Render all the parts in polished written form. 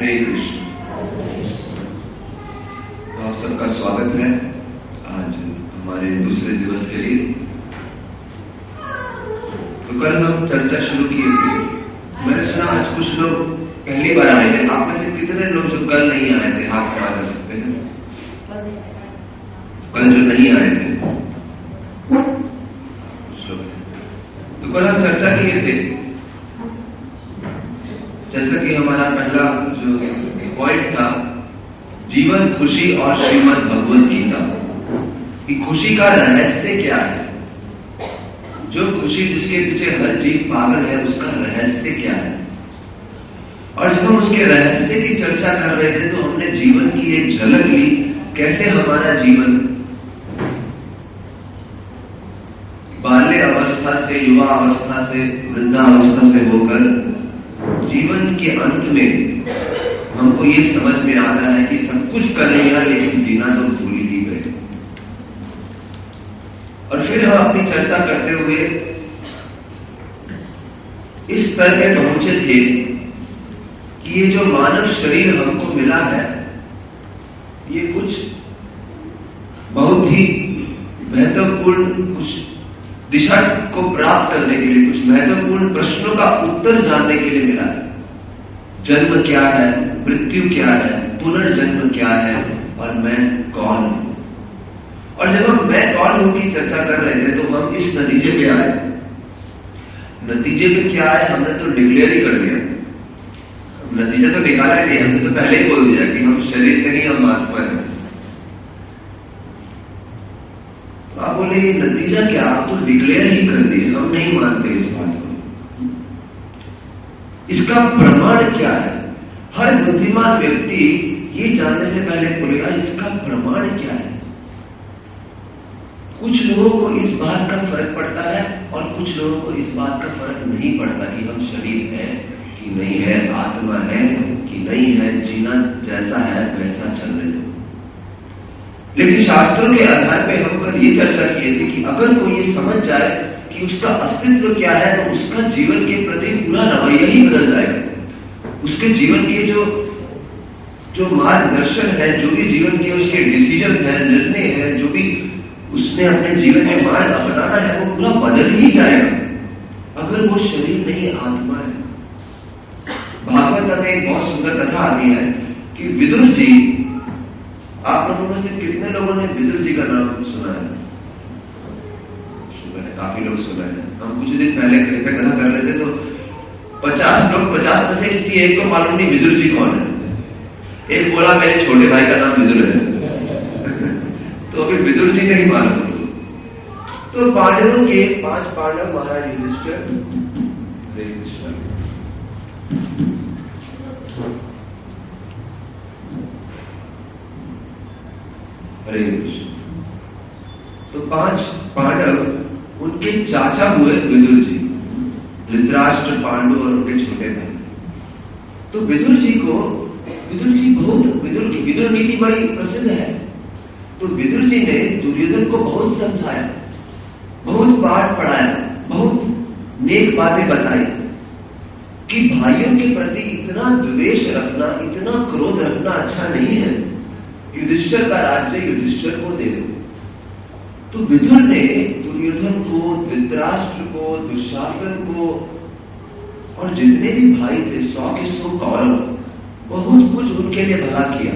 हरे कृष्ण। तो आप सबका स्वागत है आज हमारे दूसरे दिवस के लिए। तो कल हम चर्चा शुरू किए थे। मैंने सुना आज कुछ लोग पहली बार आए थे। आप में से कितने लोग जो कल नहीं आए थे हाथ खड़ा कर सकते हैं? कल जो नहीं आए थे तो कल हम चर्चा किए थे, जैसा कि हमारा पहला जो पॉइंट था जीवन, खुशी और श्रीमद् भगवद गीता, कि खुशी का रहस्य क्या है। जो खुशी जिसके पीछे हर जीव पागल है उसका रहस्य क्या है। और जब हम उसके रहस्य की चर्चा कर रहे थे तो हमने जीवन की एक झलक ली, कैसे हमारा जीवन बाल्य अवस्था से, युवा अवस्था से, वृद्धावस्था से होकर जीवन के अंत में हमको ये समझ में आ रहा है कि सब कुछ कर लिया लेकिन जीना तो भूल ही गए। और फिर हम अपनी चर्चा करते हुए इस स्तर पे पहुंचे थे कि ये जो मानव शरीर हमको मिला है ये कुछ बहुत ही महत्वपूर्ण, कुछ दिशा को प्राप्त करने के लिए, कुछ महत्वपूर्ण प्रश्नों का उत्तर जानने के लिए मिला है। जन्म क्या है, मृत्यु क्या है, पुनर्जन्म क्या है और मैं कौन हूं। और जब हम मैं कौन हूं की चर्चा कर रहे थे तो हम इस नतीजे पे आए। नतीजे पे क्या है, हमने तो डिक्लेयर ही कर दिया। नतीजा तो निकाला ही नहीं, हमने तो पहले ही बोल दिया कि हम शरीर नहीं, हम आत्मा है। आप बोले ये नतीजा क्या, आप तो डिक्लेयर ही कर दिए, हम नहीं मानते इस बात को। इसका प्रमाण क्या है? हर बुद्धिमान व्यक्ति ये जानने से पहले बोलेगा इसका प्रमाण क्या है। कुछ लोगों को इस बात का फर्क पड़ता है और कुछ लोगों को इस बात का फर्क नहीं पड़ता कि हम शरीर है कि नहीं है, आत्मा है कि नहीं है, जीना जैसा है वैसा चल रहे हो। लेकिन शास्त्रों के आधार पर हम कल ये चर्चा किए थे कि अगर कोई ये समझ जाए कि उसका अस्तित्व क्या है तो उसका जीवन के प्रति पूरा रवैया ही बदल जाएगा। उसके जीवन के जो मार्गदर्शन है, जो भी जीवन के उसके डिसीजन है, निर्णय है, जो भी उसने अपने जीवन में मार्ग अपनाना है वो पूरा बदल ही जाएगा अगर वो शरीर नहीं आत्मा है। भागवत में एक बहुत सुंदर कथा आती है कि विदुर जी, आप लोगों में से कितने लोगों ने विदुर जी का नाम सुना है? सुना है, काफी लोग सुना है। हम कुछ दिन पहले घर पे कथा कर रहे थे तो 50 लोग, 50 में से किसी एक को मालूम नहीं विदुर जी कौन है। एक बोला मेरे छोटे भाई का नाम विदुर है तो अभी विदुर जी नहीं मालूम। तो पांडवों के 5 पांडव, महाराज युधिष्ठिर, हरे कृष्ण, हरे कृष्ण। तो 5 पांडव, उनके चाचा हुए विदुर जी, धृतराष्ट्र, पांडु और उनके छोटे भाई। तो विदुर जी बहुत विदुर नीति बड़ी प्रसिद्ध है। तो विदुर जी ने दुर्योधन को बहुत समझाया, बहुत पाठ पढ़ाया, बहुत नेक बातें बताई कि भाइयों के प्रति इतना द्वेष रखना, इतना क्रोध रखना अच्छा नहीं है। युधिष्ठिर का राज्य युधिष्ठिर को दे दो। तो विदुर ने दुर्योधन को, धृतराष्ट्र को, दुशासन को और जितने भी भाई थे 100 के 100 कौरव, बहुत कुछ उनके लिए भला किया,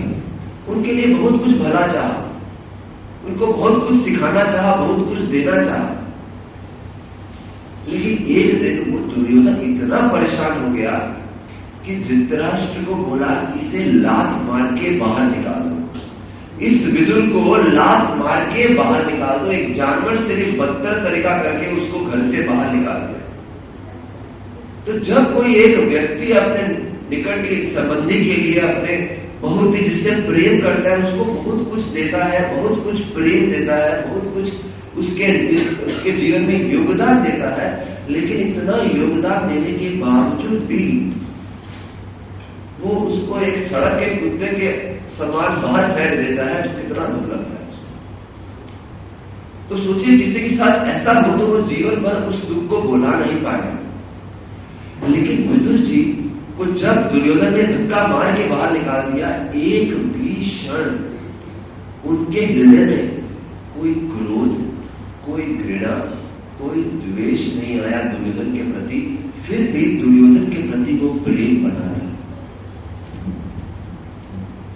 उनके लिए बहुत कुछ भला चाहा, उनको बहुत कुछ सिखाना चाहा, बहुत कुछ देना चाहा। लेकिन एक दिन वो दुर्योधन इतना परेशान हो गया कि धृतराष्ट्र को बोला इसे लात मार के बाहर निकाल दो, इस विदुर को लात मार के बाहर निकाल दो। एक जानवर से भी बदतर तरीका करके उसको घर से बाहर निकाल दिया। तो जब कोई एक व्यक्ति अपने निकट के संबंधी के लिए, अपने बहुत ही जिससे प्रेम करता है, उसको बहुत कुछ देता है, बहुत कुछ प्रेम देता है, बहुत कुछ उसके जीवन में योगदान देता है, लेकिन इतना योगदान देने के बावजूद भी वो उसको एक सड़क के कुत्ते के समान बाहर फेंक देता है, तो कितना दुख लगता है। तो सोचिए किसी के साथ ऐसा हो तो वो जीवन भर उस दुख को भुला नहीं पाएगा। लेकिन विदुर जी को जब दुर्योधन ने धक्का मार के बाहर निकाल दिया, एक भी क्षण उनके हृदय में कोई क्रोध, कोई घृणा, कोई द्वेष नहीं आया दुर्योधन के प्रति। फिर भी दुर्योधन के प्रति वो प्रेम बना रहा।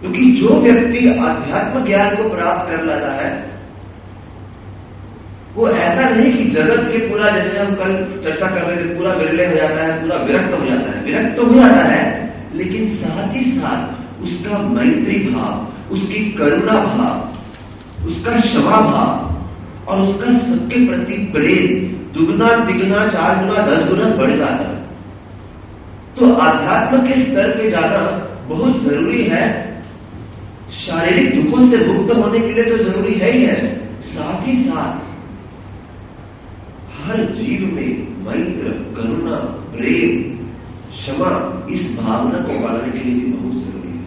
क्योंकि जो व्यक्ति आध्यात्म ज्ञान को प्राप्त कर लेता है, वो ऐसा नहीं कि जगत के पूरा, जैसे हम कल चर्चा कर रहे थे, पूरा विरले हो जाता है, पूरा विरक्त हो जाता है। विरक्त तो हो जाता है, लेकिन साथ ही साथ उसका मैत्री भाव, उसकी करुणा भाव, उसका क्षमा भाव और उसका सबके प्रति प्रेम दुगुना, तिगुना, 4 गुना, 10 गुना बढ़ जाता है। तो आध्यात्म के स्तर पे जाना बहुत जरूरी है। शारीरिक दुखों से मुक्त होने के लिए तो जरूरी है ही है, साथ ही साथ हर जीव में मैत्र, करुणा, प्रेम, क्षमा, इस भावना को पालने के लिए भी बहुत जरूरी है।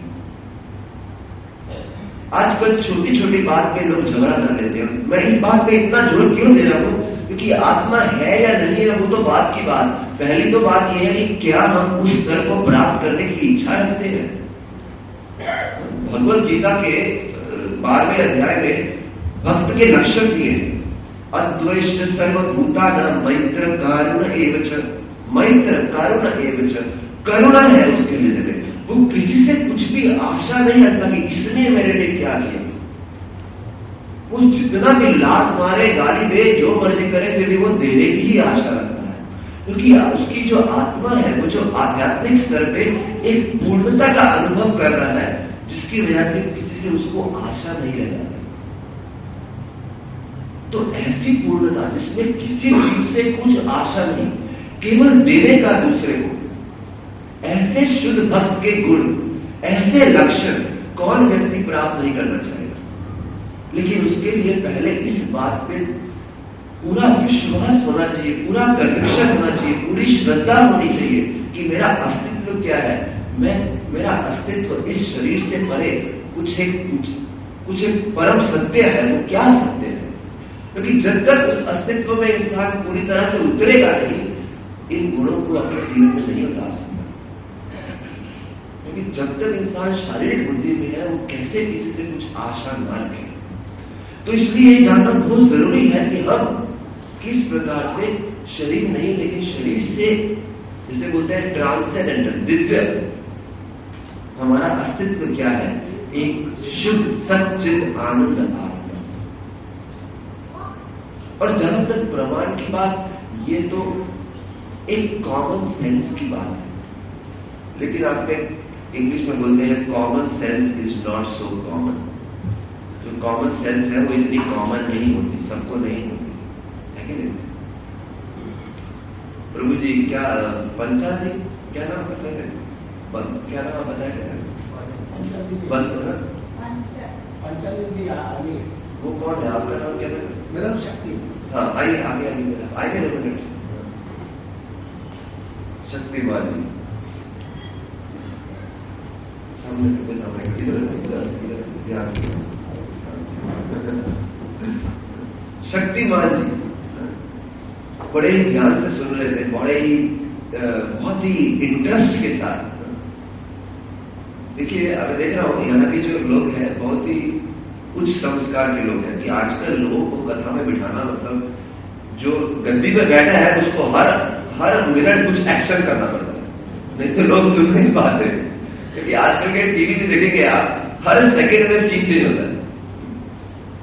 आजकल छोटी छोटी बात पे लोग झगड़ा कर लेते हैं। मैं इस बात पे इतना जोर क्यों दे रहा हूं? क्योंकि आत्मा है या नहीं है वो तो बात की बात। पहली तो बात यह है कि क्या हम उस स्तर को प्राप्त करने की इच्छा रखते हैं। भगवद गीता के 12वें अध्याय में भक्त के लक्षण दिए, अद्वेष्ट सर्वभूतानां मैत्र कारुण एवच, मैत्र कारुण एवच, करुणा है उसके हृदय में। वो किसी से कुछ भी आशा नहीं रखता कि इसने मेरे लिए क्या किया। वो जितना भी लात मारे, गाली दे, जो मर्जी करे, फिर भी वो देने की ही आशा रखता है। क्योंकि उसकी जो आत्मा है, वो जो आध्यात्मिक स्तर पे एक पूर्णता का अनुभव कर रहा है, जिसकी वजह से किसी से उसको आशा नहीं रह जाती। तो ऐसी पूर्णता जिसमें किसी चीज से कुछ आशा नहीं, केवल देने का दूसरे को, ऐसे शुद्ध भक्त के गुण, ऐसे लक्षण कौन व्यक्ति प्राप्त नहीं करना चाहेगा। लेकिन उसके लिए पहले इस बात पे पूरा विश्वास होना चाहिए, पूरा कन्विक्शन होना चाहिए, पूरी श्रद्धा होनी चाहिए कि मेरा अस्तित्व क्या है। मेरा अस्तित्व इस शरीर से परे कुछ एक परम सत्य है। वो क्या सत्य है? क्योंकि जब तक उस अस्तित्व में इंसान पूरी तरह से उतरेगा नहीं, इन गुणों को अपने जीवन में नहीं उतार सकता। क्योंकि जब तक इंसान शारीरिक बुद्धि में है, वो कैसे किसी से कुछ आशा न रखे। तो इसलिए जानना बहुत जरूरी है कि हम किस प्रकार से शरीर नहीं, लेकिन शरीर से, जिसे बोलते हैं ट्रांसेंडेंटल, दिव्य, हमारा अस्तित्व क्या है, एक शुद्ध सच्चिद आनंद आत्मा। और जहां तक प्रमाण की बात, ये तो एक कॉमन सेंस की बात है। लेकिन आपने इंग्लिश में बोलते हैं common sense is not so common. जो कॉमन सेंस है वो इतनी कॉमन नहीं होती, सबको नहीं होती है कि नहीं। प्रभु जी क्या पंचाजी, क्या नाम का सर है, क्या नाम बताया? वो कौन है? आपका नाम क्या है? मेरा शक्ति। हाँ, आइए आगे आइए 2 मिनट। शक्तिमान जी शक्तिमान जी बड़े ही ध्यान से सुन रहे थे, बड़े ही बहुत ही इंटरेस्ट के साथ। देखिए, अब देख रहा हूं यहाँ के जो लोग हैं बहुत ही उच्च संस्कार के लोग हैं कि आजकल लोगों को कथा में बिठाना, मतलब जो गद्दी पे बैठा है उसको हर मिनट कुछ एक्शन करना पड़ता है, नहीं तो लोग सुन नहीं पाते। क्योंकि आजकल के टीवी में देखेंगे आप, हर सेकेंड में सीन चेंज होता है।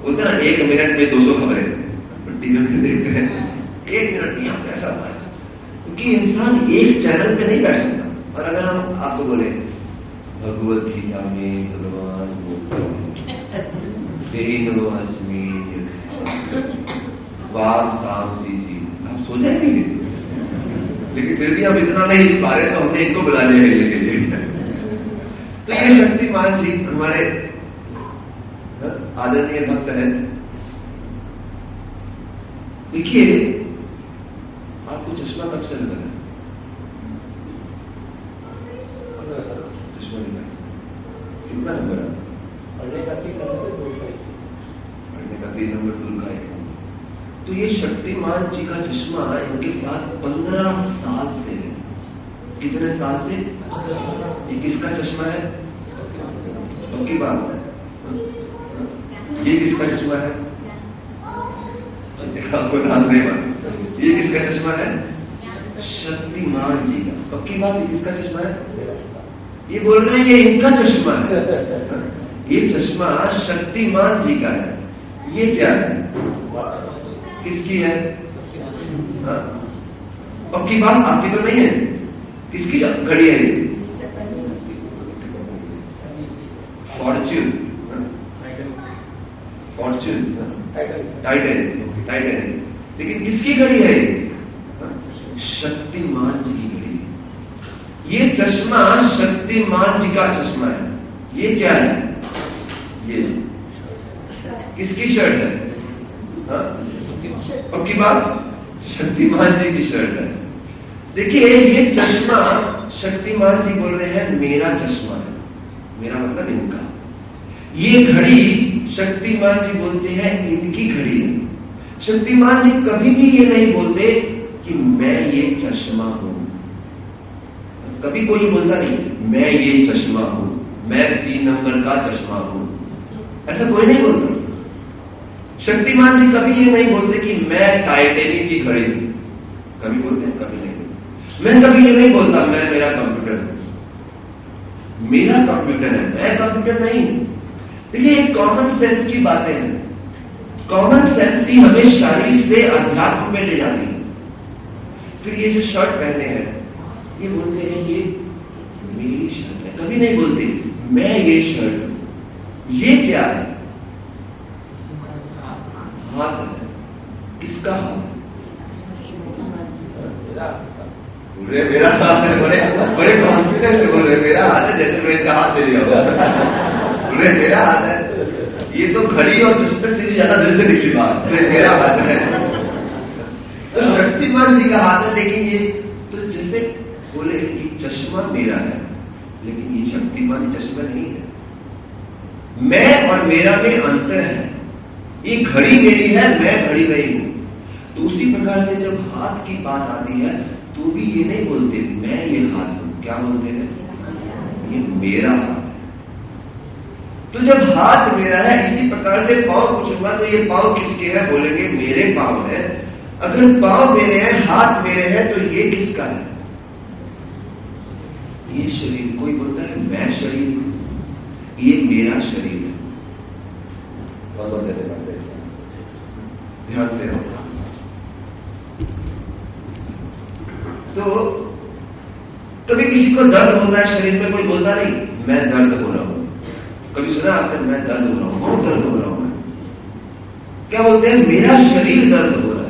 उतना 1 मिनट में 200 खबरें टीवी में देखते हैं, 1 मिनट यहाँ पे ऐसा हुआ है। क्योंकि इंसान एक चैनल पे नहीं बैठ सकता। और अगर हम आपको बोले भगवद गीता में भगवान अस्मी वाम साम सी जी, आप सो जाएंगे। लेकिन फिर भी हम इतना नहीं पा रहे, तो हमने इनको बुला लिया के लिए। तो ये शक्तिमान जी हमारे आदरणीय भक्त है। देखिए, आपको चश्मा कब से लगा है? चश्मा लगा कितना नंबर है? पढ़ने का 3 नंबर दूर का है। पढ़ने का 3 नंबर दूर का है। तो ये शक्तिमान जी का चश्मा इनके साथ 15 साल से है। कितने साल से? ये किसका चश्मा है? पक्की बात है। ये किसका चश्मा है? आपको ध्यान देगा, ये किसका चश्मा है? शक्तिमान जी का। पक्की बात, ये किसका चश्मा है? ये बोल रहे हैं ये इनका चश्मा है। ये चश्मा शक्तिमान जी का है। ये क्या है? किसकी है? पक्की बात आपकी तो नहीं है। किसकी घड़ी है ये? Fortune, Fortune, Titan. लेकिन किसकी घड़ी है ये? शक्तिमान जी की घड़ी। ये चश्मा शक्तिमान जी का चश्मा है। ये क्या है? ये किसकी शर्ट है? पक्की बात, शक्तिमान जी की शर्ट है। देखिए ये चश्मा शक्तिमान जी बोल रहे हैं मेरा चश्मा है। मेरा मतलब इनका। ये घड़ी शक्तिमान जी बोलते हैं इनकी घड़ी है। शक्तिमान जी कभी भी ये नहीं बोलते कि मैं ये चश्मा हूं। कभी कोई बोलता नहीं मैं ये चश्मा हूं, मैं 3 नंबर का चश्मा हूं, ऐसा कोई नहीं बोलता। शक्तिमान जी कभी ये नहीं बोलते कि मैं टाइटेनियम की घड़ी हूं। कभी बोलते हैं? कभी नहीं बोलते। मैं कभी ये नहीं बोलता मैं मेरा कंप्यूटर है, मेरा कंप्यूटर है, मैं कंप्यूटर नहीं हूं। देखिए ये कॉमन सेंस की बातें हैं। कॉमन सेंस ही हमें शरीर से अध्यात्म में ले जाती है। फिर ये जो शर्ट पहने हैं ये बोलते हैं ये मेरी शर्ट है। कभी नहीं बोलते मैं ये शर्ट हूं। ये क्या है? हाथ है। किसका हाथ? मेरा हाथ है। बड़े कॉन्फिडेंस से बोल रहे मेरा हाथ है, जैसे मैं इनका हाथ दे दिया होगा। मेरा हाथ है। ये तो घड़ी और चश्मे से भी ज्यादा दिल से निकली बात। मेरा हाथ है तो शक्तिमान जी का हाथ है। लेकिन ये तो जैसे बोले कि चश्मा मेरा है, लेकिन ये शक्तिमान चश्मा नहीं है। मैं और मेरा में अंतर है। ये घड़ी मेरी है, मैं घड़ी नहीं हूं। तो उसी प्रकार से जब हाथ की बात आती है तो भी ये नहीं बोलते मैं ये हाथ हूं। क्या बोलते हैं? ये मेरा हाथ है। तो जब हाथ मेरा है, इसी प्रकार से पांव पूछूंगा तो ये पांव किसके है? बोलेंगे मेरे पांव है। अगर पांव मेरे हैं, हाथ मेरे हैं, तो ये किसका है? ये शरीर। कोई बोलता है मैं शरीर हूं, ये मेरा शरीर है। बहुत ध्यान से रहो। तो कभी किसी को दर्द हो रहा है शरीर में, कोई बोलता नहीं मैं दर्द हो रहा हूं। कभी सुना आपने मैं दर्द हो रहा हूं, बहुत दर्द हो रहा हूं। क्या बोलते हैं? मेरा शरीर दर्द हो रहा है।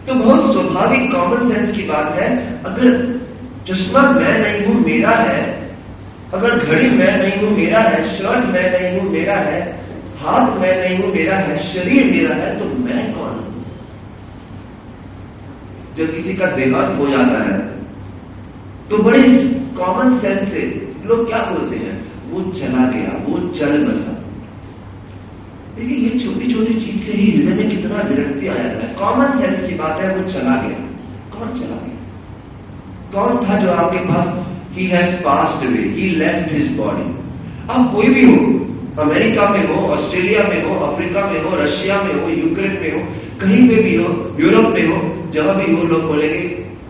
तो बहुत स्वाभाविक कॉमन सेंस की बात है। अगर चश्मा मैं नहीं हूं, मेरा है, अगर घड़ी मैं नहीं हूं, मेरा है, शर्ट मैं नहीं हूं, मेरा है, हाथ मैं नहीं हूं, मेरा है, शरीर मेरा है, तो मैं कौन हूं? जब किसी का देहांत हो जाता है तो बड़े कॉमन सेंस से लोग क्या बोलते हैं? वो चला गया, वो चल बसा। देखिए ये छोटी छोटी चीज से ही हृदय में कितना विरक्ति आ जाता है। कॉमन सेंस की बात है, वो चला गया। कौन चला गया? कौन था जो आपके पास? He has passed away, he left his body. अब कोई भी हो, अमेरिका में हो, ऑस्ट्रेलिया में हो, अफ्रीका में हो, रशिया में हो, यूक्रेन में हो, कहीं पे भी हो, यूरोप में हो, जहां भी हो, लोग बोलेंगे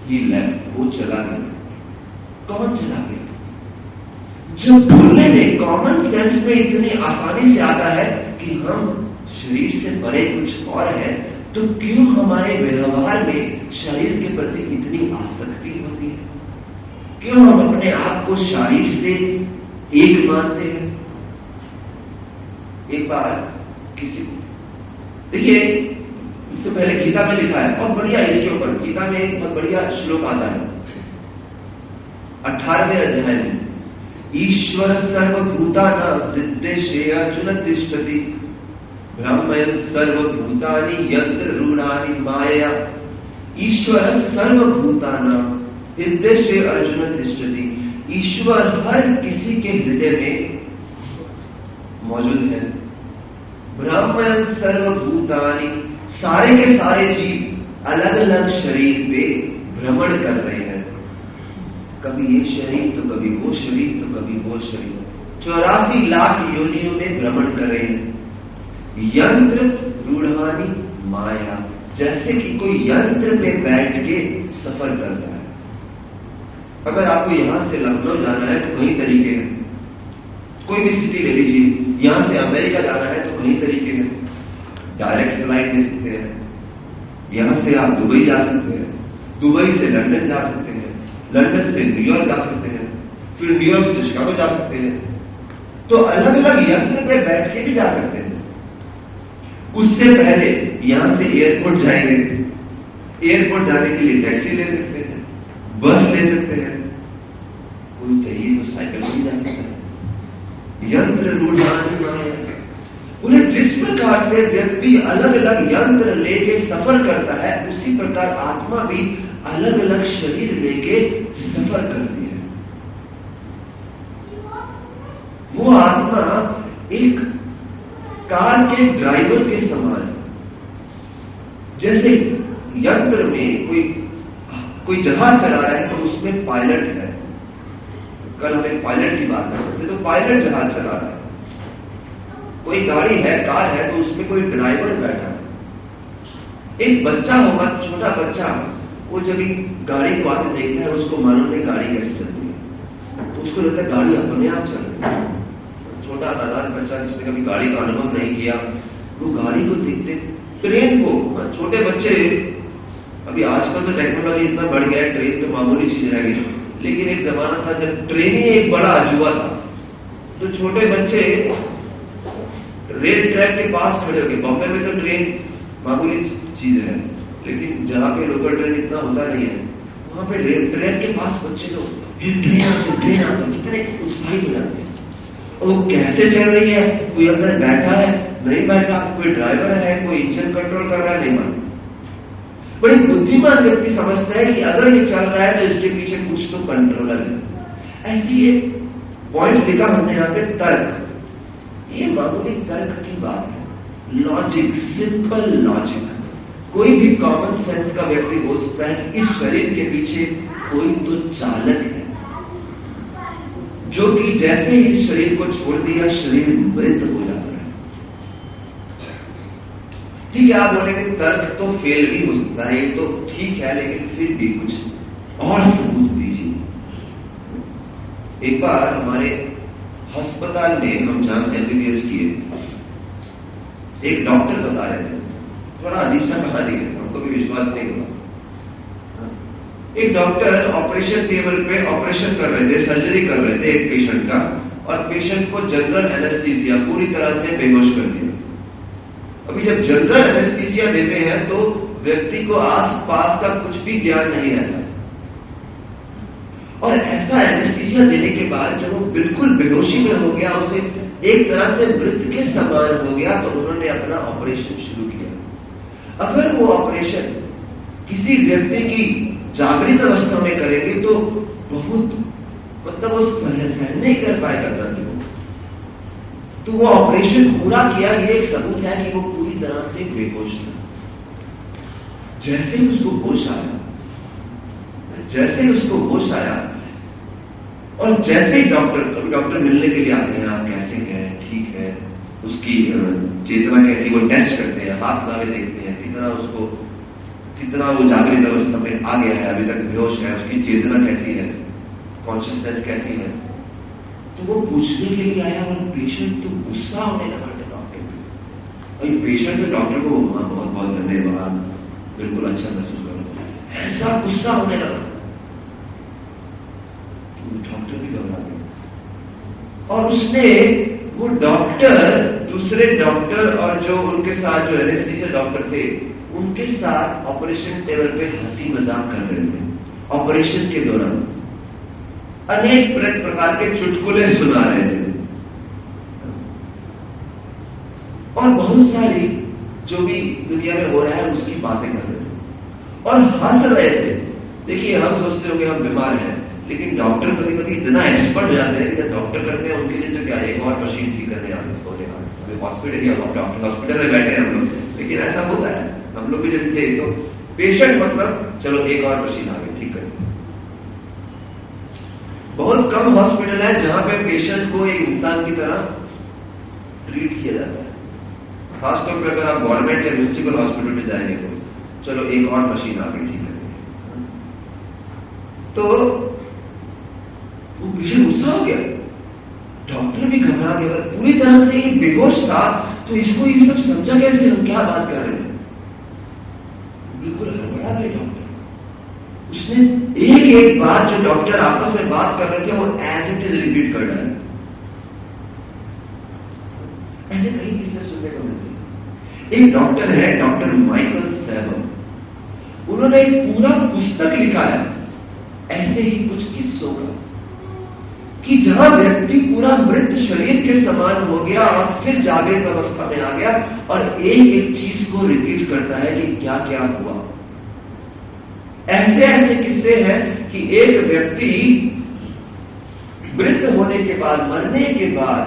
ही लेफ्ट, वो चला गया। कौन चला गया? जब भूलने में कॉमन सेंस में इतनी आसानी से आता है कि हम शरीर से परे कुछ और है, तो क्यों हमारे व्यवहार में शरीर के प्रति इतनी आसक्ति होती है? क्यों हम अपने आप को शरीर से एक मानते हैं? एक बार किसी, देखिए इससे पहले गीता में लिखा है बहुत बढ़िया, इसके ऊपर गीता में एक बहुत बढ़िया श्लोक आता है 18वें अध्याय में। ईश्वर सर्वभूतानां हृद्देशे अर्जुन तिष्ठति ब्रह्मन् सर्वभूतानि यत्र रूढानि मायया। ईश्वर सर्वभूतानां हृद्देशे अर्जुन तिष्ठति। ईश्वर हर किसी के हृदय में मौजूद है। ब्रह्मन् सर्वभूतानि, सारे के सारे जीव अलग अलग शरीर पे भ्रमण कर रहे हैं। कभी ये शरीर तो कभी वो शरीर तो कभी वो शरीर, 84 लाख योनियों में भ्रमण करें। यंत्र रूढ़ानी माया, जैसे कि कोई यंत्र पे बैठ के सफर करता है। अगर आपको यहां से लखनऊ जाना है तो कई तरीके हैं, कोई भी सिटी ले लीजिए। यहां से अमेरिका जाना है तो कई तरीके हैं, डायरेक्ट फ्लाइट ले सकते हैं, यहां से आप दुबई जा सकते हैं, दुबई से लंदन जा सकते हैं, लंदन से न्यूयॉर्क जा सकते हैं, फिर न्यूयॉर्क से शिकागो जा सकते हैं। तो अलग अलग यंत्र पे बैठ के भी जा सकते हैं। उससे पहले यहां से एयरपोर्ट जाएंगे, एयरपोर्ट जाने के लिए टैक्सी ले सकते हैं, बस ले सकते हैं, कोई चाहिए तो साइकिल भी जा सकता है। यंत्र रूढ़ानी माया, उन्हें जिस प्रकार से व्यक्ति अलग अलग यंत्र लेके सफर करता है, उसी प्रकार आत्मा भी अलग अलग शरीर लेके सफर करती है। वो आत्मा एक कार के ड्राइवर के समान है। जैसे यंत्र में कोई जहाज चला रहा है तो उसमें पायलट है। कल हमें पायलट की बात कर सकते, तो पायलट जहाज चला रहा है। कोई गाड़ी है, कार है, तो उसमें कोई ड्राइवर बैठा है। एक बच्चा होगा, छोटा बच्चा, वो जब गाड़ी को आगे देखता है, उसको मालूम नहीं गाड़ी कैसे चलती है, तो उसको लगता है गाड़ी अपने आप चल रही है। छोटा नादान बच्चा जिसने कभी गाड़ी का अनुभव नहीं किया, वो गाड़ी को देखते, ट्रेन को, छोटे बच्चे, अभी आजकल तो टेक्नोलॉजी इतना बढ़ गया है, ट्रेन तो मामूली चीज रह गई, लेकिन एक जमाना था जब ट्रेन ही एक बड़ा अजूबा था। तो छोटे बच्चे रेल ट्रैक के पास खड़े हो गए। बॉम्बे में तो ट्रेन मामूली चीज है, लेकिन जहां पे लोकल ट्रेन इतना होता नहीं है, वहां पे रेल ट्रैक के पास बच्चे तो ट्रेन आते कितने उत्साहित हो जाते हैं। और वो कैसे चल रही है, कोई अंदर बैठा है, नहीं बैठा, कोई ड्राइवर है, कोई इंजन कंट्रोल कर रहा है, नहीं मालूम। बड़ी बुद्धिमान व्यक्ति समझता है कि अगर ये चल रहा है तो इसके पीछे कुछ तो कंट्रोलर है। ऐसी एक पॉइंट लिखा हमने यहां पे, तर्क। ये मामूली तर्क की बात है, लॉजिक, सिंपल लॉजिक। कोई भी कॉमन सेंस का व्यक्ति हो सकता है कि इस शरीर के पीछे कोई तो चालक है, जो कि जैसे ही इस शरीर को छोड़ दिया, शरीर मृत हो जाता है। ठीक है, आप बोलेंगे तर्क तो फेल भी हो सकता है, ये तो ठीक है, लेकिन फिर भी कुछ और सबूत दीजिए। एक बार हमारे अस्पताल में, हम जहां से MBBS किए, एक डॉक्टर बता रहे थे, थोड़ा अजीब सा कहानी है, हमको भी विश्वास नहीं हुआ। एक डॉक्टर ऑपरेशन टेबल पे ऑपरेशन कर रहे थे, सर्जरी कर रहे थे एक पेशेंट का, और पेशेंट को जनरल एनेस्थीसिया पूरी तरह से बेहोश कर दिया। अभी जब जनरल एनेस्थीसिया देते हैं तो व्यक्ति को आसपास का कुछ भी ज्ञान नहीं रहता, और ऐसा एनेस्थीसिया देने के बाद जब वो बिल्कुल बेहोशी में हो गया, उसे एक तरह से मृत के समान हो गया, तो उन्होंने अपना ऑपरेशन शुरू किया। अगर वो ऑपरेशन किसी व्यक्ति की जागृत अवस्था में करेंगे तो बहुत, मतलब वो सहन नहीं कर पाएगा दर्द को, तो वो ऑपरेशन पूरा किया। ये एक सबूत है कि वो पूरी तरह से बेहोश था। जैसे ही उसको होश आया, और जैसे ही डॉक्टर मिलने के लिए आते हैं, आप कैसे हैं, ठीक है, उसकी चेतना कैसी, वो टेस्ट करते हैं, हाथ नाले देखते हैं, कितना वो जागृत अवस्था में आ गया है, अभी तक बेहोश है, उसकी चेतना कैसी है, कॉन्शियसनेस कैसी है। तो वो पूछने के लिए आया, और पेशेंट तो गुस्सा होने लगा डॉक्टर पे। और पेशेंट तो डॉक्टर को बहुत बहुत धन्यवाद, बिल्कुल अच्छा महसूस करो, ऐसा गुस्सा होने लगा। डॉक्टर भी घबरा गया, और उसने वो डॉक्टर, दूसरे डॉक्टर और जो उनके साथ जो एनेस्थीसिया डॉक्टर थे, उनके साथ ऑपरेशन टेबल पे हंसी मजाक कर रहे थे। ऑपरेशन के दौरान अनेक प्रकार के चुटकुले सुना रहे थे, और बहुत सारी जो भी दुनिया में हो रहा है उसकी बातें कर रहे थे, और हंस रहे थे। देखिए, हम सोचते हो कि हम बीमार हैं, लेकिन डॉक्टर कभी कभी इतना एक्सपर्ट हो जाते हैं कि जब डॉक्टर करते हैं उनके लिए तो क्या, एक और मशीन ठीक करने आते हैं। हॉस्पिटल या डॉक्टर हॉस्पिटल में बैठे हैं हम लोग, लेकिन ऐसा होता है, हम लोग भी जब थे तो पेशेंट मतलब चलो एक और मशीन आ गई, ठीक करें। बहुत कम हॉस्पिटल है जहां पे पेशेंट को एक इंसान की तरह ट्रीट किया जाता है। खासतौर पर अगर आप गवर्नमेंट या म्यूनिसिपल हॉस्पिटल में जाएंगे तो चलो एक और मशीन आ गई, ठीक है। तो वो पेशेंट गुस्सा हो गया, डॉक्टर भी घबरा गया, पूरी तरह से ये बेहोश था। तो इसको ये सब समझा कैसे, हम क्या बात कर रहे हैं, बिल्कुल हड़बड़ा गए डॉक्टर। उसने एक एक बात जो डॉक्टर आपस में बात कर रहे थे वो एज इट इज रिपीट कर डाला। ऐसे कई किस्से सुनने को मिलते हैं। एक डॉक्टर है, डॉक्टर माइकल सैबम, उन्होंने एक पूरा पुस्तक लिखा है ऐसे ही कुछ किस्सों का, कि जहां व्यक्ति पूरा मृत शरीर के समान हो गया और फिर जागृत अवस्था में आ गया और एक एक चीज को रिपीट करता है कि क्या क्या हुआ। ऐसे ऐसे किस्से हैं कि एक व्यक्ति मृत होने के बाद, मरने के बाद,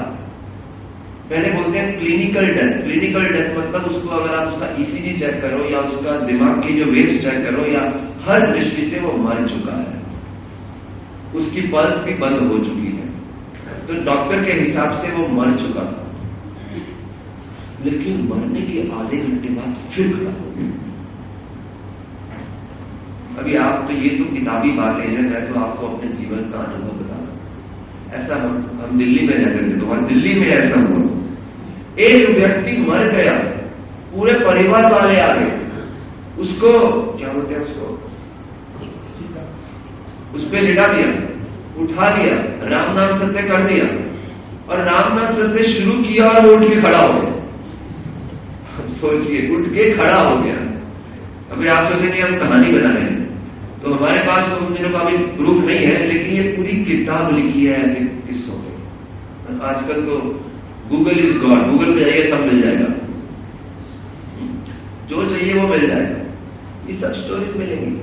पहले बोलते हैं क्लिनिकल डेथ। क्लिनिकल डेथ मतलब उसको अगर आप उसका ईसीजी चेक करो या उसका दिमाग की जो वेव्स चेक करो या हर दृष्टि से वो मर चुका है, उसकी पल्स भी बंद हो चुकी है, तो डॉक्टर के हिसाब से वो मर चुका था। लेकिन मरने के आधे घंटे बाद फिर खड़ा हो गया। अभी आप तो ये तो किताबी बातें हैं, मैं तो आपको अपने जीवन का अनुभव बता रहा हूं। ऐसा हम दिल्ली में रहते थे, तो वहां दिल्ली में ऐसा हुआ, एक व्यक्ति मर गया, पूरे परिवार वाले आ गए, उसको क्या बोलते हैं, उसको उस पर लिटा दिया, उठा दिया, राम नाम सत्य कर दिया और राम नाम सत्य शुरू किया और वो उठ के खड़ा हो गया। सोचिए, उठ के खड़ा हो गया। अभी आप सोचेंगे हम कहानी बना रहे हैं, तो हमारे पास तो उन दिनों का अभी प्रूफ नहीं है, लेकिन ये पूरी किताब लिखी है ऐसे किस्सों पे। आजकल तो गूगल इज गॉड, गूगल पे जाइए सब मिल जाएगा, जो चाहिए वो मिल जाएगा, ये सब स्टोरीज मिलेंगी।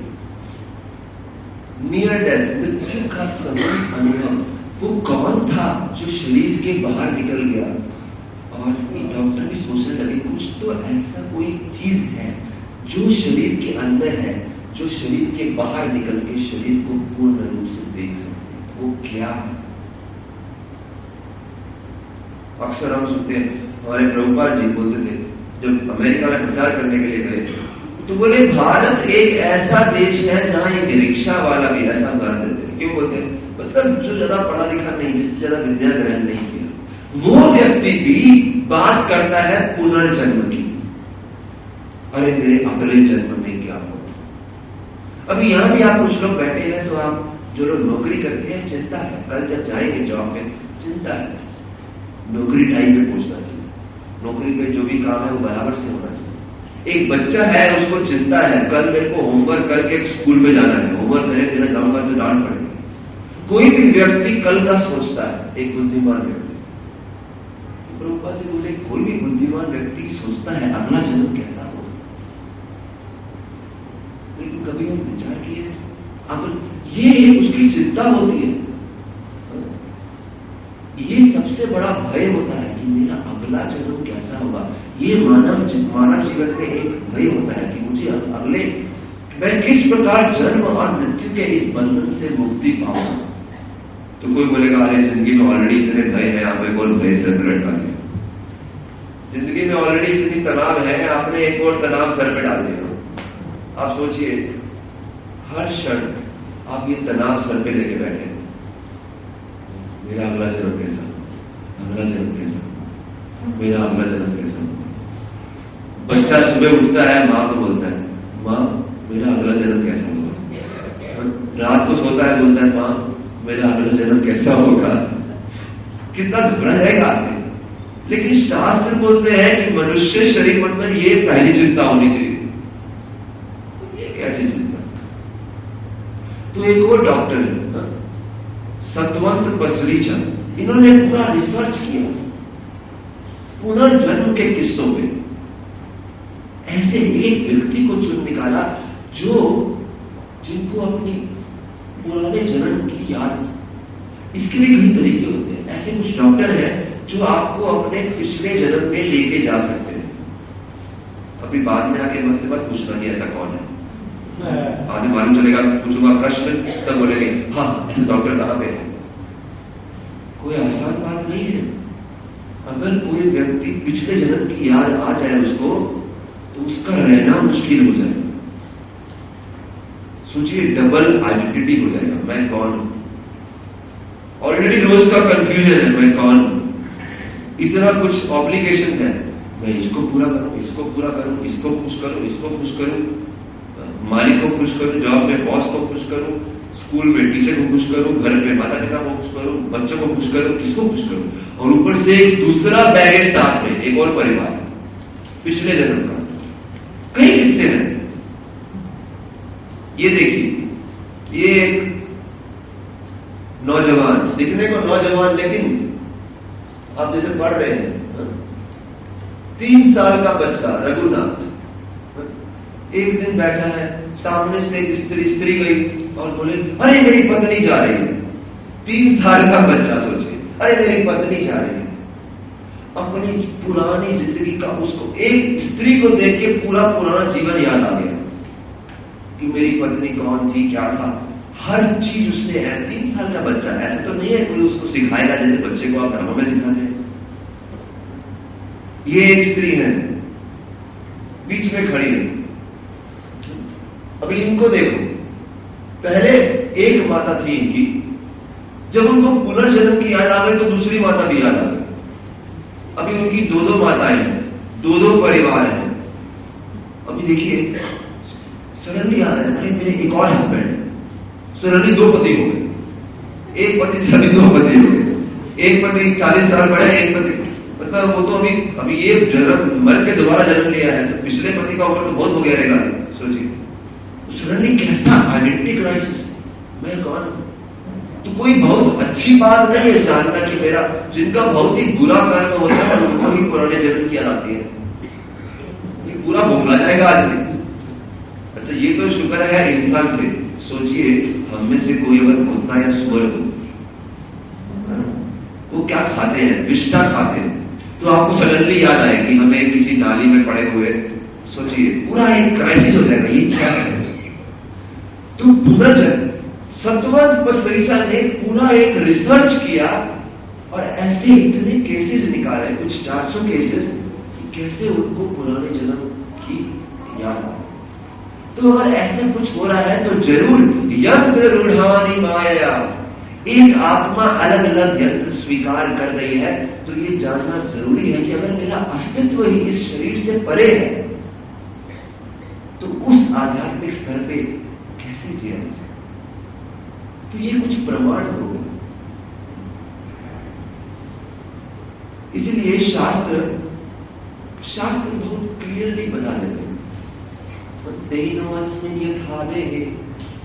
नियर डेथ, मृत्यु का समान अनुभव, वो कौन था जो शरीर के बाहर निकल गया? और डॉक्टर भी सोचने लगे कुछ तो ऐसा कोई चीज है जो शरीर के अंदर है, जो शरीर के बाहर निकल के शरीर को पूर्ण रूप से देख सकते, वो क्या है? अक्सर हम सुनते हैं, हमारे प्रभुपाद जी बोलते थे जब अमेरिका में प्रचार करने के लिए गए, तो बोले भारत एक ऐसा देश है जहां एक रिक्शा वाला भी, ऐसा उदाहरण देते हैं। क्यों बोलते हैं? मतलब जो ज्यादा पढ़ा लिखा नहीं, जिससे ज्यादा विद्या ग्रहण नहीं किया, वो व्यक्ति भी बात करता है पुनर्जन्म की। अरे मेरे अगले जन्म में क्या होगा? अभी यहां भी आप कुछ लोग बैठे हैं, तो आप जो लोग नौकरी करते हैं चिंता है, कल जब जाएंगे जॉब में चिंता है, नौकरी टाइम पे पहुंचना चाहिए, नौकरी पे जो भी काम है वो बराबर से होना चाहिए। एक बच्चा है, उसको चिंता है कल मेरे को होमवर्क करके स्कूल में जाना है, होमवर्क मेरे बिना जाऊंगा तो डांट पड़ेगी। कोई भी व्यक्ति कल का सोचता है, एक बुद्धिमान व्यक्ति। प्रभुपाद जी बोले कोई भी बुद्धिमान व्यक्ति सोचता है अगला जन्म कैसा हो, लेकिन कभी हम विचार किए अब ये उसकी चिंता होती है, ये सबसे बड़ा भय होता है कि मेरा अगला जन्म कैसा होगा। ये मानव जीवन में एक भय होता है कि मुझे अगले, मैं किस प्रकार जन्म और मृत्यु के इस बंधन से मुक्ति पाऊंगा। तो कोई बोलेगा अरे जिंदगी में ऑलरेडी इतने भय है, आप एक और भय सर पे लटका दिया, जिंदगी में ऑलरेडी इतनी तनाव है, आपने एक और तनाव सर पे डाल दिया। आप सोचिए हर क्षण आप ये तनाव सर पे लेके बैठे, मेरा अगला जन्म कैसा, अगला जन्म कैसा, मेरा अगला जन्म कैसा। बच्चा सुबह उठता है, माँ को बोलता है माँ मेरा अगला जन्म कैसा होगा, रात को सोता है बोलता है माँ मेरा अगला जन्म कैसा होगा। कितना घबरा जाएगा आपने। लेकिन शास्त्र बोलते हैं कि मनुष्य शरीर मतलब ये पहली चिंता होनी चाहिए, ये कैसी चिंता। तो एक और डॉक्टर है सतवंत पसरीचा, इन्होंने पूरा रिसर्च किया पुनर्जन्म के किस्सों पे, ऐसे एक व्यक्ति को चुन निकाला जो जिनको अपनी पुराने जन्म की याद, इसके भी कई तरीके होते हैं। ऐसे कुछ डॉक्टर हैं जो आपको अपने पिछले जन्म में लेके जा सकते हैं। अभी बाद में आके मुझसे मत पूछना नहीं ऐसा कौन है, आगे मालूम चलेगा, पूछूंगा प्रश्न तब बोलेंगे हाँ डॉक्टर कहां पे है। कोई आसान बात नहीं है। अगर कोई व्यक्ति पिछले जन्म की याद आ जाए उसको, तो उसका रहना मुश्किल हो जाएगा। सोचिए, डबल आइडेंटिटी हो जाएगा, मैं कौन हूं। ऑलरेडी रोज का कंफ्यूजन है, मैं कौन हूं। इतना कुछ ऑब्लिगेशन है, मैं इसको पूरा करूं, इसको पूरा करूं, इसको खुश करूं, इसको खुश करूं, मालिक को खुश करूं, जॉब में बॉस को खुश करूं, स्कूल में टीचर को खुश करूं, घर में माता पिता को खुश करूं, बच्चों को खुश करूं, किसको खुश करूं। और ऊपर से एक दूसरा बैगेज साथ में, एक और परिवार पिछले जन्म का। कई किस्से हैं। ये देखिए, ये एक नौजवान, दिखने को नौजवान, लेकिन आप जैसे पढ़ रहे हैं, 3 साल का बच्चा रघुनाथ एक दिन बैठा है, सामने से एक स्त्री गई और बोले, अरे मेरी पत्नी जा रही है। 3 साल का बच्चा सोचे, अरे मेरी पत्नी जा रही है। अपनी पुरानी जिंदगी का उसको एक स्त्री को देख के पूरा पुराना जीवन याद आ गया कि मेरी पत्नी कौन थी, क्या था, हर चीज उसने। 3 साल का बच्चा, ऐसा तो नहीं है कोई उसको सिखाएगा जैसे बच्चे को आप घरों में सिखाते हैं। ये एक स्त्री है, बीच में खड़ी है। अभी इनको देखो, पहले एक माता थी इनकी, जब उनको पुनर्जन्म की याद आ गई तो दूसरी माता भी याद आ गई। अभी उनकी 2 माताएं हैं, 2 परिवार हैं। अभी देखिए, सडनली आ रहा है, अरे मेरे एक और हस्बैंड है। सडनली 2 पति हो गए, एक पति से अभी 2 पति हो गए। एक पति 40 साल बढ़े, एक पति, मतलब वो तो अभी ये जन्म मर के दोबारा जन्म लिया है, तो पिछले पति का उम्र तो बहुत हो गया रहेगा। सोचिए, सडनली कैसा आइडेंटिटी क्राइसिस, मैं कौन हूं। तो कोई बहुत अच्छी बात नहीं है जानना कि मेरा, जिनका बहुत ही बुरा कर्म होता है उनको ही पुराने जन्म की याद आती है। ये पूरा भोगला जाएगा आदमी। अच्छा, ये तो शुक्र है इंसान थे। सोचिए, हम में से कोई अगर कुत्ता या सुअर हो, वो क्या खाते हैं, विष्ठा खाते हैं, तो आपको सडनली याद आएगी हमें किसी नाली में पड़े हुए। सोचिए, पूरा एक क्राइसिस हो जाएगा, ये क्या है। तो पुनर्जन्म, सतवंत पसरीचा ने पूरा एक रिसर्च किया और ऐसे इतने केसेस निकाले, कुछ 400 केसेस, कि कैसे उनको पुराने जन्म की याद आ। तो अगर ऐसा कुछ हो रहा है तो जरूर यंत्र रूढ़ानी माया, एक आत्मा अलग अलग यंत्र स्वीकार कर रही है। तो ये जानना जरूरी है कि अगर मेरा अस्तित्व ही इस शरीर से परे है, तो उस आध्यात्मिक स्तर पे कैसे जिया जा सकता। तो ये कुछ प्रमाण होगा। इसलिए शास्त्र बहुत क्लियरली बता देते हैं, तेनोऽस्मिन् यथा देहे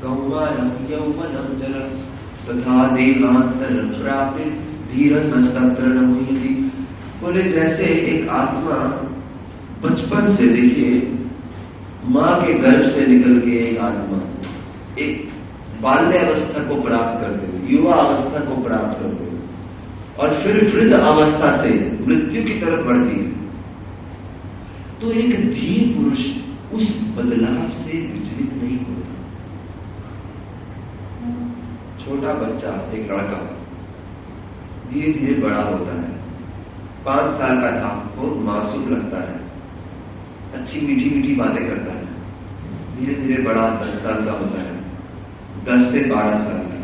कौमारं यौवनं जरा तथा देहांतरं प्राप्य धीरस्तत्र न मुह्यति। बोले जैसे एक आत्मा बचपन से, देखिए, मां के गर्भ से निकल के एक आत्मा एक बाल्य अवस्था को प्राप्त करते हुए, युवा अवस्था को प्राप्त करते हुए, और फिर वृद्ध अवस्था से मृत्यु की तरफ बढ़ती है। तो एक धीर पुरुष उस बदलाव से विचलित नहीं होता। छोटा बच्चा, एक लड़का, धीरे धीरे बड़ा होता है। 5 साल का था, बहुत मासूम लगता है, अच्छी मीठी मीठी बातें करता है। धीरे धीरे बड़ा 10 साल का होता है, 10 से 12 साल का,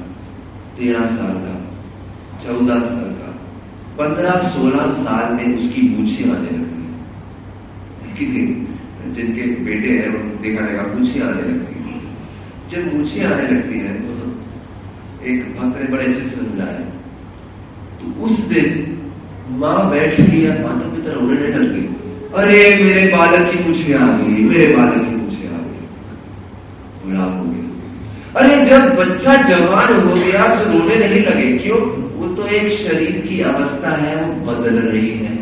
13 साल का, 14 साल का, 15-16 साल में उसकी मूछें आने लगती है। जिनके बेटे हैं वो देखा जाएगा, मूछें आने लगती है। जब मूछें आने लगती है तो एक भक्त ने बड़े अच्छे से समझाया, तो उस दिन मां बैठ गई है, माता पिता रोने लग गई, अरे मेरे बालक की मूछें आ गई, मेरे बालक की मूछें आ गई, बुढ़ाप हो गया। अरे जब बच्चा जवान हो गया तो रोने नहीं लगे, क्यों? वो तो एक शरीर की अवस्था है, वो बदल रही है।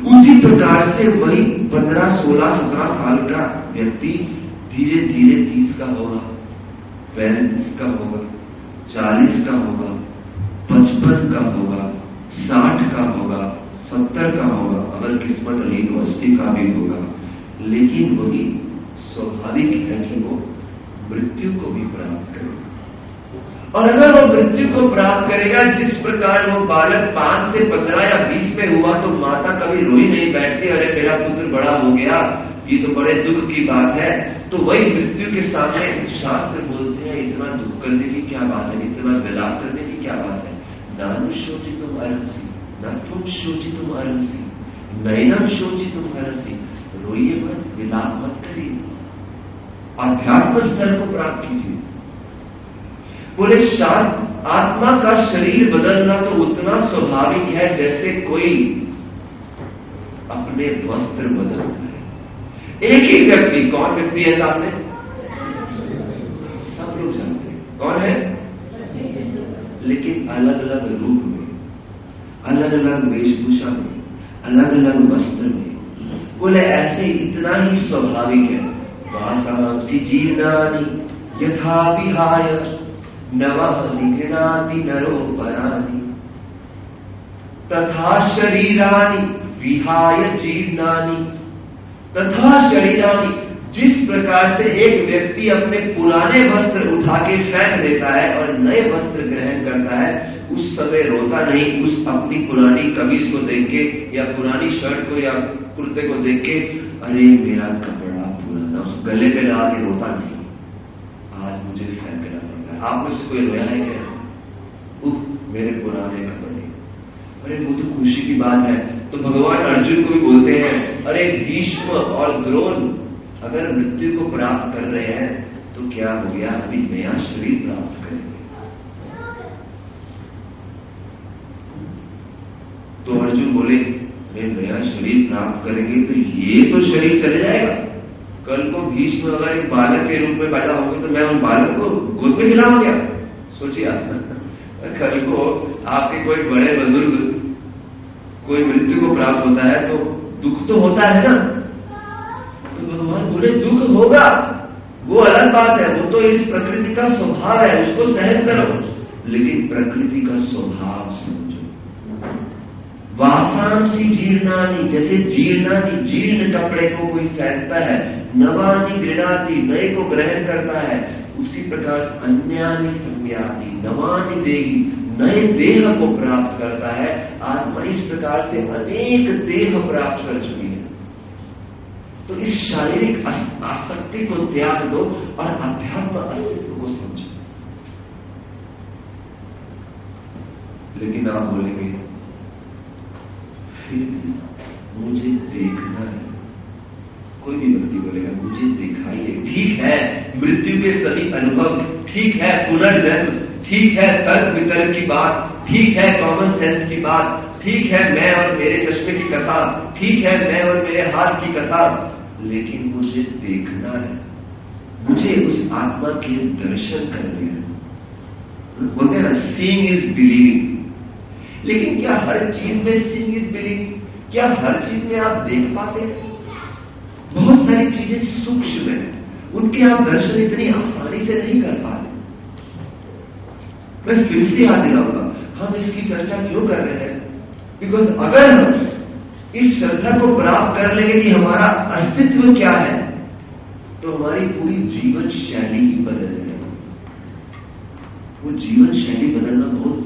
उसी प्रकार से वही 15, 16, 17 साल का व्यक्ति धीरे धीरे 30 का होगा, 35 का होगा, 40 का होगा, 55 का होगा, 60 का होगा, 70 का होगा, अगर किस्मत रही तो 80 का भी होगा। लेकिन वही स्वाभाविक है कि वो मृत्यु को भी प्राप्त करेगा। और अगर वो मृत्यु को प्राप्त करेगा, जिस प्रकार वो बालक 5 से 15 या 20 में हुआ तो माता कभी रोई नहीं बैठती, अरे मेरा पुत्र बड़ा हो गया, ये तो बड़े दुख की बात है। तो वही मृत्यु के सामने शास्त्र बोलते हैं, इतना दुख करने की क्या बात है, इतना विलाप करने की क्या बात है। नानुशोचितुम अर्हसि न त्वं शोचितुम अर्हसि नैनं शोचितुम अर्हसि। रोइए मत, विलाप मत करिए, अध्यात्म स्तर को प्राप्त कीजिए। बोले शास्त्र आत्मा का शरीर बदलना तो उतना स्वाभाविक है जैसे कोई अपने वस्त्र बदलता है। एक ही व्यक्ति, कौन व्यक्ति है सामने? सब लोग जानते हैं कौन है, लेकिन अलग अलग रूप में, अलग अलग वेशभूषा में, अलग अलग वस्त्र में। बोले ऐसे इतना ही स्वाभाविक है। वासांसि जीर्णानि यथा विहाय नवः निगृह्णाति नरो पराणि तथा शरीराणि विहाय जीर्णानि तथा शरीराणि। जिस प्रकार से एक व्यक्ति अपने पुराने वस्त्र उठा के फेंक देता है और नए वस्त्र ग्रहण करता है, उस समय रोता नहीं उस अपनी पुरानी कमीज को देख के या पुरानी शर्ट को या कुर्ते को देख के, अरे मेरा कपड़ा पुराना, उस गले पे लगा के रोता नहीं, आज मुझे फेंकना पड़ता है। आप में से कोई रोया है क्या? उफ, मेरे पुराने कपड़े, अरे वो तो खुशी की बात है। तो भगवान अर्जुन को भी बोलते हैं, अरे भीष्म और द्रोण अगर मृत्यु को प्राप्त कर रहे हैं तो क्या हो गया, अभी नया शरीर प्राप्त करेंगे। तो अर्जुन बोले, अरे नया शरीर प्राप्त करेंगे तो ये तो शरीर चले जाएगा। कल को भीष्म अगर एक बालक के रूप में पैदा होंगे तो मैं उन बालक को गोद में खिलाऊं क्या? सोचिए आप, कल को आपके कोई बड़े बुजुर्ग कोई मृत्यु को प्राप्त होता है तो दुख तो होता है ना। तो भगवान बोले दुख होगा, वो अलग बात है, वो तो इस प्रकृति का स्वभाव है, उसको सहन करो, लेकिन प्रकृति का स्वभाव समझो। वासांसि जीर्णानि, जैसे जीर्णानि, जीर्ण कपड़े को कोई फेंकता है, नवानि गृह्णाति, नए को ग्रहण करता है, उसी प्रकार अन्यानि संज्ञाति नवानि देहि, नए देह को प्राप्त करता है। आत्मा इस प्रकार से अनेक देह प्राप्त कर चुकी है। तो इस शारीरिक आसक्ति को त्याग दो और अध्यात्म अस्तित्व को समझो। लेकिन आप बोलेंगे मुझे देखना है, कोई भी व्यक्ति बोलेगा मुझे दिखाइए। ठीक है, मृत्यु के सभी अनुभव, ठीक है पुनर्जन्म, ठीक है तर्क वितर्क की बात, ठीक है कॉमन सेंस की बात, ठीक है मैं और मेरे चश्मे की कथा, ठीक है मैं और मेरे हाथ की कथा, लेकिन मुझे देखना है, मुझे उस आत्मा के दर्शन करने हैं। बोलते हैं ना, सीइंग इज बिलीविंग। लेकिन क्या हर चीज में सीइंग इज बिलीविंग? क्या हर चीज में आप देख पाते हैं? बहुत सारी चीजें सूक्ष्म हैं, उनके आप दर्शन इतनी आसानी से नहीं कर पाते। मैं फिर से याद दिलाऊंगा, हम इसकी चर्चा क्यों कर रहे हैं? बिकॉज अगर हम इस श्रद्धा को प्राप्त कर लेंगे कि हमारा अस्तित्व क्या है, तो हमारी पूरी जीवन शैली ही बदल जाएगी। वो जीवन शैली बदलना बहुत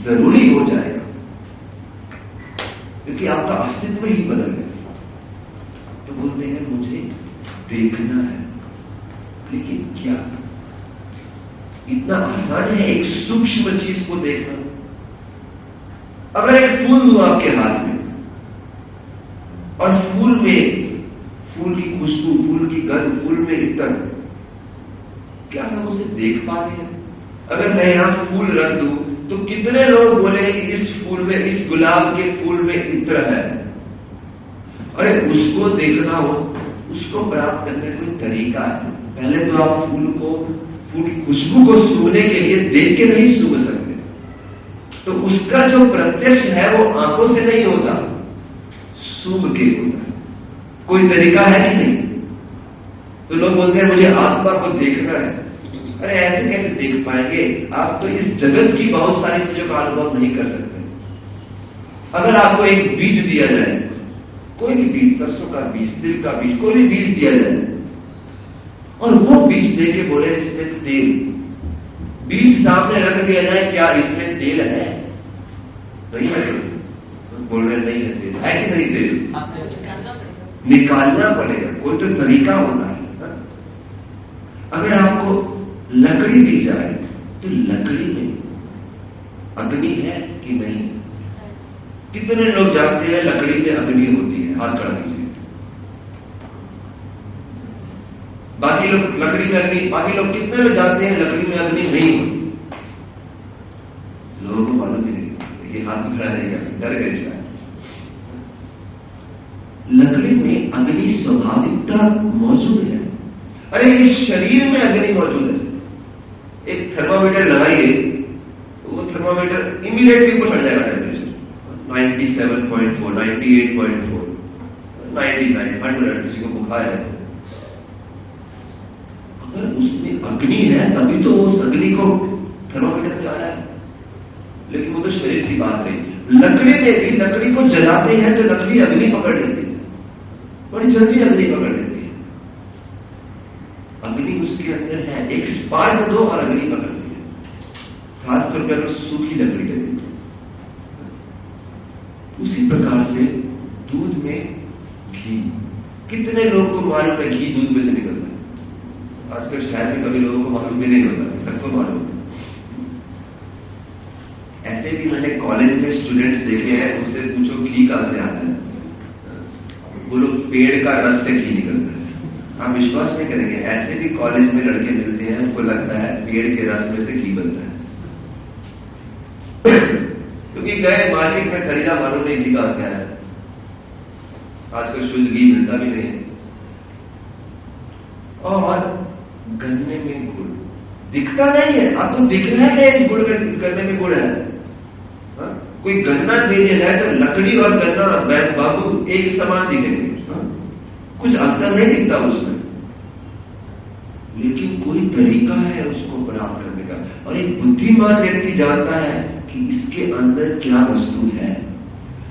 जरूरी हो जाएगा, क्योंकि आपका अस्तित्व ही बदल गया। तो बोलते हैं मुझे देखना है, लेकिन क्या इतना आसान है एक सूक्ष्म चीज को देखना? अगर एक फूल दूं आपके हाथ में और फूल में फूल की खुशबू, फूल की गंध, फूल में इत्र, क्या हम उसे देख पाते हैं? अगर मैं यहां फूल रख दूं तो कितने लोग बोले कि इस फूल में, इस गुलाब के फूल में इत्र है? अरे उसको देखना हो, उसको प्राप्त करने का कोई तरीका है। पहले तो आप फूल की खुशबू को सूंघने के लिए देख के नहीं सूंघ सकते, तो उसका जो प्रत्यक्ष है वो आंखों से नहीं होता, सूंघ के होता है। कोई तरीका है कि नहीं? तो लोग बोलते हैं मुझे आत्मा को देखना है। अरे ऐसे कैसे देख पाएंगे? आप तो इस जगत की बहुत सारी चीजों का अनुभव नहीं कर सकते। अगर आपको एक बीज दिया जाए, कोई भी बीज, सरसों का बीज, तिल का बीज, कोई भी बीज दिया जाए और वो बीज देके बोले इसमें तेल, बीज सामने रख दिया जाए, क्या इसमें तेल है? नहीं है, बोल रहे नहीं है तेल, है कि नहीं तेल? निकालना पड़ेगा, कोई तो तरीका होता है। अगर आपको लकड़ी दी जाए तो लकड़ी में अग्नि है कि नहीं? कितने लोग जानते हैं लकड़ी में अग्नि होती है? हाथ खड़ा कीजिए। बाकी लोग लकड़ी में अग्नि, बाकी लोग कितने लोग जानते हैं लकड़ी में अग्नि नहीं होती? लोगों को मालूम ही नहीं, ये हाथ खड़ा नहीं कर, डर गए शायद। लकड़ी में अग्नि स्वाभाविकता मौजूद है। अरे इस शरीर में अग्नि मौजूद है। एक थर्मामीटर लगाइए तो वो थर्मामीटर इमीडिएटली ऊपर चढ़ जाएगा टेम्परेचर 97.4, 98.4, 99, 100, किसी को बुखार है। अगर उसमें अग्नि है तभी तो उस अग्नि को थर्मामीटर जा रहा है, लेकिन वो तो शरीर की बात रही। लकड़ी में भी लकड़ी को जलाते हैं तो लकड़ी अग्नि पकड़ लेती है, बड़ी जल्दी अग्नि पकड़ लेती है। अग्नि उसके अंदर है, एक स्पार्क दो और अग्नि पकड़ती है। खासतौर पर अगर सूखी लकड़ी लेती है। उसी प्रकार से दूध में घी, कितने लोगों को मालूम है घी दूध में से निकलता है? आजकल शायद कभी लोगों को मालूम भी नहीं होता, सबको मालूम है। ऐसे भी मैंने कॉलेज में स्टूडेंट्स देखे हैं, उनसे पूछो घी कहां से आता है, वो लोग पेड़ का रस से घी निकलता है। आप विश्वास नहीं करेंगे, ऐसे भी कॉलेज में लड़के मिलते हैं, उनको लगता है पेड़ के रस में से घी बनता है। क्योंकि गए मार्केट में खरीदा, मालूम नहीं घी कहां से आया। आजकल शुद्ध घी मिलता भी नहीं है। और गन्ने में गुड़ दिखता नहीं है, आपको दिख रहा है इस गुड़ में, इस गन्ने में गुड़ है। कोई गन्ना दे दिया जाए तो लकड़ी और गन्ना बाबू एक समान दिखेंगे, कुछ अंतर नहीं दिखता उसमें, लेकिन कोई तरीका है उसको प्राप्त करने का। और एक बुद्धिमान व्यक्ति जानता है कि इसके अंदर क्या वस्तु है।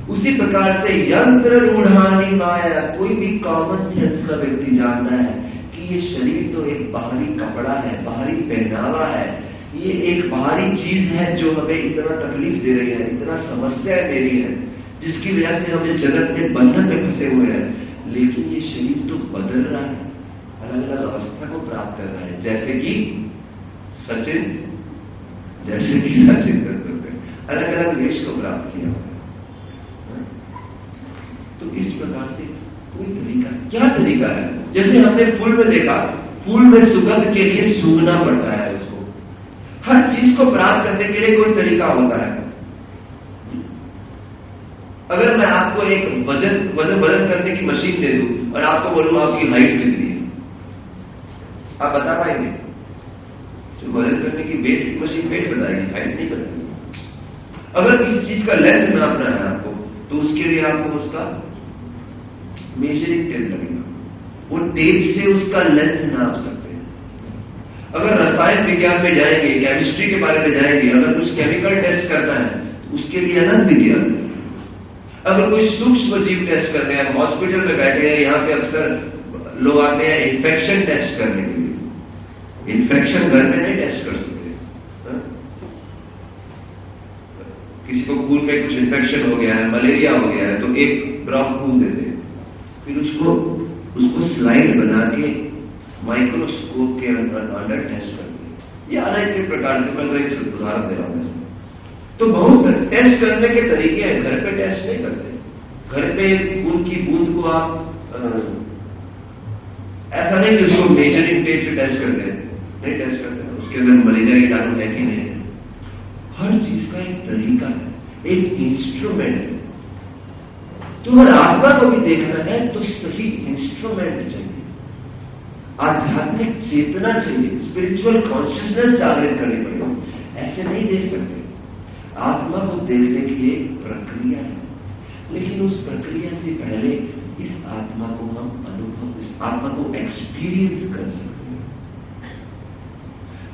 उसी प्रकार से यंत्र रूढ़ानी माया, कोई भी कॉमन सेंस का व्यक्ति जानता है कि ये शरीर तो एक बाहरी कपड़ा है, बाहरी पहनावा है, ये एक बाहरी चीज है जो हमें इतना तकलीफ दे रही है, इतना समस्या दे रही है, जिसकी वजह से हम इस जगत में बंधन में फंसे हुए हैं। लेकिन ये शरीर तो बदल रहा है, अलग अलग अवस्था को प्राप्त कर रहा है, जैसे कि सचिन तेंदुलकर अलग अलग वेश को प्राप्त किया। तो इस प्रकार से कोई तरीका, क्या तरीका है? जैसे हमने फूल में देखा, फूल में सुगंध के लिए सूंघना पड़ता है उसको। हर चीज को प्राप्त करने के लिए कोई तरीका होता है। अगर मैं आपको एक वजन करने की मशीन दे दूं और आपको बोलूं आपकी हाइट कितनी है, आप बता पाएंगे? जो वजन करने की वेट की मशीन वेट बताएगी, हाइट नहीं बताएगी। अगर किसी चीज का लेंथ नापना है आपको, तो उसके लिए आपको उसका मेजरिंग टेप लगेगा, वो टेप से उसका लेंथ नाप सकते हैं। अगर रसायन विज्ञान में जाएंगे, केमिस्ट्री के बारे में जाएंगे, अगर कुछ केमिकल टेस्ट करना है तो उसके लिए अनंत विज्ञान। अगर कोई सूक्ष्म जीव टेस्ट करते हैं, हॉस्पिटल में बैठे हैं, यहाँ पे अक्सर लोग आते हैं इन्फेक्शन टेस्ट करने के लिए। इन्फेक्शन घर में नहीं टेस्ट कर सकते। किसी को खून में कुछ इन्फेक्शन हो गया है, मलेरिया हो गया है, तो एक ड्रॉप खून देते हैं, फिर उसको स्लाइड बना के माइक्रोस्कोप के अंदर टेस्ट करते हैं। ये अलग एक प्रकार से मैं एक उदाहरण दे रहा हूं। तो बहुत टेस्ट करने के तरीके हैं, घर पे टेस्ट नहीं करते। घर पे खून की बूंद को आप ऐसा नहीं कि उसको मेजरिंग टेप से टेस्ट करते हैं, नहीं टेस्ट करते, उसके अंदर मलेरिया कीटाणु है कि नहीं। हर चीज का एक तरीका है, एक इंस्ट्रूमेंट है। तो अगर आत्मा को भी देखना है तो सही इंस्ट्रूमेंट चाहिए, आध्यात्मिक चेतना चाहिए, स्पिरिचुअल कॉन्शियसनेस जागृत करनी पड़ेगी। ऐसे नहीं देख सकते। आत्मा को देखने की एक प्रक्रिया है, लेकिन उस प्रक्रिया से पहले इस आत्मा को हम अनुभव, इस आत्मा को एक्सपीरियंस कर सकते हैं।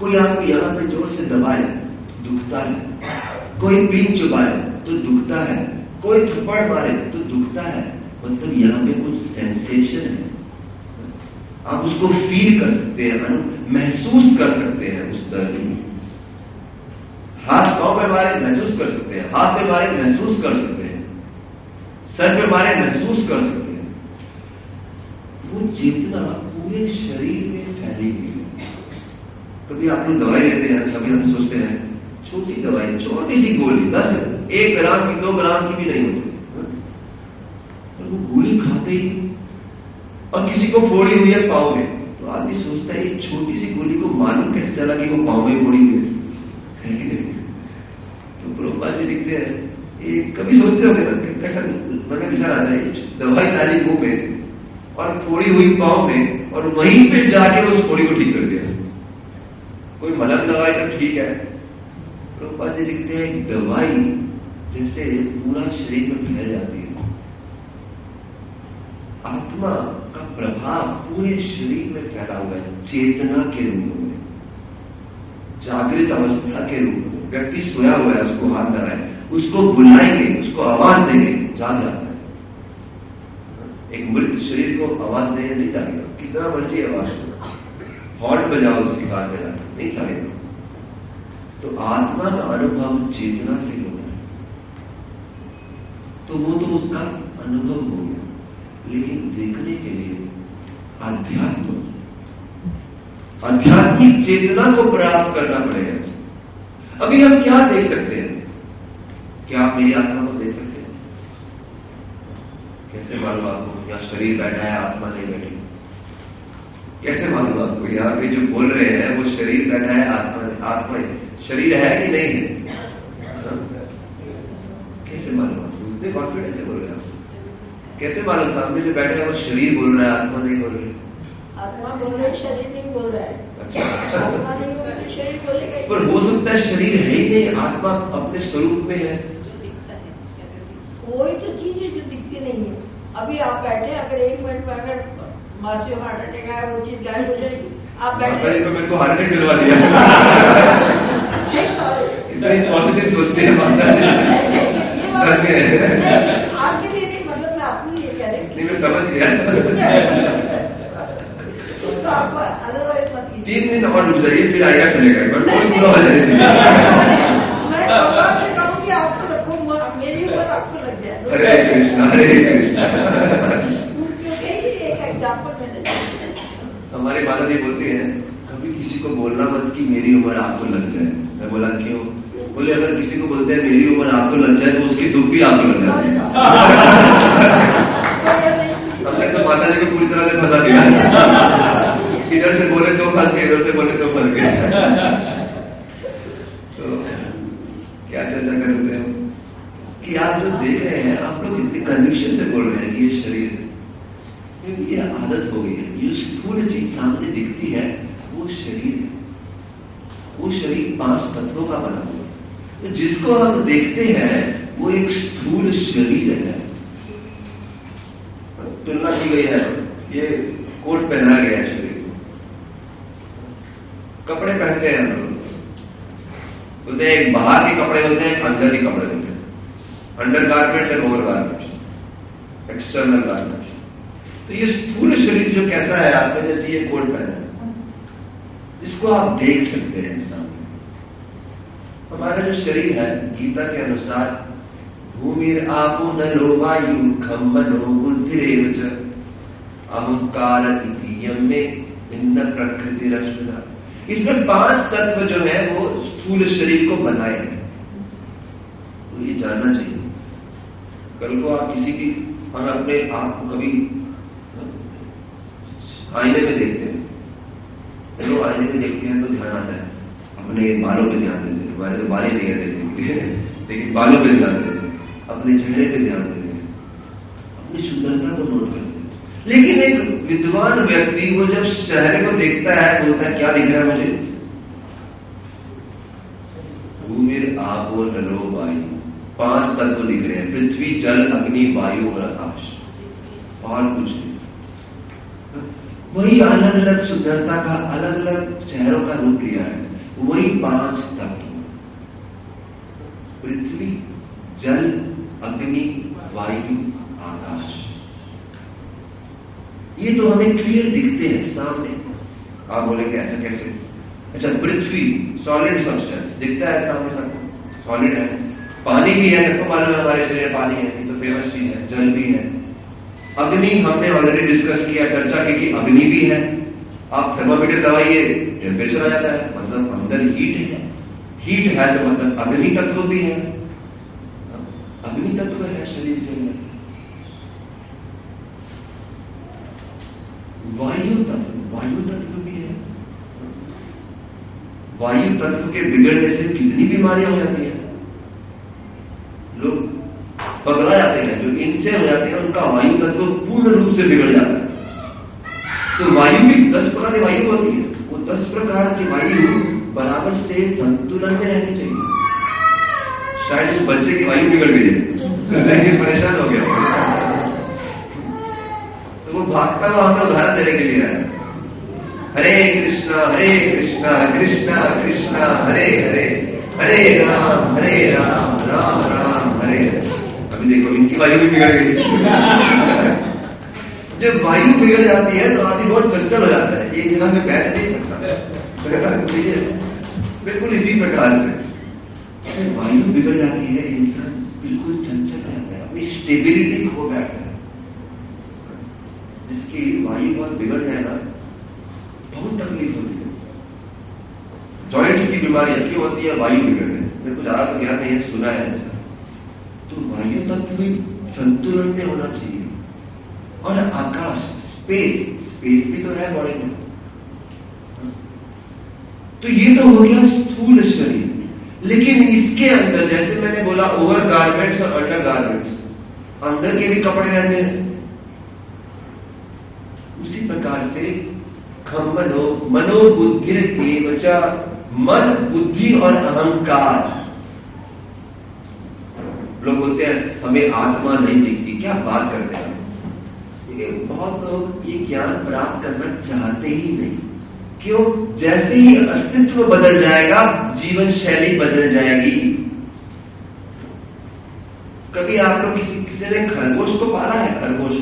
कोई आपको यहां पे जोर से दबाए तो दुखता है, कोई पीन चुबाए तो दुखता है, कोई थप्पड़ मारे तो दुखता है, मतलब यहां पे कुछ सेंसेशन है। आप उसको फील कर सकते हैं, महसूस कर सकते हैं उस दर्द में। हाथ पांव पे मारे महसूस कर सकते हैं, हाथ पे मारे महसूस कर सकते हैं, सर पे मारे महसूस कर सकते हैं। वो चेतना पूरे शरीर में फैली हुई है। कभी आप लोग दवाई लेते हैं, कभी हम सोचते हैं छोटी दवाई, छोटी सी गोली 1 ग्राम की 2 ग्राम की भी नहीं होती, वो गोली खाते ही और किसी को फोड़ी हुई है पांव में, तो आदमी सोचता है एक छोटी सी गोली को मालूम कैसे चला कि वो पांव में फोड़ी हुई है। तो प्रभुपाद जी लिखते हैं, ये कभी सोचते हो कैसा मन में विचार आता है, दवाई डाली मुंह में और फोड़ी हुई पांव में और वहीं पे जाके उस फोड़ी को ठीक कर दिया। कोई मलम दवाई तो ठीक है, प्रभुपाद जी लिखते हैं दवाई जैसे पूरा शरीर में फैल जाती है, आत्मा का प्रभाव पूरे शरीर में फैला हुआ है, चेतना के रूप में, जागृत अवस्था के रूप में। व्यक्ति सोया हुआ है, उसको हाथ लगाए, उसको बुलाएंगे, उसको आवाज देंगे, जाग जाता है। एक मृत शरीर को आवाज देने नहीं जाएगा, कितना मर्जी आवाज हॉर्न पे जाओ, उसकी बात है नहीं जाएगा। तो आत्मा का अनुभव चेतना से होना है, तो वो तो उसका अनुभव हो गया। लेकिन देखने के लिए आध्यात्मिक चेतना को प्राप्त करना पड़ेगा। अभी हम क्या देख सकते हैं? क्या आप मेरी आत्मा को देख सकते हैं? कैसे मालूम आपको? क्या शरीर बैठा है, आत्मा नहीं बैठी? कैसे मालूम आपको? यहाँ पे जो बोल रहे हैं वो शरीर बैठा है, आत्मा शरीर है कि नहीं है? कैसे मालूम आपको? इतने कॉन्फिडेंस से बोल रहे हैं आप? कैसे मालूम? सामने जो बैठे हैं वो शरीर बोल रहा है, आत्मा नहीं बोल रही? आत्मा बोल रहा है, शरीर नहीं बोल रहा है। अच्छा, आत्मा नहीं बोल रही, शरीर बोलेगा। पर हो सकता है शरीर है ही नहीं, आत्मा अपने स्वरूप में है। कोई तो चीज है जो दिखती नहीं है। अभी आप बैठे, अगर 1 मिनट में अगर मासी हार्ट अटैक आया, वो चीज गायब हो जाएगी। आप बैठे तो मेरे को हार्ट अटैक दिलवा दिया। इतना पॉजिटिव सोचते हैं माता जी। आपके लिए नहीं, मतलब मैं आपको ये कह रही हूँ। मैं समझ गया। तो आप अदरवाइज मत कीजिए। 3 दिन और रुक जाइए, फिर आएगा चलेगा। मैं भगवान से कहूँगी आपको रखो, मेरी उम्र आपको लग जाए। हरे कृष्णा, हरे कृष्णा। क्योंकि एक एग्जाम्पल मैंने हमारे माता जी बोलती हैं, कभी किसी को बोलना मत कि मेरी उम्र आपको लग जाए। मैं बोला क्यों? बोले अगर किसी को बोलते हैं मेरी उम्र आपको लग जाए तो उसकी दुख भी आपको लग जाए। हमने तो माता जी को पूरी तरह से फंसा दिया। इधर से बोले तो फंस गए, इधर से बोले तो फंस गए। तो क्या चर्चा कर रहे हैं कि आप जो देख रहे हैं, आप लोग इतनी कन्विक्शन से बोल रहे हैं कि ये शरीर, क्योंकि ये आदत हो गई है। ये स्थूल चीज सामने दिखती है, वो शरीर है। वो शरीर 5 तत्वों का बना हुआ है। तो जिसको हम देखते हैं वो एक स्थूल शरीर है। तुलना की गई है, ये कोट पहनाया गया है शरीर को। कपड़े पहनते हैं हम लोग, बोलते हैं एक बाहर के कपड़े होते हैं, एक अंदर के कपड़े होते हैं। अंडर गारमेंट्स और ओवर गारमेंट्स, एक्सटर्नल गारमेंट्स। तो ये स्थूल शरीर जो कैसा है आपका, जैसे ये कोट पहना है, इसको आप देख सकते हैं सामने। हमारा जो शरीर है, गीता के अनुसार भूमिर आपो नलो वायु खम मनो बुद्धिरेव च अहंकार इतियम में भिन्न प्रकृति रचना। इसमें 5 तत्व जो है वो स्थूल शरीर को बनाए हैं। तो ये जानना चाहिए। कल को आप किसी भी, हम अपने आप को कभी आईने में देखते हैं, चलो आईने में देखते हैं तो ध्यान आता है अपने बालों पे ध्यान देते हैं। हमारे तो बाल ही नहीं है देखने के लिए, लेकिन बालों पे ध्यान देते हैं, अपने चेहरे पे ध्यान देते हैं, अपनी सुंदरता को नोट करते हैं। लेकिन एक विद्वान व्यक्ति वो जब चेहरे को देखता है, बोलता है क्या दिख रहा है मुझे? भूमिर आपो नलो वायु, 5 तत्व दिख रहे हैं, पृथ्वी जल अग्नि वायु और आकाश, और कुछ नहीं। वही अलग अलग सुंदरता का, अलग अलग चेहरों का रूप लिया है, वही 5 तत्व, पृथ्वी जल अग्नि वायु आकाश। ये तो हमें क्लियर दिखते हैं सामने। आप बोलेंगे ऐसा कैसे? अच्छा, पृथ्वी सॉलिड सब्सटेंस, दिखता है सामने सबको, सॉलिड है। पानी भी है, सबको मालूम है हमारे शरीर में पानी है, ये तो फेमस चीज है। जल भी है। अग्नि हमने ऑलरेडी डिस्कस किया, चर्चा की कि अग्नि भी है। आप थर्मामीटर दबाइए, टेम्परेचर आ जाता है, मतलब अंदर हीट है। हीट है तो मतलब अग्नि तत्व भी है, अग्नि तत्व है शरीर के अंदर। वायु तत्व भी है। वायु तत्व के बिगड़ने से कितनी बीमारियां हो जाती हैं। लोग पगला जाते हैं, जो इनसे हो जाते हैं उनका वायु तत्व पूर्ण रूप से बिगड़ जाता है। तो वायु भी 10 प्रकार की वायु होती है, वो 10 प्रकार की वायु बराबर से संतुलन में रहनी चाहिए। शायद उस बच्चे की वायु बिगड़ गई है, परेशान हो गया, तो वो भागता हुआ हमें उदाहरण देने के लिए आया। हरे कृष्णा कृष्णा कृष्णा हरे हरे, हरे राम राम राम हरे हरे। अभी देखो इनकी वायु भी बिगड़ गई। जब वायु बिगड़ जाती है तो आदमी बहुत चंचल हो जाता है, एक जगह में बैठ नहीं सकता। बिल्कुल इसी प्रकार से वायु बिगड़ जाती है, इंसान बिल्कुल चंचल रहता है, अपनी स्टेबिलिटी खो बैठता है। जिसकी वायु बहुत बिगड़ जाए ना, बहुत तकलीफ होती है। जॉइंट्स की बीमारी क्यों होती है? वायु बिगड़ने से। मेरे को ज्यादा तो ज्ञान नहीं है, सुना है ऐसा। तो वायु तत्व भी संतुलन में होना चाहिए। और आकाश, स्पेस भी तो है बॉडी में। तो ये तो हो गया स्थूल शरीर। लेकिन इसके अंदर जैसे मैंने बोला ओवर गारमेंट्स और अंडर गारमेंट्स, अंदर के भी कपड़े रहते हैं। उसी प्रकार से मनोबुद्धि एवचा, मन, बुद्धि और अहंकार। लोग बोलते हैं हमें आत्मा नहीं दिखती, क्या बात करते हैं। बहुत लोग ये ज्ञान प्राप्त करना चाहते ही नहीं। क्यों? जैसे ही अस्तित्व बदल जाएगा, जीवन शैली बदल जाएगी। कभी आप लोग किसी ने खरगोश को पाला है? खरगोश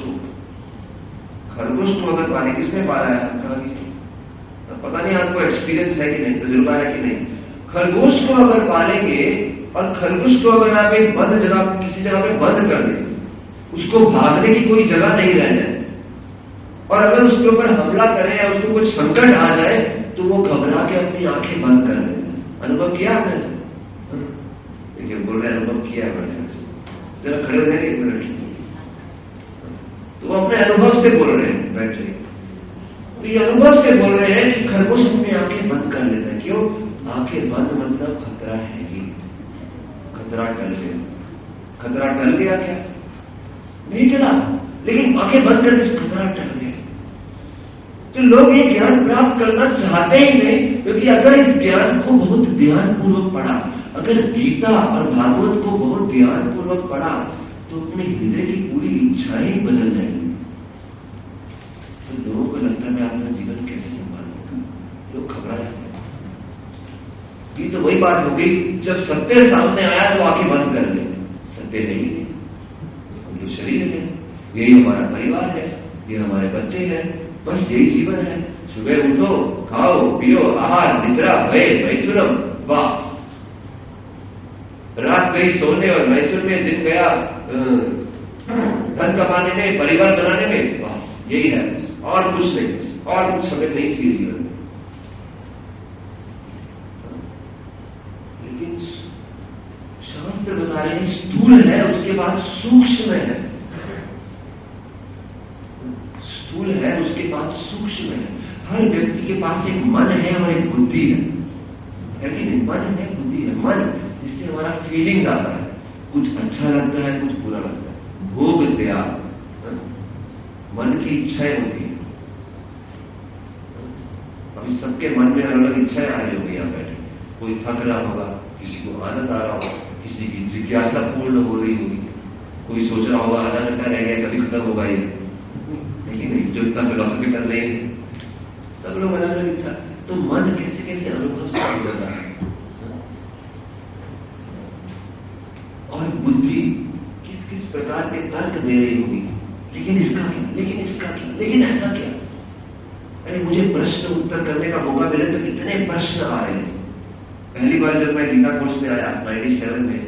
को अगर पाले, किसने पाला है? पता नहीं आपको एक्सपीरियंस है कि नहीं, तजुर्बा है कि नहीं। खरगोश को अगर पालेंगे और खरगोश को अगर आप एक बंद जगह, किसी जगह पे बंद कर दें, उसको भागने की कोई जगह नहीं रह जाए, और अगर उसके ऊपर हमला करें या उसको कुछ संकट आ जाए तो वो घबरा के अपनी आंखें बंद कर देते। अनुभव किया आपने? देखिए बोल रहे अनुभव किया है मैंने, जरा खड़े हो जाए 1 मिनट। तो वो अपने अनुभव से बोल रहे हैं, बैठ जाइए। तो ये अनुभव से बोल रहे हैं कि खरगोश अपनी आंखें बंद कर लेता है। क्यों? आंखें बंद मतलब खतरा है ही, खतरा टल गया। खतरा टल गया क्या? नहीं टला, लेकिन आंखें बंद करके खतरा टल गया। तो लोग ये ज्ञान प्राप्त करना चाहते ही नहीं, क्योंकि अगर इस ज्ञान को बहुत ध्यानपूर्वक पढ़ा, अगर गीता और भागवत को बहुत ध्यानपूर्वक पढ़ा, तो अपने हृदय की पूरी इच्छाएं बदल जाएंगी। तो लोगों को लगता है मैं अपना जीवन कैसे संभालूंगा, लोग घबरा जाते हैं। ये तो वही बात हो गई, जब सत्य सामने आया तो आंखें बंद कर ले। सत्य नहीं है, हम तो शरीर है, यही हमारा परिवार है, ये हमारे बच्चे हैं, बस यही जीवन है। सुबह उठो, खाओ पियो, आहार निद्रा भय मैथुनम, वाह। रात गई सोने और मैथुन में, दिन गया धन कमाने में, परिवार बनाने में, बस यही है, और कुछ नहीं, और कुछ हमें नहीं चाहिए जीवन में। लेकिन शास्त्र बता रहे हैं स्थूल है, उसके बाद सूक्ष्म है। स्थूल है, उसके बाद सूक्ष्म है। हर व्यक्ति के पास एक मन है और एक बुद्धि है कि नहीं? मन है, बुद्धि है। मन जिससे हमारा फीलिंग्स आता है, कुछ अच्छा लगता है, कुछ बुरा लगता है। भोग त्याग, मन की इच्छाएं होती है। अभी सबके मन में अलग अलग इच्छाएं आ रही होगी। यहाँ बैठे कोई थक रहा होगा, किसी को आनंद आ रहा होगा, किसी की जिज्ञासा पूर्ण हो रही होगी, कोई सोच रहा होगा आधा घंटा रह गया, कभी खत्म होगा ये। लेकिन नहीं, जो इतना फिलोसफिकल नहीं है, सब लोग अलग अलग इच्छा। तो मन कैसे कैसे अनुभव से गुजर रहा है, और बुद्धि किस किस प्रकार के तर्क दे रही होगी। लेकिन इसका क्या, लेकिन इसका क्या, लेकिन ऐसा क्या। अरे मुझे प्रश्न उत्तर करने का मौका मिले तो कितने प्रश्न आ रहे हैं। पहली बार जब मैं गीता कोर्स में आया 97 में,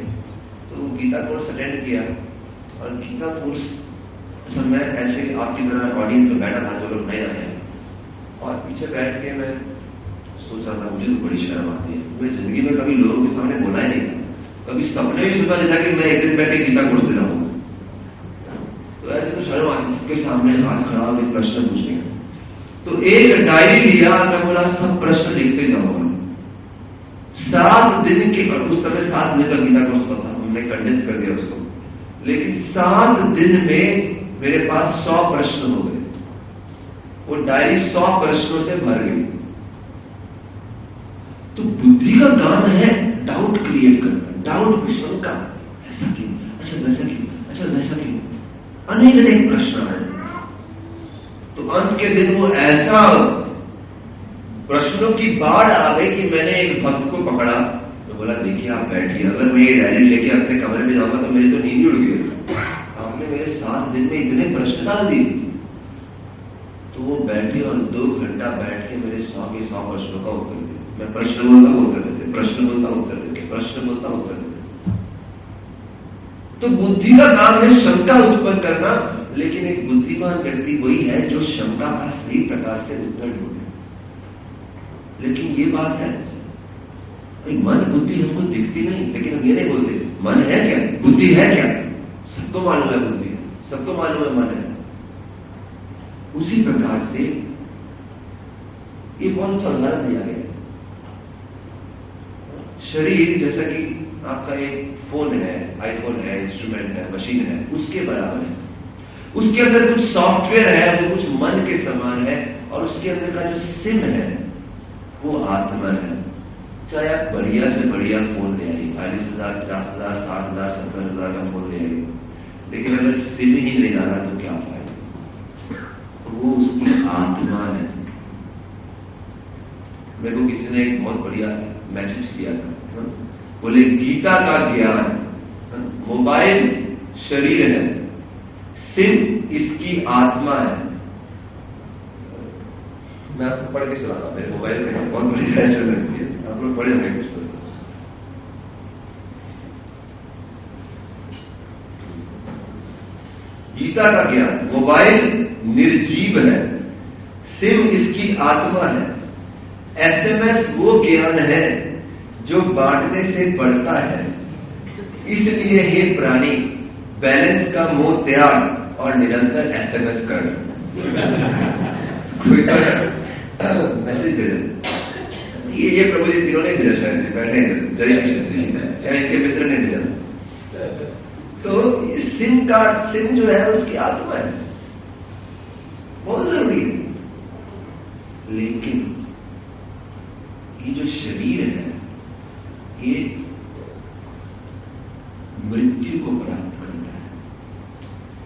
तो गीता कोर्स अटेंड किया और गीता कोर्स जब मैं ऐसे आपकी तरह ऑडियंस में बैठा था, जो लोग नए आए हैं, और पीछे बैठ के मैं सोच रहा था मुझे तो बड़ी शर्म आती है। मैं जिंदगी में कभी लोगों के सामने बोला ही नहीं था, कभी सपने भी सोचा नहीं था कि मैं एक दिन बैठ के गीता कोर्स दे रहा हूँ। तो ऐसे तो शर्म आती, सबके सामने हाथ खड़ा होकर प्रश्न पूछने। तो एक डायरी लिया, मैं बोला सब प्रश्न लिखते जाऊंगा। 7 दिन के, उस समय 7 दिन का गीता कोर्स था, हमने कंडेंस कर दिया उसको, लेकिन 7 दिन में मेरे पास 100 प्रश्न हो गए। वो डायरी 100 प्रश्नों से भर गई। तो बुद्धि का काम है डाउट क्रिएट करना, डाउट शंका, ऐसा क्यों, अच्छा वैसा क्यों, अच्छा वैसा क्यों, अनेक प्रश्न आए। तो अंत के दिन वो ऐसा प्रश्नों की बाढ़ आ गई कि मैंने एक भक्त को पकड़ा, तो बोला देखिए आप बैठिए, अगर मैं ये डायरी लेके अपने कमरे में जाऊंगा तो मेरी तो नींद उड़ गई। आपने मेरे 7 दिन में इतने प्रश्न डाल दिए। तो वो बैठे और 2 घंटा बैठ के मेरे 100 के 100 प्रश्नों का उत्तर दिया। मैं प्रश्न बोलता हूं उत्तर देते, प्रश्न बोलता हूं उत्तर देते, प्रश्न बोलता हूं उत्तर देते। तो बुद्धि का काम है शंका उत्पन्न करना, लेकिन एक बुद्धिमान व्यक्ति वही है जो शंका का सही प्रकार से उत्तर ढूंढे। लेकिन ये बात है, मन बुद्धि हमको दिखती नहीं, लेकिन हम ये नहीं बोलते मन है क्या, बुद्धि है क्या, सबको मालूम है बुद्धि है, सबको मालूम है मन है। उसी प्रकार से ये बहुत अच्छा उदाहरण दिया गया। शरीर जैसा कि आपका एक फोन है, आईफोन है, इंस्ट्रूमेंट है, मशीन है, उसके बराबर है। उसके अंदर कुछ सॉफ्टवेयर है, वो कुछ मन के समान है, और उसके अंदर का जो सिम है वो आत्मा है। चाहे आप बढ़िया से बढ़िया फोन ले आइए, 40,000, 50,000, 60,000, 70,000 का फोन ले आइए, लेकिन अगर सिम ही नहीं डाला तो क्या फायदा? वो उसकी आत्मा है। मेरे को किसी ने एक बहुत बढ़िया मैसेज किया था, बोले गीता का ज्ञान, मोबाइल शरीर है, सिम इसकी आत्मा है। मैं आपको पढ़ के सुनाता, मेरे मोबाइल में बहुत बड़ी फैशन लगती है, आप लोग पढ़े होंगे कुछ तो। गीता का ज्ञान, मोबाइल निर्जीव है, सिम इसकी आत्मा है, एसएमएस वो ज्ञान है जो बांटने से बढ़ता है। इसलिए हे प्राणी, बैलेंस का मोह त्याग और निरंतर एसएमएस कर। कोई मैसेज भेजा, ये प्रभु जी तीनों ने भेजा, शायद बैठे जरिया या इनके मित्र ने भेजा। तो सिम जो है उसकी आत्मा है, बहुत जरूरी है। लेकिन ये जो शरीर है ये मृत्यु को प्राप्त करता है,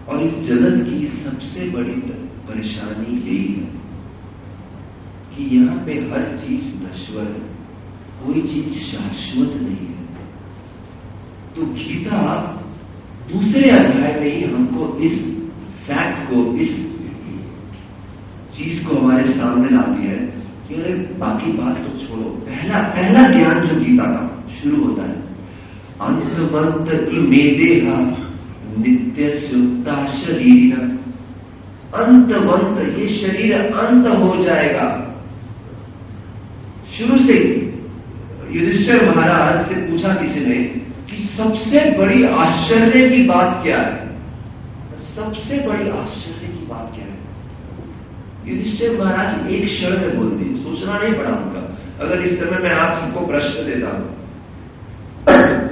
और इस जगत की सबसे बड़ी परेशानी यही है कि यहां पे हर चीज नश्वर है, कोई चीज शाश्वत नहीं है। तो गीता दूसरे अध्याय में ही हमको इस फैक्ट को, इस चीज को हमारे सामने लाती है कि अरे बाकी बात तो छोड़ो। पहला ज्ञान जो गीता का शुरू होता है, अंतवंत इमेदेहा नित्य सुक्ता शरीर, अंतवंत, ये शरीर अंत हो जाएगा। शुरू से युधिष्ठिर महाराज से पूछा किसी ने कि सबसे बड़ी आश्चर्य की बात क्या है, सबसे बड़ी आश्चर्य की बात क्या है? युधिष्ठिर महाराज एक क्षण में बोल दिए, सोचना नहीं पड़ा उनका। अगर इस समय मैं आप सबको प्रश्न देता हूं,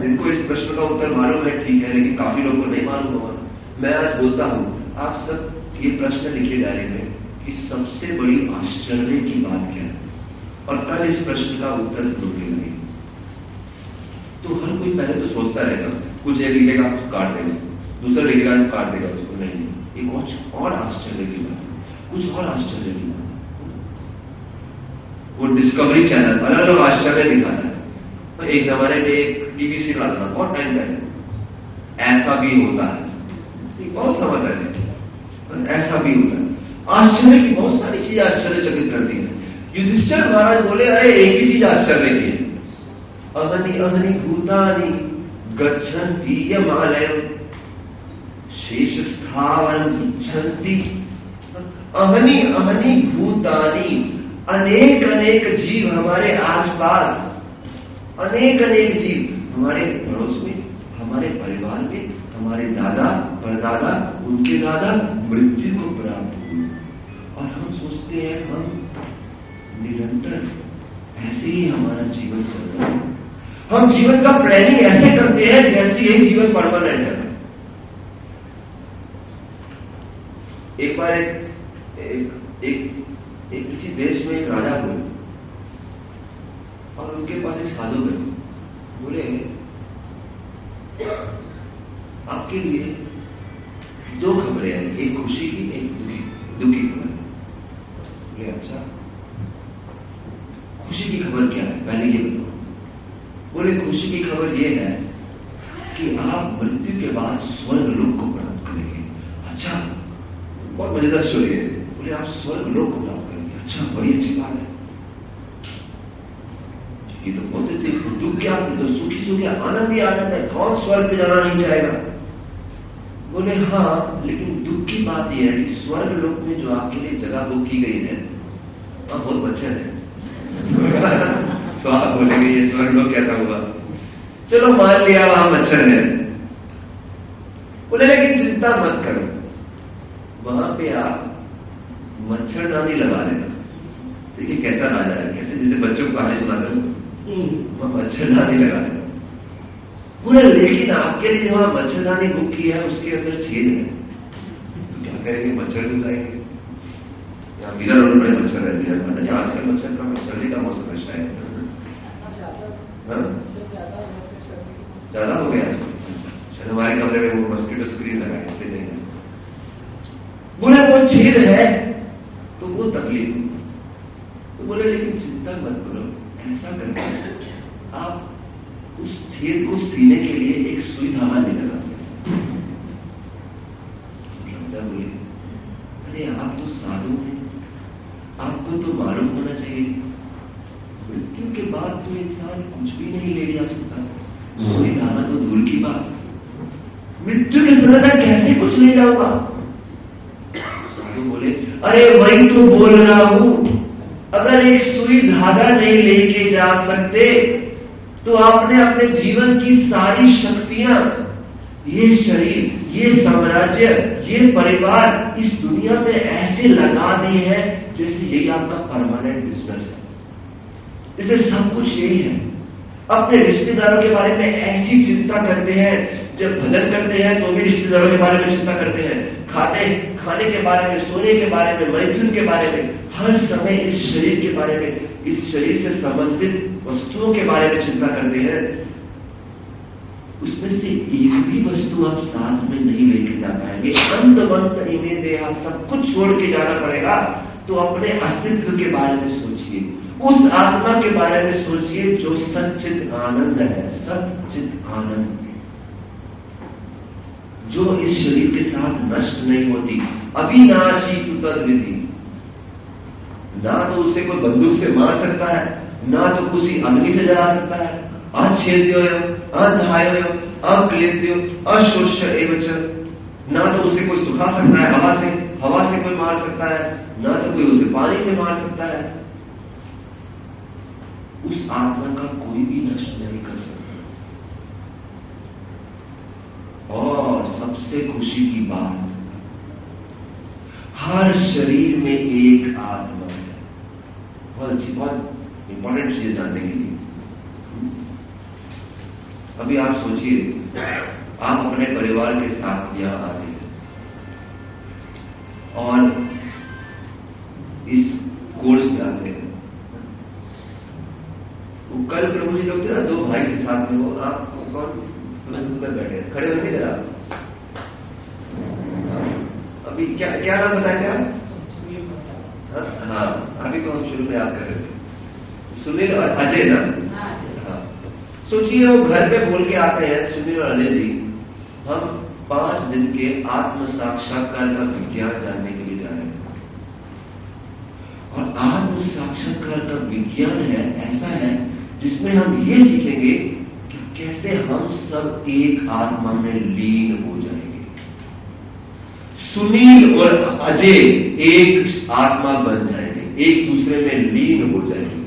जिनको इस प्रश्न का उत्तर मालूम है ठीक है, लेकिन काफी लोगों को नहीं मालूम होगा, मैं आज बोलता हूं, आप सब ये प्रश्न लिखिए डायरी में कि सबसे बड़ी आश्चर्य की बात क्या है, और कल इस प्रश्न का उत्तर ढूंढने लगे। तो हर कोई पहले तो सोचता रहेगा, कुछ एक लिखेगा उसको काट देगा, दूसरा लिखेगा तो काट देगा उसको, नहीं, एक कुछ और आश्चर्य की बात, कुछ और आश्चर्य की बात। वो डिस्कवरी चैनल अलग अलग आश्चर्य दिखाता है। तो एक जमाने में एक टीवी सीरियल आता था बहुत टाइम पहले, ऐसा भी होता है, बहुत समझ आए, ऐसा भी होता है। आश्चर्य की बहुत सारी चीजें आश्चर्यचकित करती है। युधिष्ठिर महाराज बोले अरे एक ही चीज आश्चर्य की है, अहनि अहनि भूतानि गच्छन्ति यमालयम् शेष स्थावरम् इच्छन्ति। अहनि अहनि भूतानि, अनेक अनेक जीव हमारे आसपास, अनेक अनेक जीव हमारे पड़ोस में, हमारे परिवार में, हमारे दादा परदादा, उनके दादा मृत्यु को प्राप्त हुए, और हम सोचते हैं हम निरंतर ऐसे ही हमारा जीवन चल रहा है। हम जीवन का प्लानिंग ऐसे करते हैं जैसे यही जीवन परमानेंट है। एक बार एक किसी देश में एक राजा हुए और उनके पास एक साधु गए, बोले आपके लिए दो खबरें हैं, एक खुशी की एक दुखी खबर। बोले अच्छा, खुशी की खबर क्या है, पहले ये बताओ। बोले खुशी की खबर ये है कि आप मृत्यु के बाद स्वर्ग लोक को प्राप्त करेंगे। अच्छा, बहुत मजेदार स्टोरी है। बोले आप स्वर्ग लोक को प्राप्त करेंगे, अच्छा बड़ी अच्छी बात है। ये तो बहुत अच्छी, दुख क्या, तो सुखी आनंद ही आनंद है, कौन स्वर्ग पे जाना नहीं चाहेगा। बोले हाँ, लेकिन दुख की बात यह है कि स्वर्ग लोक में जो आपके लिए जगह बुक की गई है वहां बहुत मच्छर है। तो आप बोलेंगे ये स्वर्ग लोक कैसा होगा। चलो मान लिया वहां मच्छर है। बोले लेकिन चिंता मत करो, वहां पे आप मच्छरदानी लगा लेना। देखिए कैसा राजा है, कैसे जैसे बच्चों को कहानी सुनाते हो, वहां मच्छरदानी लगा लेना। बोले लेकिन आपके लिए वहां मच्छरदानी बुक की है उसके अंदर छेद है, तो क्या करेंगे, मच्छर घुस आएंगे। यहाँ बिना रोड बड़े मच्छर रहते हैं, पता नहीं आजकल मच्छर का सर्दी का मौसम है शायद, ज्यादा हो गया शायद। हमारे कमरे में वो मस्कीटो स्क्रीन लगा है, इससे नहीं। बोले वो छेद है तो वो तकलीफ। तो बोले लेकिन चिंता मत करो, ऐसा करके आप उस छेद को सीने के लिए एक सुई धागा लेकर आते। बोले अरे आप तो साधु हैं, आपको तो मालूम होना चाहिए मृत्यु के बाद तो इंसान कुछ भी नहीं ले जा सकता। सुई धागा तो दूर की बात, मृत्यु के समय मैं कैसे कुछ ले जाऊंगा। साधु बोले अरे वही तो बोल रहा हूं, अगर एक सुई धागा नहीं लेके जा सकते तो आपने अपने जीवन की सारी शक्तियां, ये शरीर, ये साम्राज्य, ये परिवार इस दुनिया में ऐसे लगा दी है जैसे यही आपका परमानेंट बिजनेस है, जैसे सब कुछ यही है। अपने रिश्तेदारों के बारे में ऐसी चिंता करते हैं, जब भजन करते हैं तो भी रिश्तेदारों के बारे में चिंता करते हैं, खाने के बारे में, सोने के बारे में, मैथुन के बारे में, हर समय इस शरीर के बारे में, इस शरीर से संबंधित वस्तुओं के बारे में चिंता करते हैं। उसमें से एक भी वस्तु आप साथ में नहीं लेके जा पाएंगे। अंत इन्हें देहा, सब कुछ छोड़ के जाना पड़ेगा। तो अपने अस्तित्व के बारे में सोचिए, उस आत्मा के बारे में सोचिए जो सच्चित आनंद है, सच्चित आनंद जो इस शरीर के साथ नष्ट नहीं होती। अविनाशी तु तद्विधि, ना तो उसे कोई बंदूक से मार सकता है, ना तो किसी अग्नि से जला सकता है। अच्छेद्यो अधायो अक्लेद्यो अशोष्य एवच, ना तो उसे कोई सुखा सकता है हवा से कोई मार सकता है, ना तो कोई उसे पानी से मार सकता है। उस आत्मा का कोई भी नष्ट नहीं कर सकता। और सबसे खुशी की बात, हर शरीर में एक आत्मा है। बहुत इंपॉर्टेंट चीज जानने के लिए। अभी आप सोचिए, आप अपने परिवार के साथ यहां आते हैं और इस कोर्स में आते हैं। वो कल प्रभु जी लोग थे ना, दो भाई के साथ में, वो आपको कौन सुंदर बैठे, खड़े होंगे जरा। अभी क्या नाम बताया क्या? हाँ, अभी को हम शुरू में याद कर रहे थे, सुनील और अजय ना। हाँ, सोचिए वो घर पे बोल के आते हैं, सुनील और अजय जी हम 5 दिन के आत्म साक्षात्कार का विज्ञान जानने के लिए जा रहे हैं। और आत्म साक्षात्कार का विज्ञान है, ऐसा है जिसमें इसमें हम ये सीखेंगे कि कैसे हम सब एक आत्मा में लीन हो जाएंगे। सुनील और अजय एक आत्मा बन जाएंगे, एक दूसरे में लीन हो जाएंगे।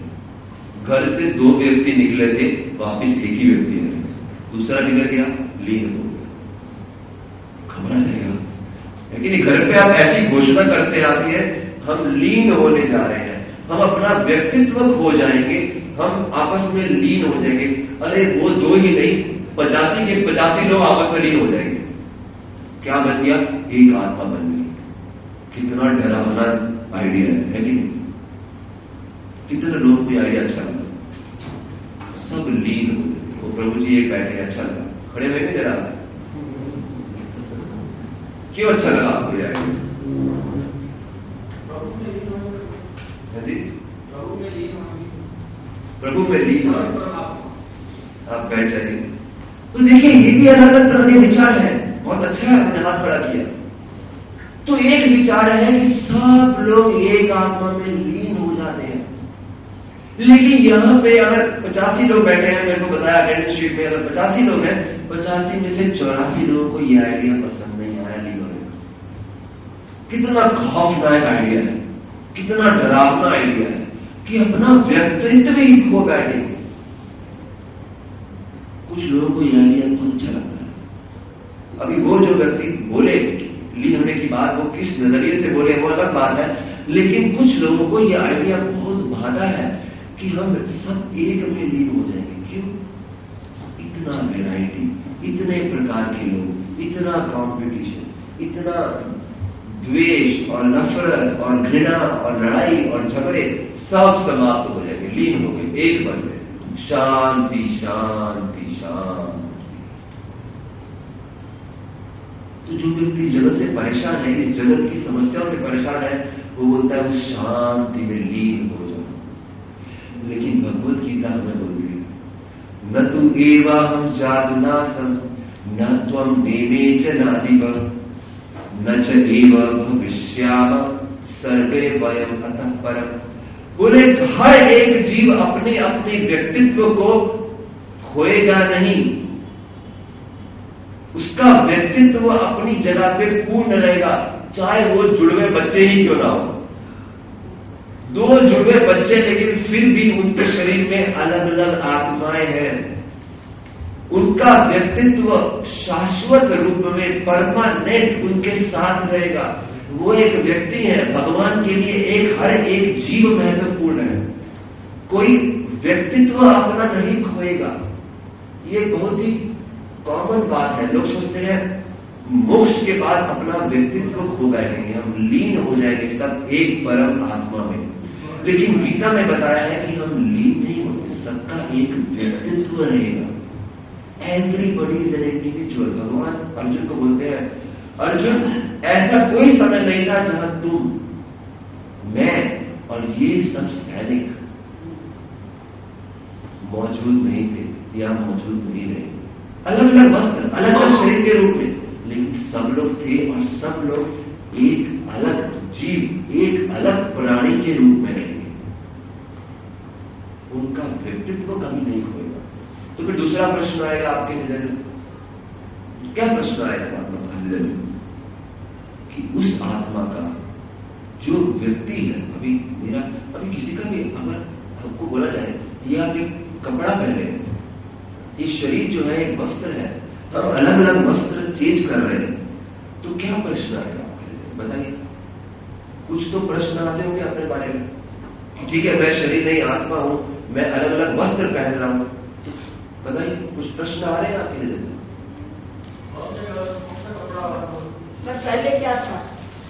घर से दो व्यक्ति निकले थे, वापिस एक ही व्यक्ति है, दूसरा निकल गया, लीन हो गया। घबरा जाएगा। लेकिन घर पे आप ऐसी घोषणा करते आती है, हम लीन होने जा रहे हैं, हम अपना व्यक्तित्व खो जाएंगे, हम आपस में लीन हो जाएंगे। अरे वो दो ही नहीं, 85 के 85 लोग आपस में लीन हो जाएंगे। क्या बन गया? एक आत्मा बन गई। कितना डरावना आइडिया है कि नहीं? कितने लोगों को आइडिया अच्छा लगा, सब लीन हो जाए। वो प्रभु जी एक बैठे, अच्छा लगा, खड़े हुए जरा, क्यों अच्छा लगा आपको यह आइडिया? प्रभु में लीन, आप बैठ जाइए। तो देखिए, ये भी अलग अलग तरह के विचार है। बहुत अच्छा है, आपने हाथ खड़ा किया। तो एक विचार है कि सब लोग एक आत्मा में लीन हो जाते हैं। लेकिन यहां पे अगर 85 लोग बैठे हैं, मेरे को बताया अटेंडेंस शीट में अगर 85 लोग हैं, 85 में से 84 लोगों को यह आइडिया पसंद नहीं आया लीन होने का। कितना खौफनाक आइडिया है, कितना डरावना आइडिया है कि अपना व्यक्तित्व ही खो बैठे। कुछ लोगों को यह आइडिया बहुत अच्छा लगता है। अभी वो जो व्यक्ति बोले लीन होने की बात, वो किस नजरिए से बोले वो अलग बात है, लेकिन कुछ लोगों को यह आइडिया बहुत भाता है कि हम सब एक में लीन हो जाएंगे। क्यों? इतना वैरायटी, इतने प्रकार के लोग, इतना कंपटीशन, इतना द्वेष और नफरत और घृणा और लड़ाई और झगड़े सब समाप्त हो जाएंगे, लीन हो गए एक पल में। शांति शांति शांति। तो जो व्यक्ति जगत से परेशान है, इस जगत की समस्याओं से परेशान है, वो बोलता है उस शांति में लीन हो जाओ। लेकिन भगवत गीता हमें बोलती है, न तु एवा हम जादुनासम न त्वं देवे च नादिव न च एव भविष्याम सर्वे वयम अतः परम। बोले हर एक जीव अपने अपने व्यक्तित्व को खोएगा नहीं, उसका व्यक्तित्व अपनी जगह पे पूर्ण रहेगा, चाहे वो जुड़वे बच्चे ही क्यों ना हो। दो जुड़वे बच्चे, लेकिन फिर भी उनके शरीर में अलग अलग आत्माएं हैं। उनका व्यक्तित्व शाश्वत रूप में परमानेंट उनके साथ रहेगा। वो एक व्यक्ति है, भगवान के लिए एक हर एक जीव महत्वपूर्ण है। कोई व्यक्तित्व अपना नहीं खोएगा। ये बहुत ही कॉमन बात है। लोग सोचते हैं मोक्ष के बाद अपना व्यक्तित्व खो बैठेंगे, हम लीन हो जाएंगे सब एक परम आत्मा में। लेकिन गीता में बताया है कि हम लीन नहीं होते, सबका एक व्यक्तित्व रहेगा। Everybody is an individual. भगवान अर्जुन को बोलते हैं, अर्जुन ऐसा कोई समय नहीं था जहां तुम, मैं और ये सब सैनिक मौजूद नहीं थे या मौजूद नहीं रहे। अलग अलग वस्त्र, अलग अलग शरीर के रूप में, लेकिन सब लोग थे और सब लोग एक अलग जीव, एक अलग प्राणी के रूप में रहेंगे। उनका व्यक्तित्व कभी नहीं खोएगा। तो फिर दूसरा प्रश्न आएगा आपके हृदय में, क्या प्रश्न आएगा आपका हृदय में कि उस आत्मा का जो व्यक्ति है, अभी किसी का भी अगर हमको बोला जाए ये आप एक कपड़ा पहने, ये शरीर जो है एक वस्त्र है, हम अलग अलग वस्त्र चेंज कर रहे हैं, तो क्या प्रश्न आएगा आपके? बताइए। कुछ तो प्रश्न आते होंगे अपने बारे में। ठीक है, मैं शरीर नहीं आत्मा हूं, मैं अलग अलग वस्त्र पहन रहा हूं, तो बताइए कुछ प्रश्न आ रहे हैं आपके लिए? पहले क्या था,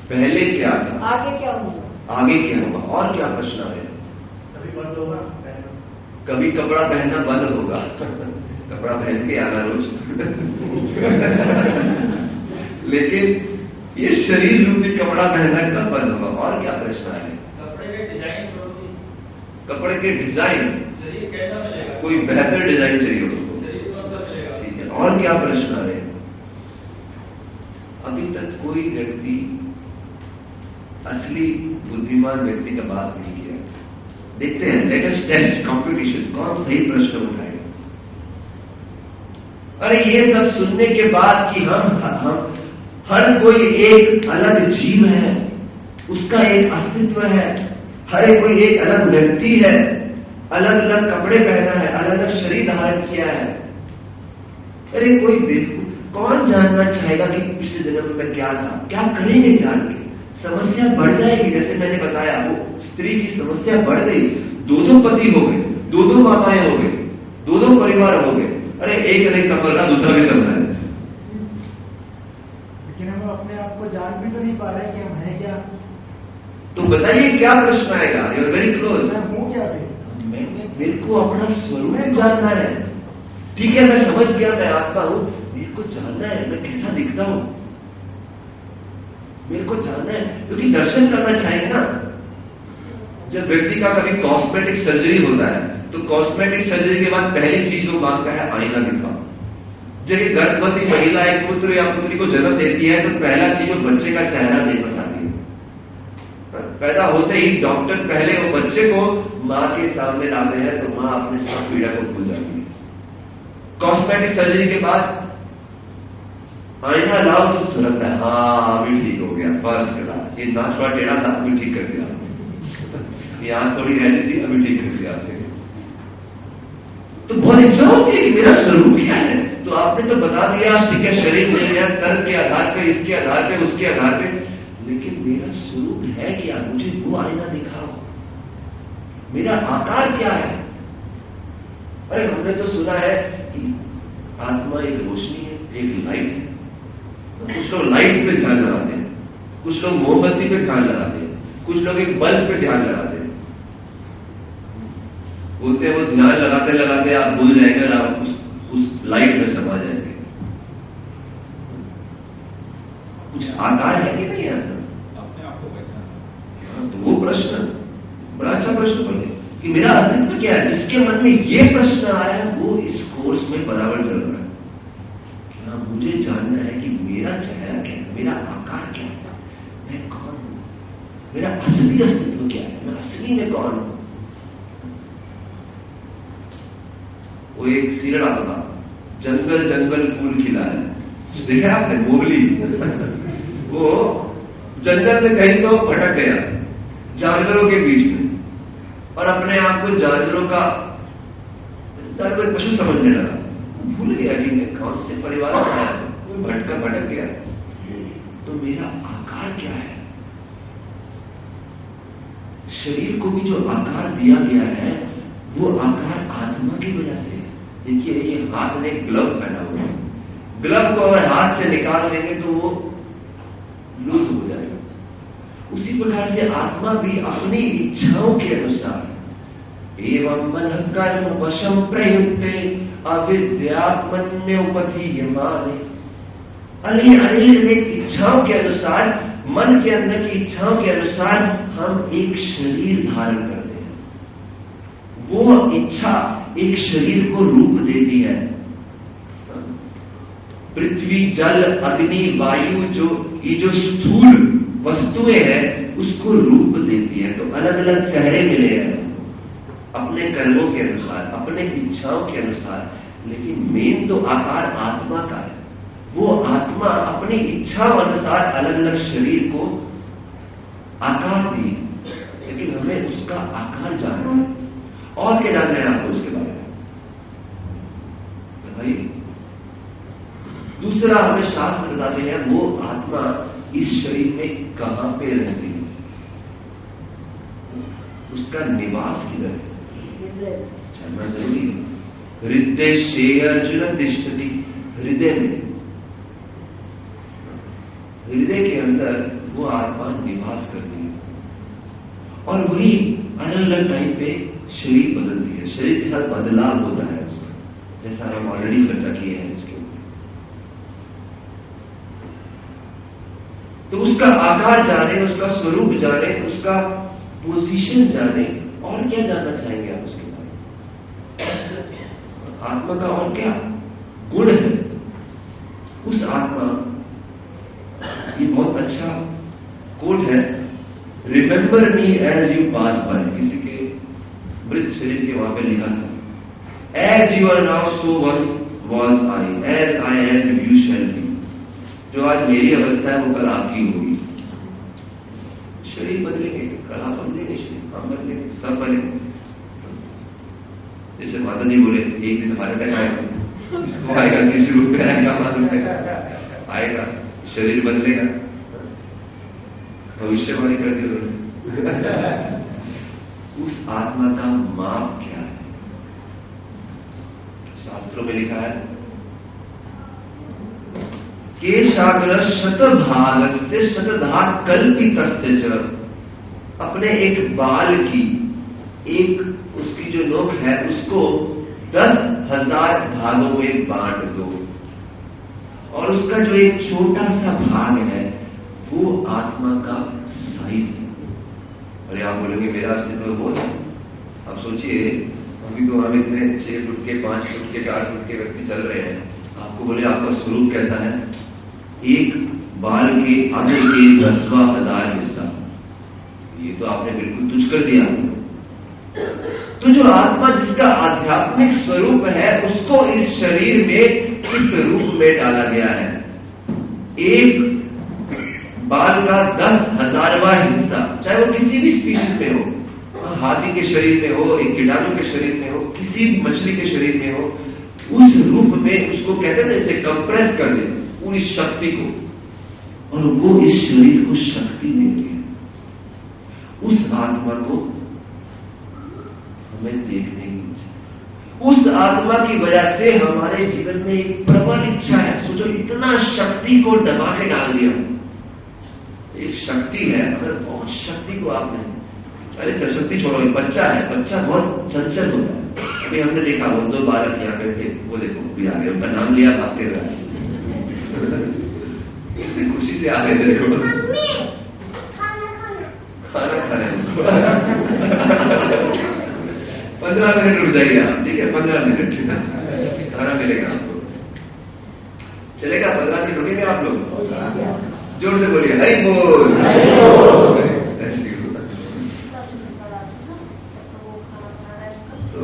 पहले क्या था, आगे क्या होगा, आगे क्या होगा, और क्या प्रश्न आ रहे हैं? कभी बंद होगा, कभी कपड़ा पहनना बंद होगा। कपड़ा पहन के आना रोज। लेकिन ये शरीर रूपी कपड़ा पहनना कब बंद होगा? और क्या प्रश्न है? कपड़े के डिजाइन, कपड़े के डिजाइन, कैसा मिलेगा? कोई बेहतर डिजाइन चाहिए उसको, ठीक है। और क्या प्रश्न आ रहे हैं? अभी तक कोई व्यक्ति, असली बुद्धिमान व्यक्ति का बात नहीं किया। देखते हैं, लेटेस्ट टेस्ट कंपटीशन, कौन सही प्रश्न उठाएगा। अरे ये सब सुनने के बाद कि हम हर कोई एक अलग जीव है, उसका एक अस्तित्व है, हर कोई एक अलग व्यक्ति है, अलग अलग कपड़े पहना है, अलग अलग शरीर धारण किया है। अरे कोई बेवकूफ, कौन जानना चाहेगा कि पिछले जन्म में क्या था, क्या करेंगे जान के। समस्या बढ़ जाएगी, जैसे मैंने बताया, वो स्त्री की समस्या बढ़ गई, दो पति हो गए, दो माताएं हो गई, दो परिवार हो गए। अरे एक नहीं संभल रहा, दूसरा भी संभल है। लेकिन हम अपने आप को जान भी तो नहीं पा रहे कि हम हैं क्या। तो बताइए क्या प्रश्न आएगा? You are very close. हूँ क्या मेरे को अपना स्वरूप जानना है। ठीक है, मैं समझ गया, मैं आत्मा हूं, मेरे को जानना है मैं कैसा दिखता हूं, मेरे को जानना है, क्योंकि दर्शन करना चाहेंगे ना। जब व्यक्ति का कभी कॉस्मेटिक सर्जरी होता है तो कॉस्मेटिक सर्जरी के बाद पहली चीज वो मांगता है आईना दिखाओ। जब एक गर्भवती महिला एक पुत्र या पुत्री को जन्म देती है तो पहला चीज वो बच्चे का चेहरा देख बताती है। पैदा होते ही डॉक्टर पहले वो बच्चे को मां के सामने लाते हैं तो मां अपने सब पीड़ा को भूल जाती है। कॉस्मेटिक सर्जरी के बाद आईना लाओ तो सुनता है, हाँ अभी ठीक हो गया, फर्स्ट क्लास, ये नाच बड़ा टेढ़ा था, अभी ठीक कर दिया, ये आंख थोड़ी रहती थी, अभी ठीक कर दिया। तो बहुत इच्छा होती है कि मेरा स्वरूप क्या है। तो आपने तो बता दिया, ठीक है, शरीर मिल गया, तर्क के आधार पे, इसके आधार पे, उसके आधार पे, लेकिन मेरा स्वरूप है क्या? मुझे वो आईना दिखाओ, मेरा आकार क्या है? अरे हमने तो सुना है कि आत्मा एक रोशनी है, एक लाइट है। कुछ लोग लाइट पे ध्यान लगाते हैं, कुछ लोग मोमबत्ती पे ध्यान लगाते हैं, कुछ लोग एक बल्ब पे ध्यान लगाते हैं। बोलते हैं वो ध्यान लगाते लगाते आप भूल जाएंगे और आप उस लाइट में समा जाएंगे। कुछ आकार है कि नहीं है अपने आप को पहचाना। तो वो प्रश्न बड़ा अच्छा प्रश्न बोले कि मेरा अस्तित्व क्या है। जिसके मन में ये प्रश्न आया वो इस कोर्स में बराबर चल रहा है। क्या मुझे जानना है कि मेरा चेहरा क्या है, मेरा आकार क्या है, मैं कौन हूं, मेरा असली अस्तित्व क्या है, मैं असली में कौन हूं। वो एक सीरियल आता था, जंगल जंगल फूल खिला है, देखा आपने? मोगली। वो जंगल में कहीं तो भटक गया जानवरों के बीच में और अपने आप को जानवरों का पशु समझने लगा। भूल गया कि मैं कौन से परिवार से आया हूं, भटक गया। तो मेरा आकार क्या है? शरीर को भी जो आकार दिया गया है वो आकार आत्मा की वजह से। देखिए ये हाथ ने ग्लव पहना हुआ है, ग्लव को अगर हाथ से निकाल देंगे तो वो लूज हो जाएगा। उसी प्रकार से आत्मा भी अपनी इच्छाओं के अनुसार एवं मन कर्म वशम प्रयुक्ते अविद्यात्मन्योपधीयमाने, अनेक इच्छाओं के अनुसार, मन के अंदर की इच्छाओं के अनुसार हम एक शरीर धारण करते हैं। वो इच्छा एक शरीर को रूप देती है। पृथ्वी जल अग्नि वायु जो स्थूल वस्तुएं हैं उसको रूप देती है। तो अलग अलग चेहरे मिले हैं अपने कर्मों के अनुसार, अपने इच्छाओं के अनुसार, लेकिन मेन तो आकार आत्मा का है। वो आत्मा अपनी इच्छाओं अनुसार अलग अलग शरीर को आकार दी, लेकिन हमें उसका आकार जानना है। और क्या जानना है आपको उसके बारे में बताइए। दूसरा हमें शास्त्र बताते हैं वो आत्मा इस शरीर में कहां पे रहती है, उसका निवास किधर है, जानना जरूरी है। हृदय से अर्जुन तिष्ठति, हृदय में, हृदय के अंदर वो आत्मा निवास करती है और वही अलग अलग टाइम पे शरीर बदलती है। शरीर के साथ बदलाव होता है उसका, जैसा हम ऑलरेडी चर्चा किए हैं इसके ऊपर। तो उसका आकार जाने, उसका स्वरूप जाने, उसका पोजीशन जाने, और क्या जानना चाहेंगे आप उसके बारे में? आत्मा का और क्या गुण है उस आत्मा। ये बहुत अच्छा कोट है, remember me as you pass by. किसी के मृत शरीर के वहां पे लिखा था, as you are now so was I, as I am you shall be. जो आज मेरी अवस्था है वो कल आपकी होगी। शरीर बदलेंगे, कल आप बदलेंगे, शरीर हम बदलेंगे, सब बदलेंगे। जैसे माता जी बोले एक दिन हार्ट अटैक आएगा, इसको आएगा, किसी रूप में आएगा, मालूम आएगा, शरीर बदलेगा, भविष्यवाणी करके बोले। उस आत्मा का माप क्या है? शास्त्रों में लिखा है, केशाग्र शतभागस्य शतधा कल्पितस्य च। अपने एक बाल की एक उसकी जो नोक है उसको 10,000 भागों में बांट दो, और उसका जो एक छोटा सा भाग है वो आत्मा का साइज है। अरे आप बोलेंगे मेरा अस्तित्व वो है। आप सोचिए, अभी तो हम इतने 6 फुट के 5 फुट के 4 फुट के व्यक्ति चल रहे हैं, आपको बोले आपका स्वरूप कैसा है? एक बाल के आधे के 10,000 हिस्सा। ये तो आपने बिल्कुल तुच्छ कर दिया। तो जो आत्मा जिसका आध्यात्मिक स्वरूप है उसको इस शरीर में इस रूप में डाला गया है। एक बाल का 10,000वां हिस्सा, चाहे वो किसी भी स्पीशीज में हो, हाथी के शरीर में हो, एक कीटाणु के शरीर में हो, किसी भी मछली के शरीर में हो, उस रूप में उसको कहते हैं इसे कंप्रेस कर दे पूरी शक्ति को, और वो इस शरीर को शक्ति देती है। उस आत्मा को हमें देखने की इच्छा, उस आत्मा की वजह से हमारे जीवन में एक प्रबल इच्छा है। सोचो, इतना शक्ति को दबा के डाल दिया। एक शक्ति है, अगर बहुत शक्ति को आपने, अरे शक्ति छोड़ो, बच्चा है, बच्चा बहुत चंचल होता है। अभी हमने देखा वो 2 बालक यहाँ पे थे, वो देखो भी आ गए, उनका नाम लिया भागते हुए खुशी से आ गए थे, खाना खा रहे 15 मिनट रुक जाइए आप, ठीक है? 15 मिनट खाना मिलेगा आपको, चलेगा? 15 मिनट रुकेंगे आप लोग? जोर से बोलिए हरि बोल। तो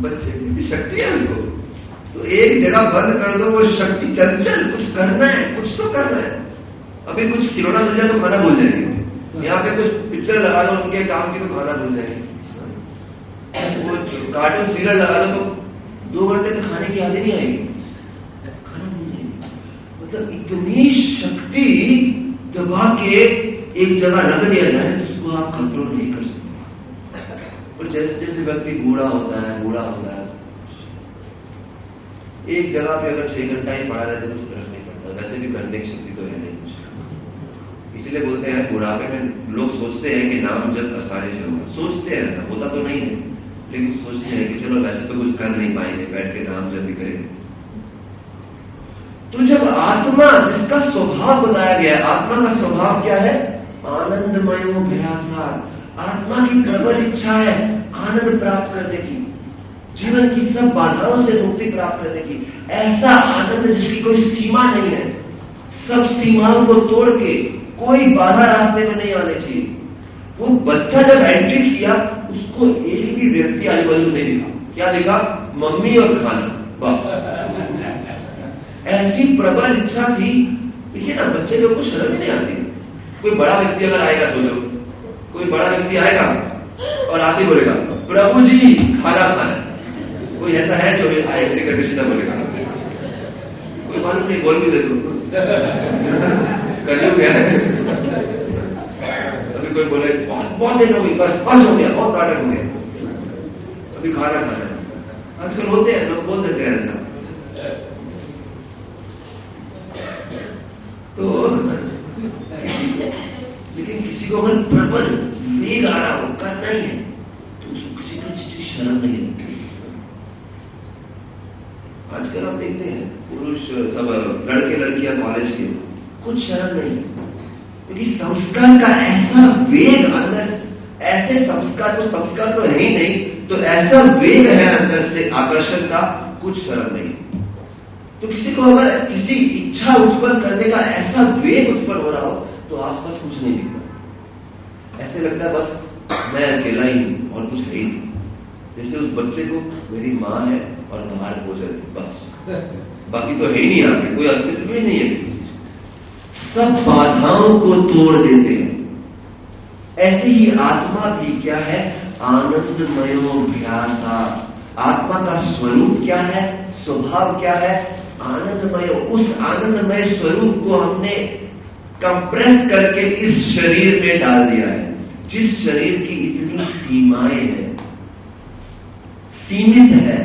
बच्चे की शक्ति है उनको, तो एक जगह बंद कर दो, वो शक्ति चंचल, कुछ करना है, कुछ तो करना है। अभी कुछ खिलौना मिल जाए तो खाना भूल जाएंगे, यहाँ पे कुछ पिक्चर लगा दो उनके काम की तो खाना भूल जाएंगे, वो कार्टून सीरियल लगा दो तो 2 घंटे तक खाने की याद नहीं आएगी, खाना भूल जाएंगे। मतलब इतनी शक्ति दबा के एक जगह रख दिया जाए उसको आप कंट्रोल नहीं कर सकते। और जैसे जैसे व्यक्ति बूढ़ा होता है, एक जगह पे अगर 6 घंटा ही पड़ा रहता है तो कुछ फर्क नहीं पड़ता। वैसे भी करने की शक्ति तो है नहीं कुछ, इसलिए बोलते हैं बुढ़ापे में लोग सोचते हैं कि नाम जब आसानी से होगा, सोचते हैं, ऐसा होता तो नहीं है, लेकिन सोचते हैं कि चलो वैसे तो कुछ कर नहीं पाएंगे, बैठ के नाम जब भी करेंगे। तो जब आत्मा, जिसका स्वभाव बताया गया है, आत्मा का स्वभाव क्या है? आनंदमयो भयासार। आत्मा की प्रबल इच्छा है आनंद प्राप्त करने की, जीवन की सब बाधाओं से मुक्ति प्राप्त करने की। ऐसा आनंद जिसकी कोई सीमा नहीं है, सब सीमाओं को तोड़ के कोई बाधा रास्ते में नहीं आने चाहिए। वो बच्चा जब एंट्री किया उसको एक भी व्यक्ति आजू बाजू नहीं दिखा, क्या दिखा? मम्मी और खाना, बस। ऐसी प्रबल इच्छा थी। देखिए ना, बच्चे लोग को शर्म ही नहीं आती। कोई बड़ा व्यक्ति अगर आएगा तो जो कोई बड़ा व्यक्ति आएगा और आते बोलेगा प्रभु जी खाना खाना, कोई ऐसा है जो आए करके सीधा बोलेगा? कोई मालूम नहीं, बोल भी दे दो करियो क्या है। अभी कोई बोले बहुत देर हो गई, बस हो गया, बहुत नाटक हो गया, अभी खाना खाना है। आजकल होते हैं लोग, बोल देते हैं ऐसा। तो लेकिन किसी को अगर प्रबल वेग आ रहा हो, करना ही है, तो उसको किसी को चीज की शर्म नहीं है। आजकल आप देखते हैं पुरुष सब लड़के लड़कियां कॉलेज के, कुछ शर्म नहीं, क्योंकि संस्कार का ऐसा वेग अंदर, ऐसे संस्कार तो है ही नहीं, तो ऐसा वेग है अंदर से आकर्षण का, कुछ शर्म नहीं। तो किसी को अगर किसी इच्छा उत्पन्न करने का ऐसा वेग उत्पन्न हो रहा हो तो आसपास कुछ नहीं दिखता, ऐसे लगता है बस मैं अकेला ही हूं और कुछ है ही नहीं। जैसे उस बच्चे को मेरी माँ है और बाहर भोजन, बस बाकी तो है ही नहीं, आपके कोई अस्तित्व ही नहीं है किसी चीज। सब बाधाओं को तोड़ देते हैं। ऐसे ही आत्मा भी क्या है? आनंदमयोभ्यासा। आत्मा का स्वरूप क्या है, स्वभाव क्या है? आनंदमय। उस आनंदमय स्वरूप को हमने कंप्रेस करके इस शरीर में डाल दिया है, जिस शरीर की इतनी सीमाएं हैं, सीमित है।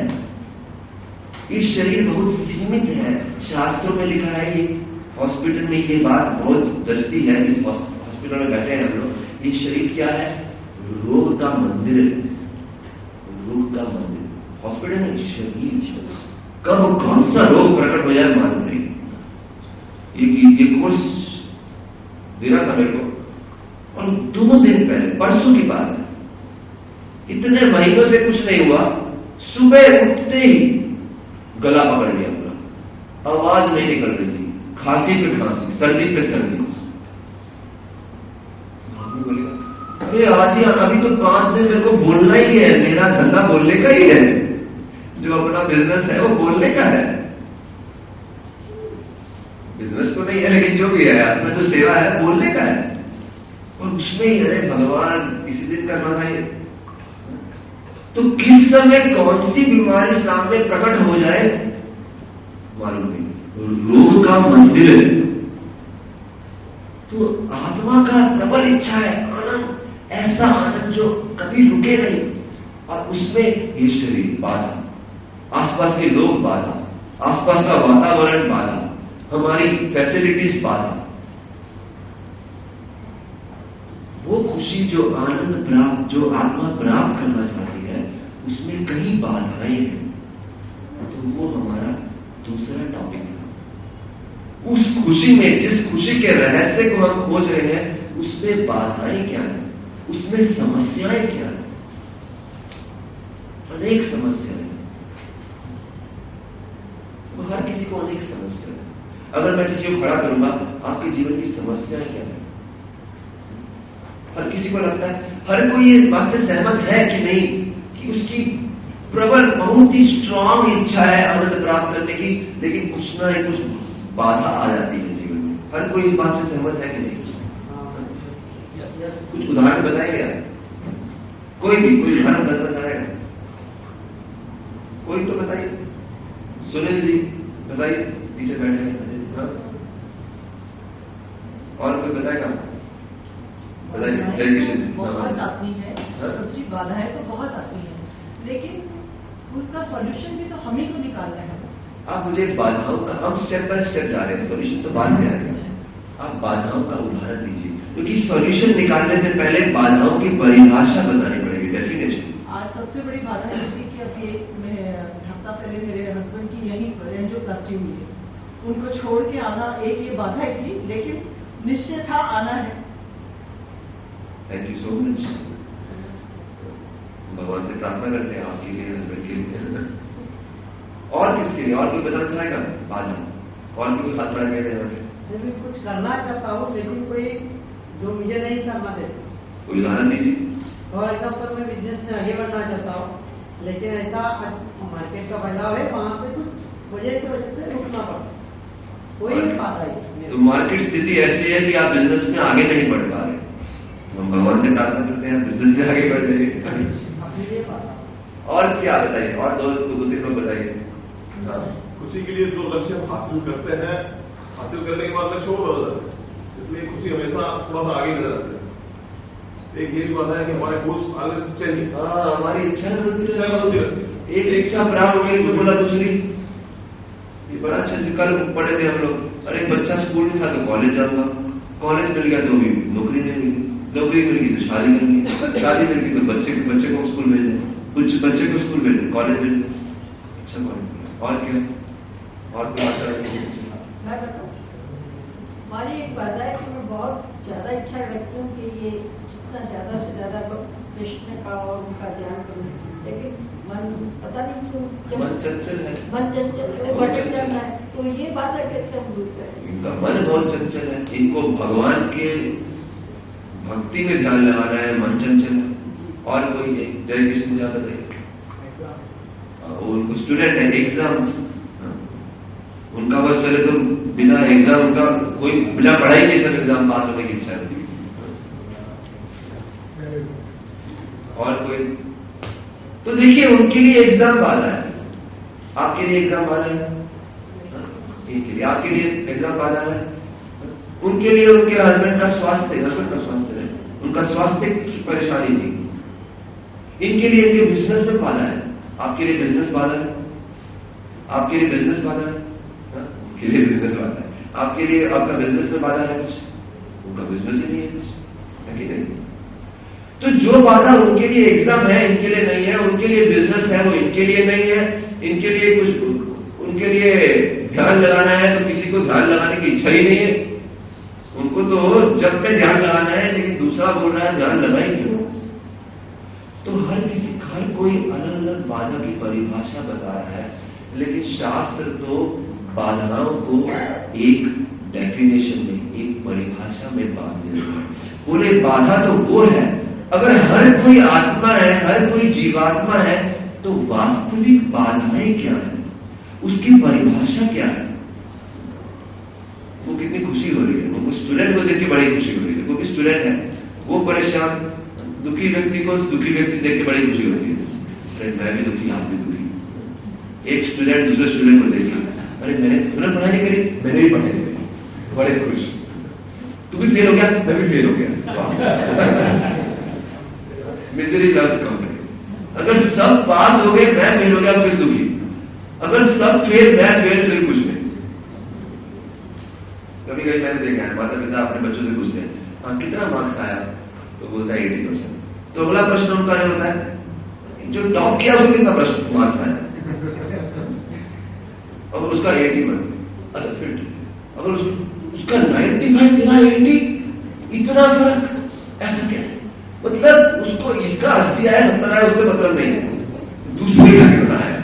ये शरीर बहुत सीमित है। शास्त्रों में लिखा है, ये हॉस्पिटल में ये बात बहुत दस्ती है। इस हॉस्पिटल में बैठे हैं हम लोग। ये शरीर क्या है? रोग का मंदिर है, रोग का मंदिर। हॉस्पिटल में शरीर कब कौन सा रोग प्रकट हो जाए मालूम नहीं। ये कोर्स दे रहा था मेरे को, और 2 दिन पहले, परसों की बात है, इतने महीनों से कुछ नहीं हुआ, सुबह उठते ही गला पकड़ लिया पूरा, आवाज नहीं निकल रही थी, खांसी पे खांसी, सर्दी पे सर्दी। अरे आज ही अभी तो 5 दिन मेरे को बोलना ही है, मेरा धंधा बोलने का ही है, जो अपना बिजनेस है वो बोलने का है। बिजनेस तो नहीं है, लेकिन जो भी है अपना जो सेवा है बोलने का है, और उसमें ही अरे भगवान इसी दिन करना चाहिए। तो किस समय कौन सी बीमारी सामने प्रकट हो जाए मालूम नहीं। रोग का मंदिर है। तो आत्मा का प्रबल इच्छा है आनंद, ऐसा आनंद जो कभी रुके नहीं, और उसमें ये शरीर बाधा, आसपास के लोग बाधा, आसपास का वातावरण बाधा, हमारी फैसिलिटीज बाधा। वो खुशी जो आनंद प्राप्त, जो आत्मा प्राप्त करना चाहती है, उसमें कई बाधाएं हैं। तो वो हमारा दूसरा टॉपिक था। उस खुशी में, जिस खुशी के रहस्य को हम खोज रहे हैं, उसमें बाधाएं क्या है, उसमें समस्याएं क्या है? अनेक समस्याएं। तो हर किसी को अनेक समस्या है। अगर मैं किसी को खड़ा करूंगा, आपके जीवन की समस्याएं क्या है? हर किसी को लगता है, हर कोई इस बात से सहमत है कि नहीं कि उसकी प्रबल, बहुत ही स्ट्रांग इच्छा है आनंद प्राप्त करने की, लेकिन कुछ ना कुछ बाधा आ जाती है जीवन में। हर कोई इस बात से सहमत है कि नहीं? कुछ उदाहरण बताइए आप। कोई उदाहरण बताना चाहेगा? कोई तो बताइए। सुनील जी बताइए, पीछे बैठे हैं। और कोई बताएगा? बहुत आती है, दूसरी बाधाएं तो बहुत आती है, लेकिन उनका सॉल्यूशन भी तो हम ही को निकालना है। आप मुझे बाधाओं का, हम स्टेप बाय स्टेप जा रहे हैं, सॉल्यूशन तो बाद में आएगा। आप बाधाओं का उदाहरण दीजिए, क्योंकि सॉल्यूशन निकालने से पहले बाधाओं की परिभाषा बतानी पड़ेगी, डेफिनेशन। आज सबसे बड़ी बाधा ये थी कि अभी एक हफ्ता पहले मेरे हस्बैंड की यही एंजियोप्लास्टी हुई है। उनको छोड़ के आना एक ये बाधा ही थी, लेकिन निश्चय था आना है। Thank you so much. भगवान से प्रार्थना करते हैं आपके लिए, हस्बैंड के लिए, और किसके लिए? और कोई बताना चाहेगा? बाधा और कोई हाथ बढ़ा के? मैं कुछ करना चाहता हूँ, लेकिन कोई जो मुझे नहीं करना दे। कोई उदाहरण दीजिए। फॉर एग्जाम्पल, मैं बिजनेस में आगे बढ़ना चाहता हूँ, लेकिन ऐसा मार्केट का फैलाव है, वहाँ पे कुछ वजह की वजह से रुकना पड़ता, कोई नहीं पाता है। तो मार्केट स्थिति ऐसी है कि आप बिजनेस में आगे नहीं बढ़ पा रहे। हम भगवान से प्रार्थना करते हैं बिजनेस से आगे बढ़ जाइए। और क्या बताइए? और दो तीन बताइए। खुशी के लिए जो लक्ष्य हम हासिल करते हैं, हासिल करने के बाद लक्ष्य और बढ़ जाता है, इसलिए खुशी हमेशा थोड़ा सा आगे ले जाती है। एक ये भी बात है कि हमारे गोल्स आगे चाहिए। हाँ, हमारी इच्छा होती है। एक इच्छा प्राप्त हुई तो बोला दूसरी। ये बड़ा अच्छा से कल पढ़े थे हम लोग। अरे बच्चा स्कूल में था तो कॉलेज जाऊंगा, कॉलेज मिल गया तो भी नौकरी नहीं मिली, नौकरी मिल गई तो शादी करनी, शादी मिल गई तो बच्चे को स्कूल भेजना, कुछ बच्चे को स्कूल भेजना, कॉलेज भेजना। अच्छा कॉलेज और क्या? और क्या? मैं बताऊँ, हमारी एक बाधा है कि मैं बहुत ज्यादा इच्छा रखती हूँ कि ये जितना ज्यादा से ज्यादा कृष्ण का और उनका ध्यान करूँ, लेकिन मन पता नहीं क्यों मन चंचल है, मन चंचल है, भटक जाना है। तो ये बाधा कैसे हम दूर करें? इनका मन बहुत चंचल है, इनको भगवान के भक्ति में ध्यान लगाना है, मन चंचल है। और कोई जय कृष्ण जी बताइए। उनको स्टूडेंट है, एग्जाम उनका बस चले तो बिना एग्जाम उनका कोई बिना पढ़ाई के सब एग्जाम पास होने की इच्छा रहती है। और कोई तो देखिए उनके लिए एग्जाम बाधा है, आपके लिए एग्जाम बाधा है, इनके लिए आपके लिए एग्जाम बाधा है, उनके लिए उनके हस्बैंड का स्वास्थ्य है, उनका स्वास्थ्य की परेशानी थी, इनके लिए इनके बिजनेस में बाधा है, आपके लिए बिजनेस बाधा है, आपके लिए बिजनेस बाधा है, उनके लिए बिजनेस बाधा है, आपके लिए आपका बिजनेस में बाधा है कुछ, उनका बिजनेस ही नहीं है कुछ, है कि नहीं? तो जो बाधा उनके लिए एग्जाम है इनके लिए नहीं है, उनके लिए बिजनेस है वो इनके लिए नहीं है, इनके लिए कुछ उनके लिए ध्यान लगाना है तो किसी को ध्यान लगाने की इच्छा ही नहीं है, उनको तो जब में ध्यान लगाना है, लेकिन दूसरा बोल रहा है ध्यान लगाए क्यों? तो हर कोई अलग अलग बाधा की परिभाषा बता रहा है, लेकिन शास्त्र तो बाधाओं को एक डेफिनेशन में, एक परिभाषा में बांध देते हैं। बोले बाधा तो वो है, अगर हर कोई आत्मा है, हर कोई जीवात्मा है, तो वास्तविक बाधाएं क्या है, उसकी परिभाषा क्या है? वो कितनी खुशी हो रही है, वो स्टूडेंट को देख के बड़ी खुशी हो रही है, वो भी स्टूडेंट है, वो परेशान, दुखी व्यक्ति को दुखी व्यक्ति देख के बड़ी खुशी होती है, अरे मैं भी दुखी, आप भी दुखी। एक स्टूडेंट दूसरे स्टूडेंट को देख के, अरे मैंने तुरंत पढ़ाई नहीं करी, मैंने भी पढ़ाई करी, बड़े खुश, तू भी फेल हो गया, मैं भी फेल हो गया। Misery loves company. अगर सब पास हो गए, मैं फेल हो गया, फिर दुखी, अगर सब फेल, मैं फेल, फिर कुछ नहीं। कभी कभी मैंने देखा है माता पिता अपने बच्चों से पूछते हैं, हाँ कितना मार्क्स आया, तो बोलता है 80%। तो अगला प्रश्न उनका नहीं होता है जो टॉप किया उसको कितना प्रश्न मार्क्स आया, अगर उसका 81, अच्छा फिर अगर उसका 95 था 80, इतना फर्क, ऐसा कैसे? मतलब उसको इसका 80 आया 70 आया उससे मतलब नहीं है, दूसरे का कितना आया,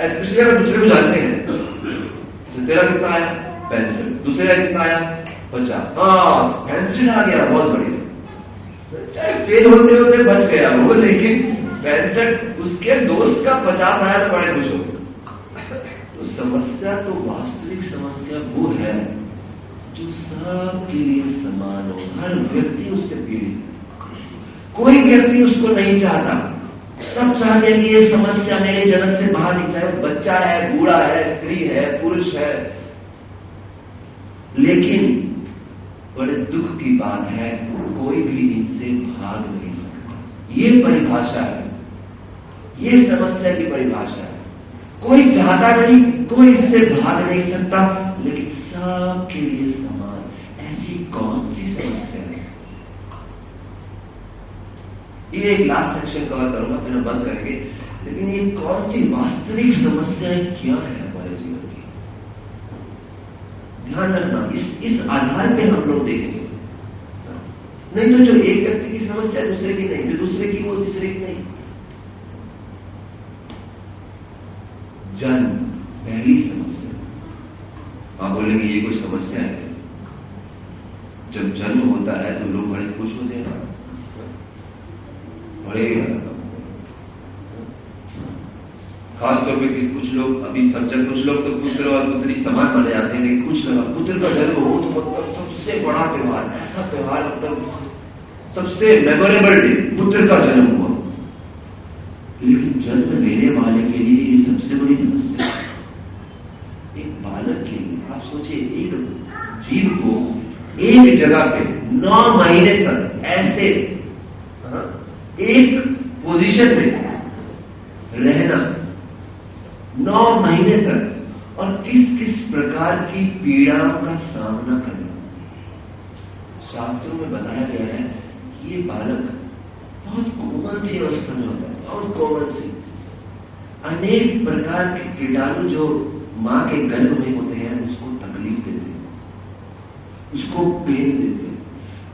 स्पेशली अगर दूसरे को जानते हैं तो तेरा कितना आया 65, दूसरे का कितना आया 50, हाँ 65 आ गया, बहुत बढ़िया, चाहे फेल होते होते बच गया वो, लेकिन 65 उसके दोस्त का 50 आया तो बड़े खुश हो गए। तो समस्या तो वास्तविक समस्या वो है जो सबके लिए समान हो, हर व्यक्ति उससे पीड़ित, कोई व्यक्ति उसको नहीं चाहता, सब चाहते हैं कि ये समस्या मेरे जन्म से बाहर नहीं, चाहे बच्चा है, बूढ़ा है, स्त्री है, पुरुष है, लेकिन बड़े दुख की बात है कोई भी इनसे भाग नहीं सकता। ये परिभाषा है, ये समस्या की परिभाषा है, कोई चाहता नहीं, कोई इससे भाग नहीं सकता, लेकिन सबके लिए समान। ऐसी कौन सी समस्या है? ये एक लास्ट सेक्शन कवर करूंगा, फिर हम बंद करेंगे, लेकिन ये कौन सी वास्तविक समस्याएं क्या है हमारे जीवन की, ध्यान रखना, इस आधार पे हम लोग देखेंगे। नहीं तो जो एक व्यक्ति की समस्या दूसरे की नहीं, जो दूसरे की वो तीसरे की नहीं। जन्म पहली समस्या, आप बोलेंगे ये कोई समस्या है? जब जन्म होता है तो लोग बड़े खुश होते हैं, बड़े खासतौर पे कुछ लोग अभी समझे, कुछ लोग तो पुत्र और पुत्री समान माने जाते हैं, लेकिन कुछ लोग पुत्र का जन्म हो तो मतलब सबसे बड़ा त्योहार, ऐसा त्योहार, मतलब सबसे मेमोरेबल डे, पुत्र का जन्म हुआ। लेकिन जन्म देने वाले के लिए ये सबसे बड़ी समस्या है। एक बालक के लिए आप सोचिए, एक जीव को एक जगह पे 9 महीने तक ऐसे एक पोजीशन में रहना, 9 महीने तक, और किस किस प्रकार की पीड़ाओं का सामना करना। शास्त्रों में बताया गया है कि ये बालक बहुत कोमल सी अवस्था में होता है, बहुत कोमल सी, अनेक प्रकार के कीटाणु जो मां के गर्भ में होते हैं उसको तकलीफ देते हैं, उसको पेन देते हैं।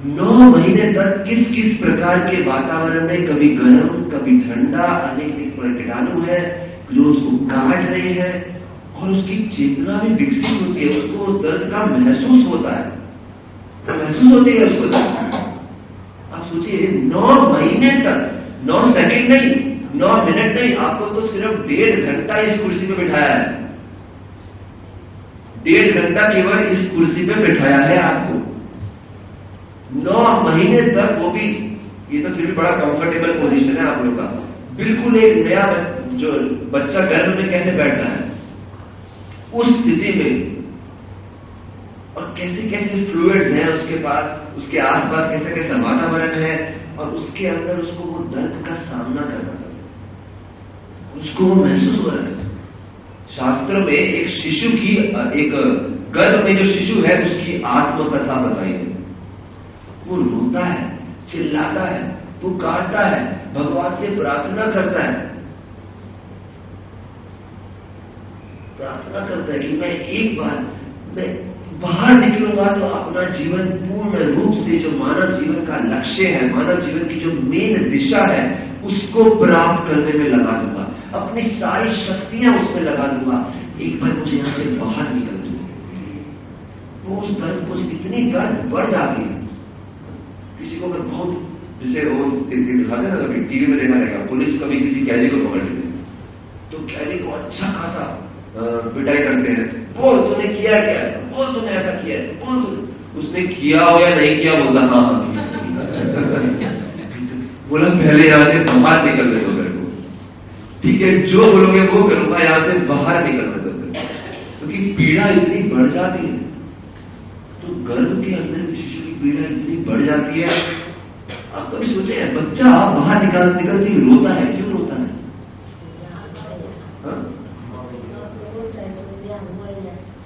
9 महीने तक किस किस प्रकार के वातावरण में, कभी गर्म कभी ठंडा, अनेक कीटाणु है जो उसको काट रहे हैं, और उसकी चेतना भी विकसित होती है, उसको उस दर्द का महसूस होता है, महसूस होती है उसको दर्द। आप सोचिए 9 महीने तक, 9 सेकंड नहीं, 9 मिनट नहीं, आपको तो सिर्फ 1.5 घंटा इस कुर्सी पे बिठाया है। 1.5 घंटा केवल इस कुर्सी पे बिठाया है आपको। 9 महीने तक, वो भी, ये तो फिर भी बड़ा कंफर्टेबल पोजीशन है आप लोग का। बिल्कुल एक नया जो बच्चा गर्भ में कैसे बैठता है उस स्थिति में, और कैसे कैसे फ्लूइड्स हैं उसके पास, उसके आसपास कैसे कैसा वातावरण है, और उसके अंदर उसको वो दर्द का सामना करना है, उसको वो महसूस हो रहा है। शास्त्र में एक शिशु की, एक गर्भ में जो शिशु है उसकी आत्मकथा बताई है। वो रोता है, चिल्लाता है, पुकारता है, भगवान से प्रार्थना करता है, प्रार्थना करता है कि मैं एक बार मैं बाहर निकलूंगा तो अपना जीवन पूर्ण रूप से, जो मानव जीवन का लक्ष्य है, मानव जीवन की जो मेन दिशा है, उसको प्राप्त करने में लगा दूंगा, अपनी सारी शक्तियां उसमें लगा दूंगा। एक बार मुझे यहां से बाहर निकल दूंगा। वो उस दर्द को, इतनी दर्द बढ़ जाती है। किसी को अगर बहुत, जैसे वो दिखाते ना, कभी टीवी में देखा रहेगा, पुलिस कभी किसी कैदी को पकड़ लेती है तो कैदी को अच्छा खासा पिटाई करते हैं, बोल तूने किया क्या, बोल तूने ऐसा किया है, बोल तू, उसने किया हो या नहीं किया, बोलता हाँ बोला पहले यहां से बाहर निकलने दो मेरे को, ठीक है, जो बोलोगे वो करूंगा, यहां से बाहर निकलने दो। क्योंकि पीड़ा इतनी बढ़ जाती है, तो गर्भ के अंदर शिशु की पीड़ा इतनी बढ़ जाती है। आप कभी सोचे हैं, बच्चा बाहर निकलती रोता है, क्यों रोता है?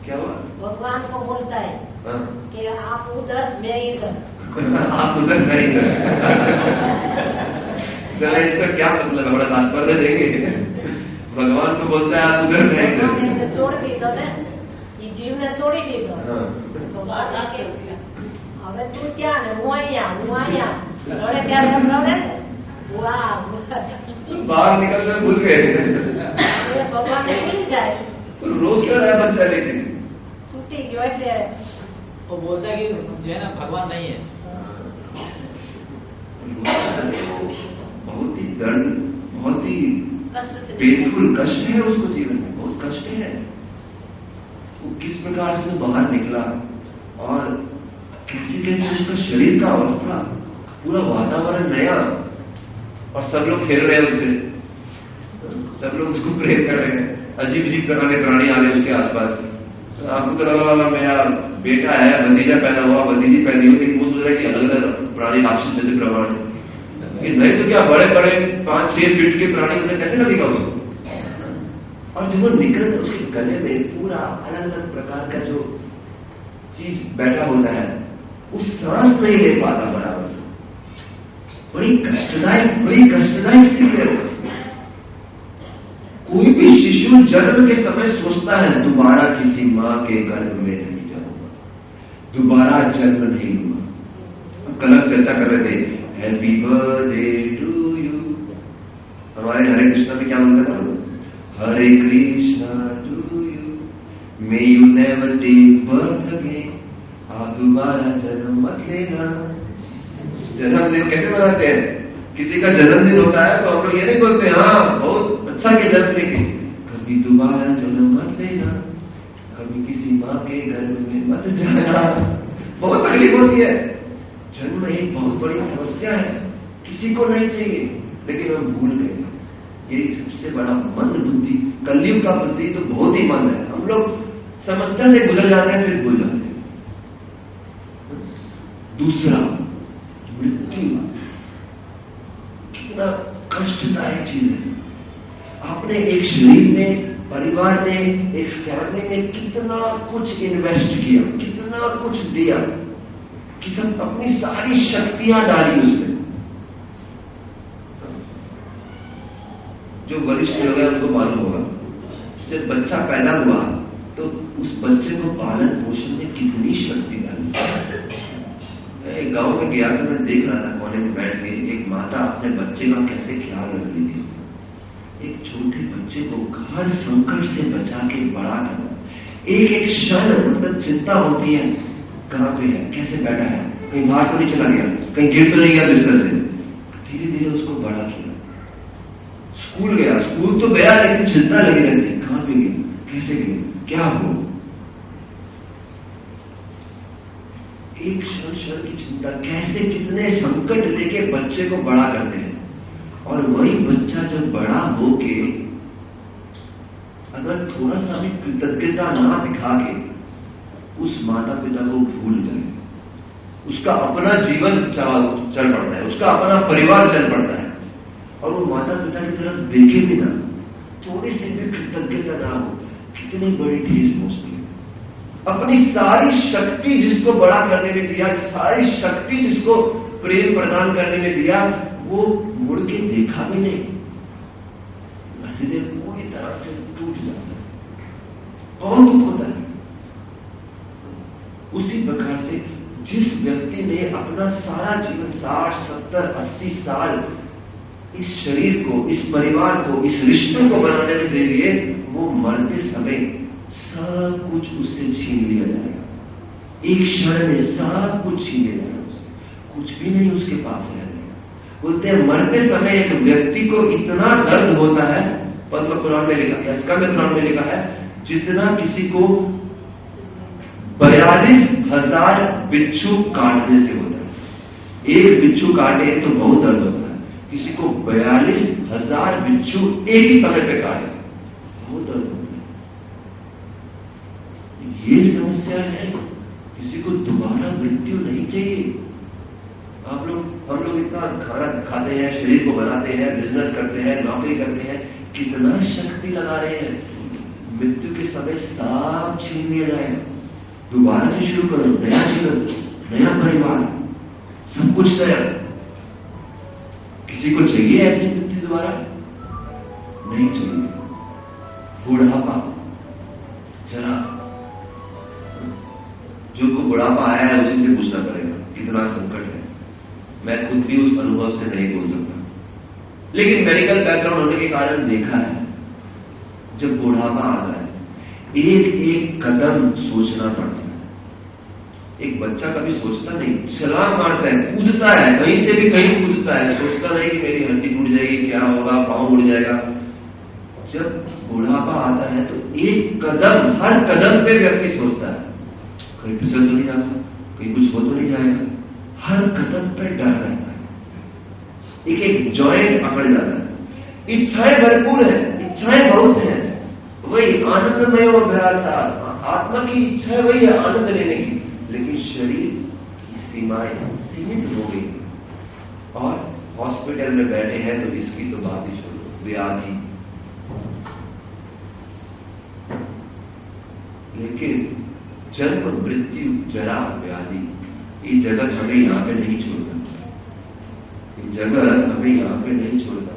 क्या हुआ? भगवान को बोलता है कि आप उधर, मैं इधर। आप उधर मैं इधर। चलो इसका क्या मतलब है, बड़ा तात्पर्य देंगे। भगवान को बोलता है आप उधर मैं इधर। छोड़ दीधो ने, ये जीव ने छोड़ी दीधो तो बात आके હવે તું ક્યાં ને હું અહીંયા હવે ત્યારે સમજાવે वाह बाहर निकलना भूल गए। भगवान ने मिल जाए तो रोज क्यों रहा बच्चा, लेकिन छुट्टी गयो એટલે वो बोलता है कि जो है ना भगवान नहीं है। बहुत ही दर्द, बहुत ही कष्ट से पेनफुल कष्ट है उसको, जीवन में बहुत कष्ट है। वो किस प्रकार से बाहर निकला, और किसी के उसका शरीर का अवस्था, पूरा वातावरण नया, और सब लोग खेल रहे हैं उससे, सब लोग उसको प्रेम कर रहे हैं। अजीब अजीब तरह के प्राणी आ रहे उसके आसपास। आपको तो लगा वाला मेरा बेटा है, भतीजा पैदा हुआ, भतीजी पैदा हुई, लेकिन वो सोच रहा है कि अलग अलग प्राणी राक्षस जैसे प्रमाण है, नहीं तो क्या बड़े बड़े 5-6 फीट के प्राणी उसे कैसे लगेगा उसको। और जब वो निकल, उसके गले में पूरा अलग अलग प्रकार का जो चीज बैठा होता है, वो सांस नहीं ले पाता बराबर से। बड़ी कष्टदायी स्थिति है। कोई भी शिशु जन्म के समय सोचता है दोबारा किसी मां के गर्भ में नहीं जाऊंगा, दोबारा जन्म नहीं लूंगा। कल चर्चा कर रहे थे, हैप्पी बर्थडे टू यू। हमारे हरे कृष्णा में क्या बोलते हैं, Hare Krishna to you, may you never take birth again. आप दोबारा जन्म मत लेना। जन्मदिन कैसे मनाते हैं? किसी का जन्मदिन होता है तो हम लोग ये नहीं बोलते हाँ बहुत अच्छा के जन्म लेके, कभी दोबारा जन्म मत लेना, कभी किसी माँ के गर्भ में मत जाना। बहुत तकलीफ होती है। जन्म एक बहुत बड़ी समस्या है, किसी को नहीं चाहिए, लेकिन हम भूल गए। ये सबसे बड़ा मंद बुद्धि, कलयुग का बुद्धि तो बहुत ही मंद है। हम लोग समस्या से गुजर जाते हैं, फिर भूल जाते हैं। दूसरा, मृत्यु कितना कष्टदायक चीज है। आपने एक शरीर में, परिवार में, एक फैमिली में कितना कुछ इन्वेस्ट किया, कितना कुछ दिया, कितना अपनी सारी शक्तियां डाली उसमें। जो वरिष्ठ लोग हैं उनको मालूम होगा, जब बच्चा पैदा हुआ तो उस बच्चे को पालन पोषण में कितनी शक्ति डाली। एक गांव में गया तो मैं देख रहा था, कोने में बैठ के एक माता अपने बच्चे का कैसे ख्याल रख रही थी। एक छोटे बच्चे को हर संकट से बचा के बड़ा करना, एक एक क्षण मतलब चिंता होती है, कहाँ पे है, कैसे बैठा है, कहीं बाहर तो नहीं चला गया, कहीं गिर तो नहीं गया बिस्तर से। धीरे धीरे उसको बड़ा किया, स्कूल गया, स्कूल तो गया लेकिन चिंता लगी रहती है, कहां पे गया, कैसे गया, क्या हो। एक क्षण क्षण की चिंता, कैसे कितने संकट लेके बच्चे को बड़ा करते हैं। और वही बच्चा जब बड़ा होके अगर थोड़ा सा भी कृतज्ञता ना दिखा के उस माता पिता को भूल जाए, उसका अपना जीवन चल पड़ता है, उसका अपना परिवार चल पड़ता है, और वो माता पिता की तरफ देखे भी ना, थोड़ी सी भी कृतज्ञता ना हो, कितनी बड़ी ठेस पहुंचती है। अपनी सारी शक्ति जिसको बड़ा करने में दिया, सारी शक्ति जिसको प्रेम प्रदान करने में दिया, वो मुड़ के देखा भी नहीं, हृदय पूरी तरह से टूट जाता है, बहुत दुख होता है। उसी प्रकार से जिस व्यक्ति ने अपना सारा जीवन 60, 70, 80 साल इस शरीर को, इस परिवार को, इस रिश्तों को बनाने में दे दिए, वो मरते समय सब कुछ उससे छीन लिया जाएगा। एक क्षण में सब कुछ छीन लिया जाएगा, उससे कुछ भी नहीं उसके पास रह जाएगा। बोलते हैं मरते समय एक व्यक्ति को इतना दर्द होता है, पद्म पुराण में लिखा है, स्कंद पुराण में लिखा है, जितना किसी को 42,000 बिच्छू काटने से होता है। एक बिच्छू काटे तो बहुत दर्द होता है, किसी को 42,000 बिच्छू एक ही समय पे काटे, बहुत दर्द होता है। ये समस्या है, किसी को दोबारा मृत्यु नहीं चाहिए। हम लोग इतना खाना खाते हैं, शरीर को बनाते हैं, बिजनेस करते हैं, नौकरी करते हैं, कितना शक्ति लगा रहे हैं, मृत्यु के समय सब छीन लिया जाएगा, दोबारा से शुरू करो, नया जीवन, नया परिवार, सब कुछ नया। किसी को चाहिए ऐसी मृत्यु दोबारा? नहीं चाहिए। बुढ़ापा, जरा जो को बुढ़ापा आया है उसी से पूछना पड़ेगा कितना संकट है। मैं खुद भी उस अनुभव से नहीं बोल सकता, लेकिन मेडिकल बैकग्राउंड होने के कारण देखा है, जब बुढ़ापा आता है एक एक कदम सोचना पड़ता है। एक बच्चा कभी सोचता नहीं, छलांग मारता है, कूदता है, कहीं से भी कहीं कूदता है, सोचता नहीं कि मेरी हड्डी टूट जाएगी, क्या होगा, पांव उड़ जाएगा। जब बुढ़ापा आता है तो एक कदम, हर कदम पे व्यक्ति सोचता है, कहीं फिसल तो नहीं जाता, कहीं कुछ हो तो नहीं जाएगा, हर कदम पे डर रहता है, एक एक जॉइंट अकड़ जाता है। इच्छाएं भरपूर है, इच्छाएं बहुत है, वही आनंदमय और भयासा, आत्मा की इच्छा है वही है आनंद लेने की, लेकिन शरीर की सीमाएं सीमित हो गई और हॉस्पिटल में बैठे हैं तो इसकी तो बात ही छोड़ो, व्याधि। लेकिन जन्म, मृत्यु, जरा, व्याधि, ये जगत हमें यहां पे नहीं छोड़ता, ये जगत हमें यहां पे नहीं छोड़ता,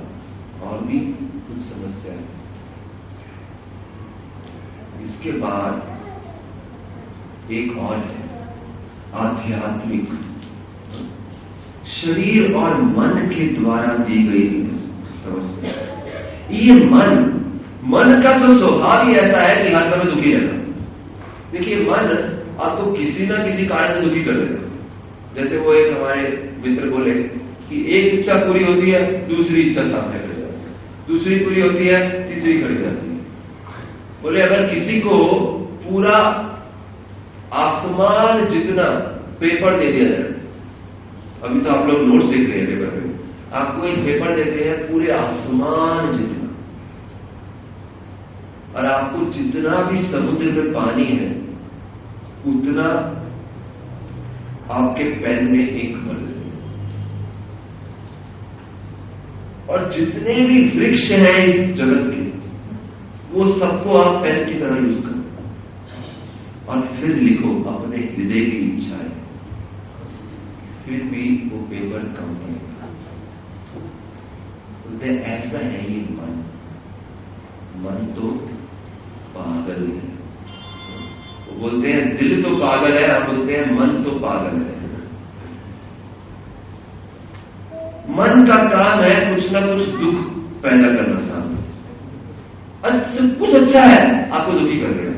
और भी कुछ समस्या है। इसके बाद एक और है आध्यात्मिक, शरीर और मन के द्वारा दी गई समस्या। ये मन का तो स्वभाव ही ऐसा है कि हर समय दुखी रहना। देखिए, मन आपको किसी ना किसी कारण से दुखी कर देगा। जैसे वो एक हमारे मित्र बोले कि एक इच्छा पूरी होती है, दूसरी इच्छा सामने खड़ी जाती है, दूसरी पूरी होती है, तीसरी खड़ी जाती है। बोले अगर किसी को पूरा आसमान जितना पेपर दे दिया जाए, अभी तो आप लोग नोट्स देख रहे हैं पेपर में, आपको एक पेपर देते हैं पूरे आसमान जितना, और आपको जितना भी समुद्र में पानी है उतना आपके पेन में इंक भर देते, और जितने भी वृक्ष हैं इस जगत के, वो सबको आप पेन की तरह यूज करो, और फिर लिखो अपने हृदय की इच्छाएं, फिर भी वो पेपर कम पड़ेगा। बोलते ऐसा है ये मन तो पागल है। वो बोलते हैं दिल तो पागल है, हम बोलते हैं मन तो पागल है। मन का काम है कुछ ना कुछ दुख पैदा करना सामने, सब कुछ अच्छा है आपको दुखी कर देगा।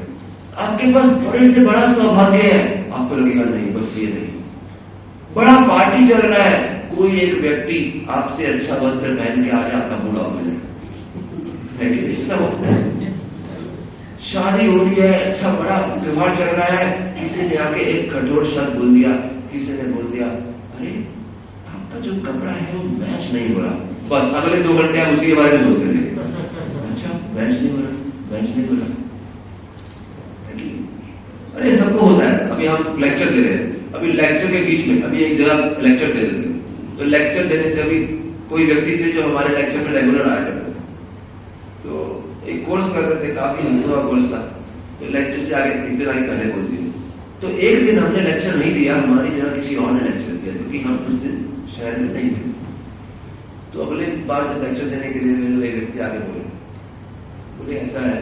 आपके पास बड़े से बड़ा सौभाग्य है, आपको लगेगा नहीं बस ये नहीं। बड़ा पार्टी चल रहा है, कोई एक व्यक्ति आपसे अच्छा वस्त्र पहन के आ जाए, आपका मूड ऑफ हो जाएगा, है कि नहीं? सब होता है। शादी हो रही है, अच्छा बड़ा त्योहार चल रहा है, किसी ने आके एक कठोर शब्द बोल दिया, किसी ने बोल दिया अरे आपका जो कपड़ा है वो मैच नहीं हो रहा। बस अगले 2 घंटे आप उसी के बारे में सोचते रहे। अच्छा मैच नहीं हो रहा, मैच नहीं हो रहा। अरे सबको होता है। अभी हम लेक्चर दे रहे हैं, अभी लेक्चर के बीच में अभी एक जगह लेक्चर दे रहे थे, तो लेक्चर देने से अभी कोई व्यक्ति थे जो हमारे लेक्चर में रेगुलर आया करते थे, तो एक कोर्स कर रहे थे, काफी लंबा कोर्स था, तो लेक्चर से आगे एक दिन आगे पहले बोल दिए। तो एक दिन हमने लेक्चर नहीं दिया, हमारी जगह किसी और ने लेक्चर दिया, क्योंकि हम उस दिन शहर में नहीं थे। तो अगले बार जब लेक्चर देने के लिए एक व्यक्ति आगे बोले ऐसा है,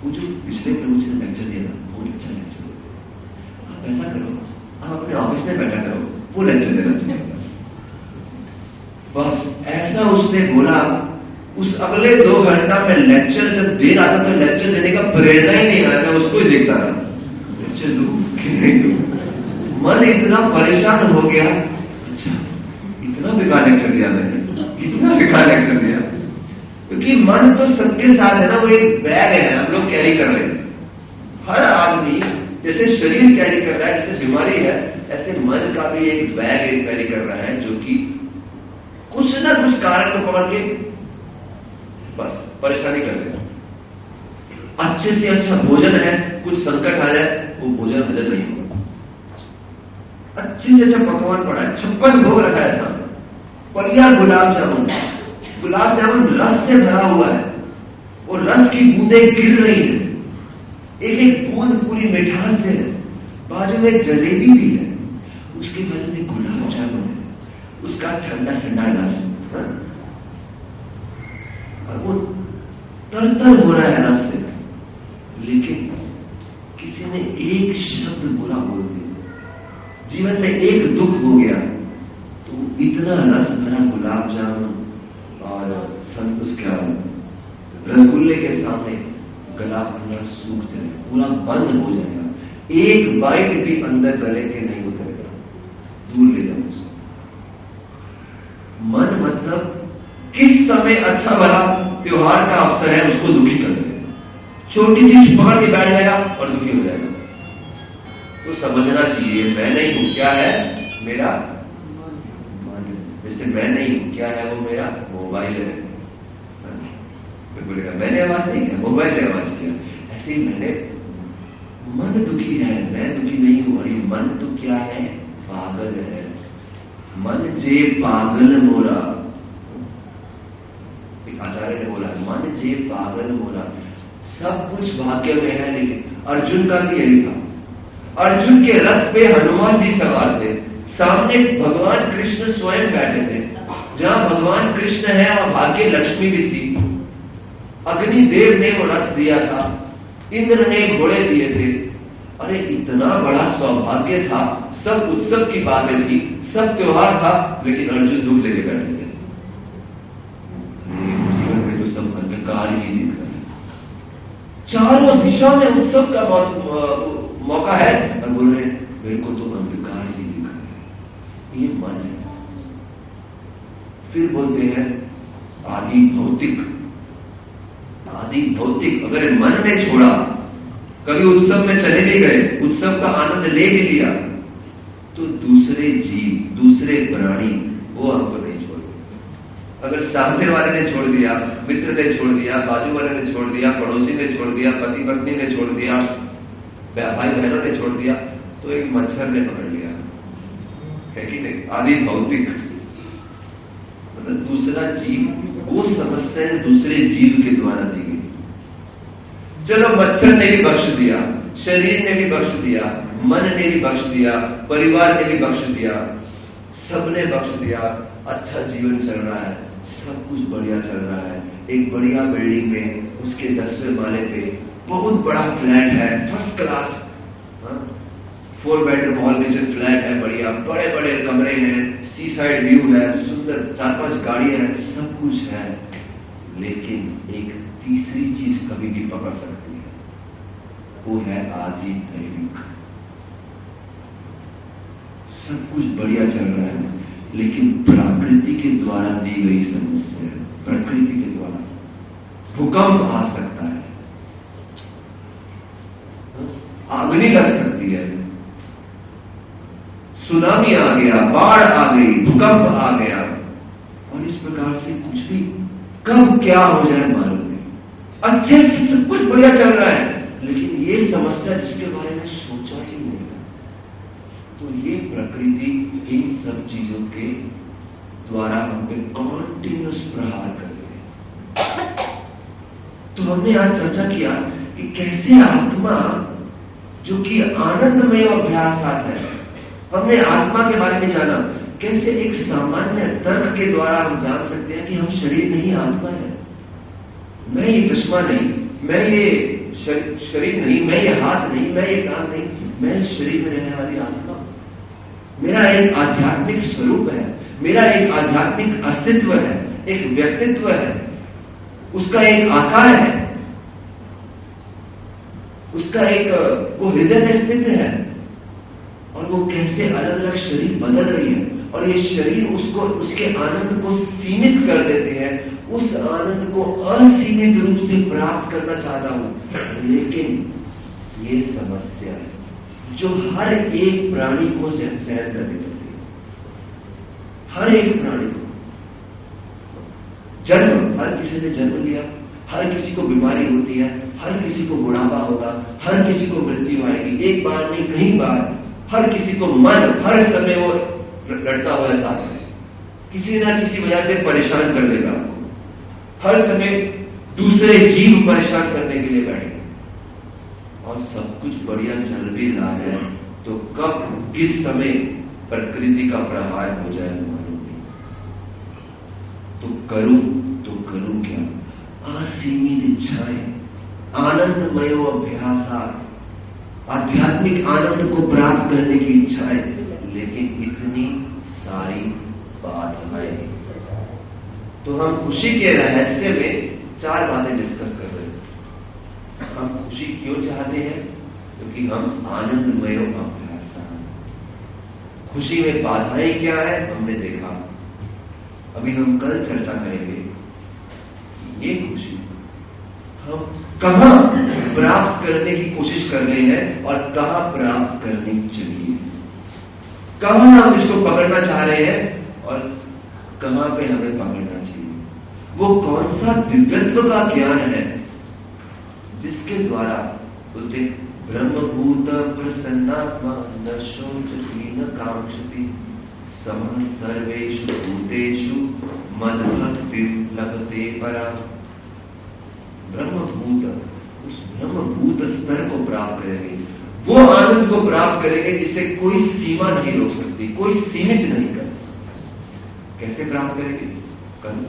वो जो पिछले प्रभु जी ने लेक्चर दिया ना बहुत अच्छा लेक्चर दिया, आप ऐसा करो आप अपने ऑफिस में बैठा करो, वो लेक्चर देना चाहिए। बस ऐसा उसने बोला। उस अगले 2 घंटा में लेक्चर जब दे रहा था तो लेक्चर देने का प्रेरणा ही नहीं आया, मैं उसको ही देखता रहा, लेक्चर दूं कि नहीं दूं। मन इतना परेशान हो गया, अच्छा इतना बेकार लेक्चर दिया मैंने, इतना बेकार लेक्चर दिया। क्योंकि मन तो सबके साथ है ना, वो एक बैग है हम लोग कैरी कर रहे हैं। हर आदमी जैसे शरीर कैरी कर रहा है, जैसे बीमारी है, ऐसे मन का भी एक बैग कैरी कर रहा है, जो कि कुछ ना कुछ कारण को पकड़ के बस परेशानी कर देगा। अच्छे से अच्छा भोजन है, कुछ संकट आ जाए वो भोजन हजम नहीं होगा। अच्छे से अच्छा पकवान पड़ा है, 56 भोग रखा है सामने, बढ़िया गुलाब जामुन रस से भरा हुआ है, वो रस की बूंदें गिर रही है, एक एक बूंद पूरी मिठास से है। बाजू में जलेबी भी है, उसके बाजू में गुलाब जामुन है, उसका ठंडा ठंडा रस, और वो तर हो रहा है रस से। लेकिन किसी ने एक शब्द बुरा बोल दिया, जीवन में एक दुख हो गया, तो इतना रस भरा गुलाब जामुन और उसका रसगुल्ले के सामने गला पूरा सूख जाएगा, पूरा बंद हो जाएगा, एक बाइट भी अंदर गले के नहीं उतरेगा, दूर ले जाओ उसको। मन मतलब किस समय अच्छा भला त्योहार का अवसर है उसको दुखी कर देगा, छोटी चीज पकड़ के बैठ जाएगा और दुखी हो जाएगा। तो समझना चाहिए मैं नहीं हूं, क्या है मेरा मन। जैसे मैं नहीं हूं, क्या है वो मेरा मोबाइल है। बोलेगा मैंने आवाज नहीं किया, मोबाइल ने आवाज किया। ऐसे ही मैंने मन दुखी है, मैं दुखी नहीं हूं। अरे मन तो क्या है, पागल है। मन जे पागल मोरा, एक आचार्य ने बोला मन जे पागल मोरा। सब कुछ भाग्य में है, लेकिन अर्जुन का भी यही था। अर्जुन के रथ पे हनुमान जी सवार थे, सामने भगवान कृष्ण स्वयं बैठे थे। जहां भगवान कृष्ण है वहां भाग्य लक्ष्मी भी थी। अग्निदेव ने वो रथ दिया था, इंद्र ने घोड़े दिए थे। अरे इतना बड़ा सौभाग्य था, सब उत्सव की बातें थी, सब त्योहार था, लेकिन अर्जुन दुख लेके बैठे थे। जीवन में तो सब अंधकार ही दिख रहा है, चारों दिशा में उत्सव का मौका है और बोल रहे मेरे को तो अंधकार ही दिख रहा है। ये मन है। फिर बोलते हैं आदि भौतिक। आदि भौतिक अगर मन ने छोड़ा, कभी उत्सव में चले भी गए, उत्सव का आनंद ले भी लिया, तो दूसरे जीव, दूसरे प्राणी वो हमको नहीं छोड़ते। अगर सामने वाले ने छोड़ दिया, मित्र ने छोड़ दिया, बाजू वाले ने छोड़ दिया, पड़ोसी ने छोड़ दिया, पति पत्नी ने छोड़ दिया, भाई बहनों ने छोड़ दिया, तो एक मच्छर ने पकड़ लिया है कि नहीं। आदि भौतिक मतलब दूसरा जीव, वो समस्याएं दूसरे जीव के द्वारा दी गई। चलो मच्छर ने भी बख्श दिया, शरीर ने भी बख्श दिया, मन ने भी बख्श दिया, परिवार ने भी बख्श दिया, सबने बख्श दिया। अच्छा जीवन चल रहा है, सब कुछ बढ़िया चल रहा है। एक बढ़िया बिल्डिंग में उसके 10वें माले पे बहुत बड़ा फ्लैट है, first class 4 bedroom hall kitchen flat है, बढ़िया बड़े बड़े कमरे हैं, सी साइड व्यू है, सुंदर 4-5 गाड़ियां हैं, सब कुछ है। लेकिन एक तीसरी चीज कभी भी पकड़ सकती है, वो है आदि दैविक। सब कुछ बढ़िया चल रहा है, लेकिन प्रकृति के द्वारा दी गई समस्या, प्रकृति के द्वारा भूकंप आ सकता है, अग्नि लग सकती है, सुनामी आ गया, बाढ़ आ गई, भूकंप आ गया, और इस प्रकार से कुछ भी कब क्या हो जाए मालूम नहीं। अच्छे से सब कुछ बढ़िया चल रहा है, लेकिन ये समस्या जिसके बारे में सोचा ही नहीं था। तो ये प्रकृति इन सब चीजों के द्वारा हम पे कॉन्टिन्यूस प्रहार करते हैं। तो हमने आज चर्चा किया कि कैसे आत्मा जो कि आनंदमय अभ्यास है, हमने आत्मा के बारे में जाना, कैसे एक सामान्य तर्क के द्वारा हम जान सकते हैं कि हम शरीर नहीं आत्मा है। मैं ये चश्मा नहीं, मैं ये शरीर नहीं, मैं ये हाथ नहीं, मैं ये कान नहीं, मैं शरीर में रहने वाली आत्मा। मेरा एक आध्यात्मिक स्वरूप है, मेरा एक आध्यात्मिक अस्तित्व है, एक व्यक्तित्व है, उसका एक आकार है, उसका एक वो हृदय में स्थित है, और वो कैसे अलग अलग शरीर बदल रही है, और ये शरीर उसको उसके आनंद को सीमित कर देते हैं। उस आनंद को असीमित रूप से प्राप्त करना चाहता हूं, लेकिन ये समस्या है जो हर एक प्राणी को सहन करनी पड़ती है। हर एक प्राणी को जन्म, हर किसी ने जन्म लिया, हर किसी को बीमारी होती है, हर किसी को बुढ़ापा होगा, हर किसी को मृत्यु आएगी, एक बार नहीं कई बार। हर किसी को मन हर समय वो लड़ता हुआ साथ है, किसी ना किसी वजह से परेशान कर देगा आपको। हर समय दूसरे जीव परेशान करने के लिए बैठे, और सब कुछ बढ़िया चल भी रहा है, तो कब किस समय प्रकृति का प्रहार हो जाए मालूम नहीं। तो करूं क्या? असीमित इच्छाएं, आनंदमय अभ्यास, आध्यात्मिक आनंद को प्राप्त करने की इच्छाएं, लेकिन इतनी सारी बाधाएं। तो हम खुशी के रहस्य में 4 बातें डिस्कस कर रहे हैं। हम खुशी क्यों चाहते हैं? क्योंकि हम आनंदमय अभ्यास। खुशी में बाधाएं क्या है हमने देखा, अभी हम कल चर्चा करेंगे। ये खुशी हम कहां प्राप्त करने की कोशिश कर रहे हैं और कहां प्राप्त करनी चाहिए, कहां हम इसको पकड़ना चाह रहे हैं और कहां पे हमें पकड़ना चाहिए। वो कौन सा दिव्यत्व का ज्ञान है जिसके द्वारा बोलते ब्रह्मभूत प्रसन्नात्मा न शोचति न कांक्षति समः सर्वेषु भूतेषु मद्भक्तिं लभते परा। ब्रह्मभूत, उस ब्रह्मभूत स्तर को प्राप्त करेंगे, वो आनंद को प्राप्त करेंगे जिसे कोई सीमा नहीं रोक सकती, कोई सीमित नहीं कर सकती। कैसे प्राप्त करेंगे? कल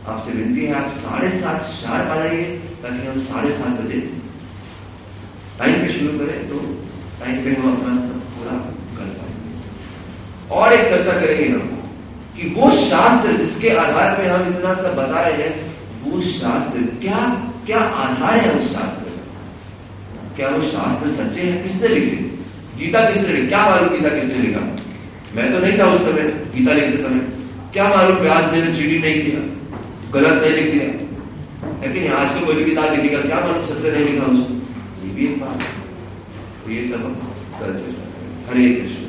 आपसे विनती है, आप 7:30 शार्प आ जाइए, ताकि हम 7:30 बजे टाइम पे शुरू करें, तो टाइम पे हम अपना सब पूरा कर पाएंगे। और एक चर्चा करेंगे हम कि वो शास्त्र जिसके आधार पर हम इतना सब बता रहे हैं, वो शास्त्र क्या आधार है उस शास्त्र का? क्या वो शास्त्र सच्चे हैं? किसने लिखे? गीता किसने लिखी? क्या मालूम गीता किसने लिखा? मैं तो नहीं था उस समय गीता लिखते समय, क्या मालूम व्यास ने चीटी नहीं किया, गलत नहीं लिख दिया। लेकिन आज तो कोई भी किताब लिखेगा, क्या मालूम सत्य नहीं लिखा उसको, ये भी एक बात। तो ये सब कल चर्चा करें। हरे कृष्ण।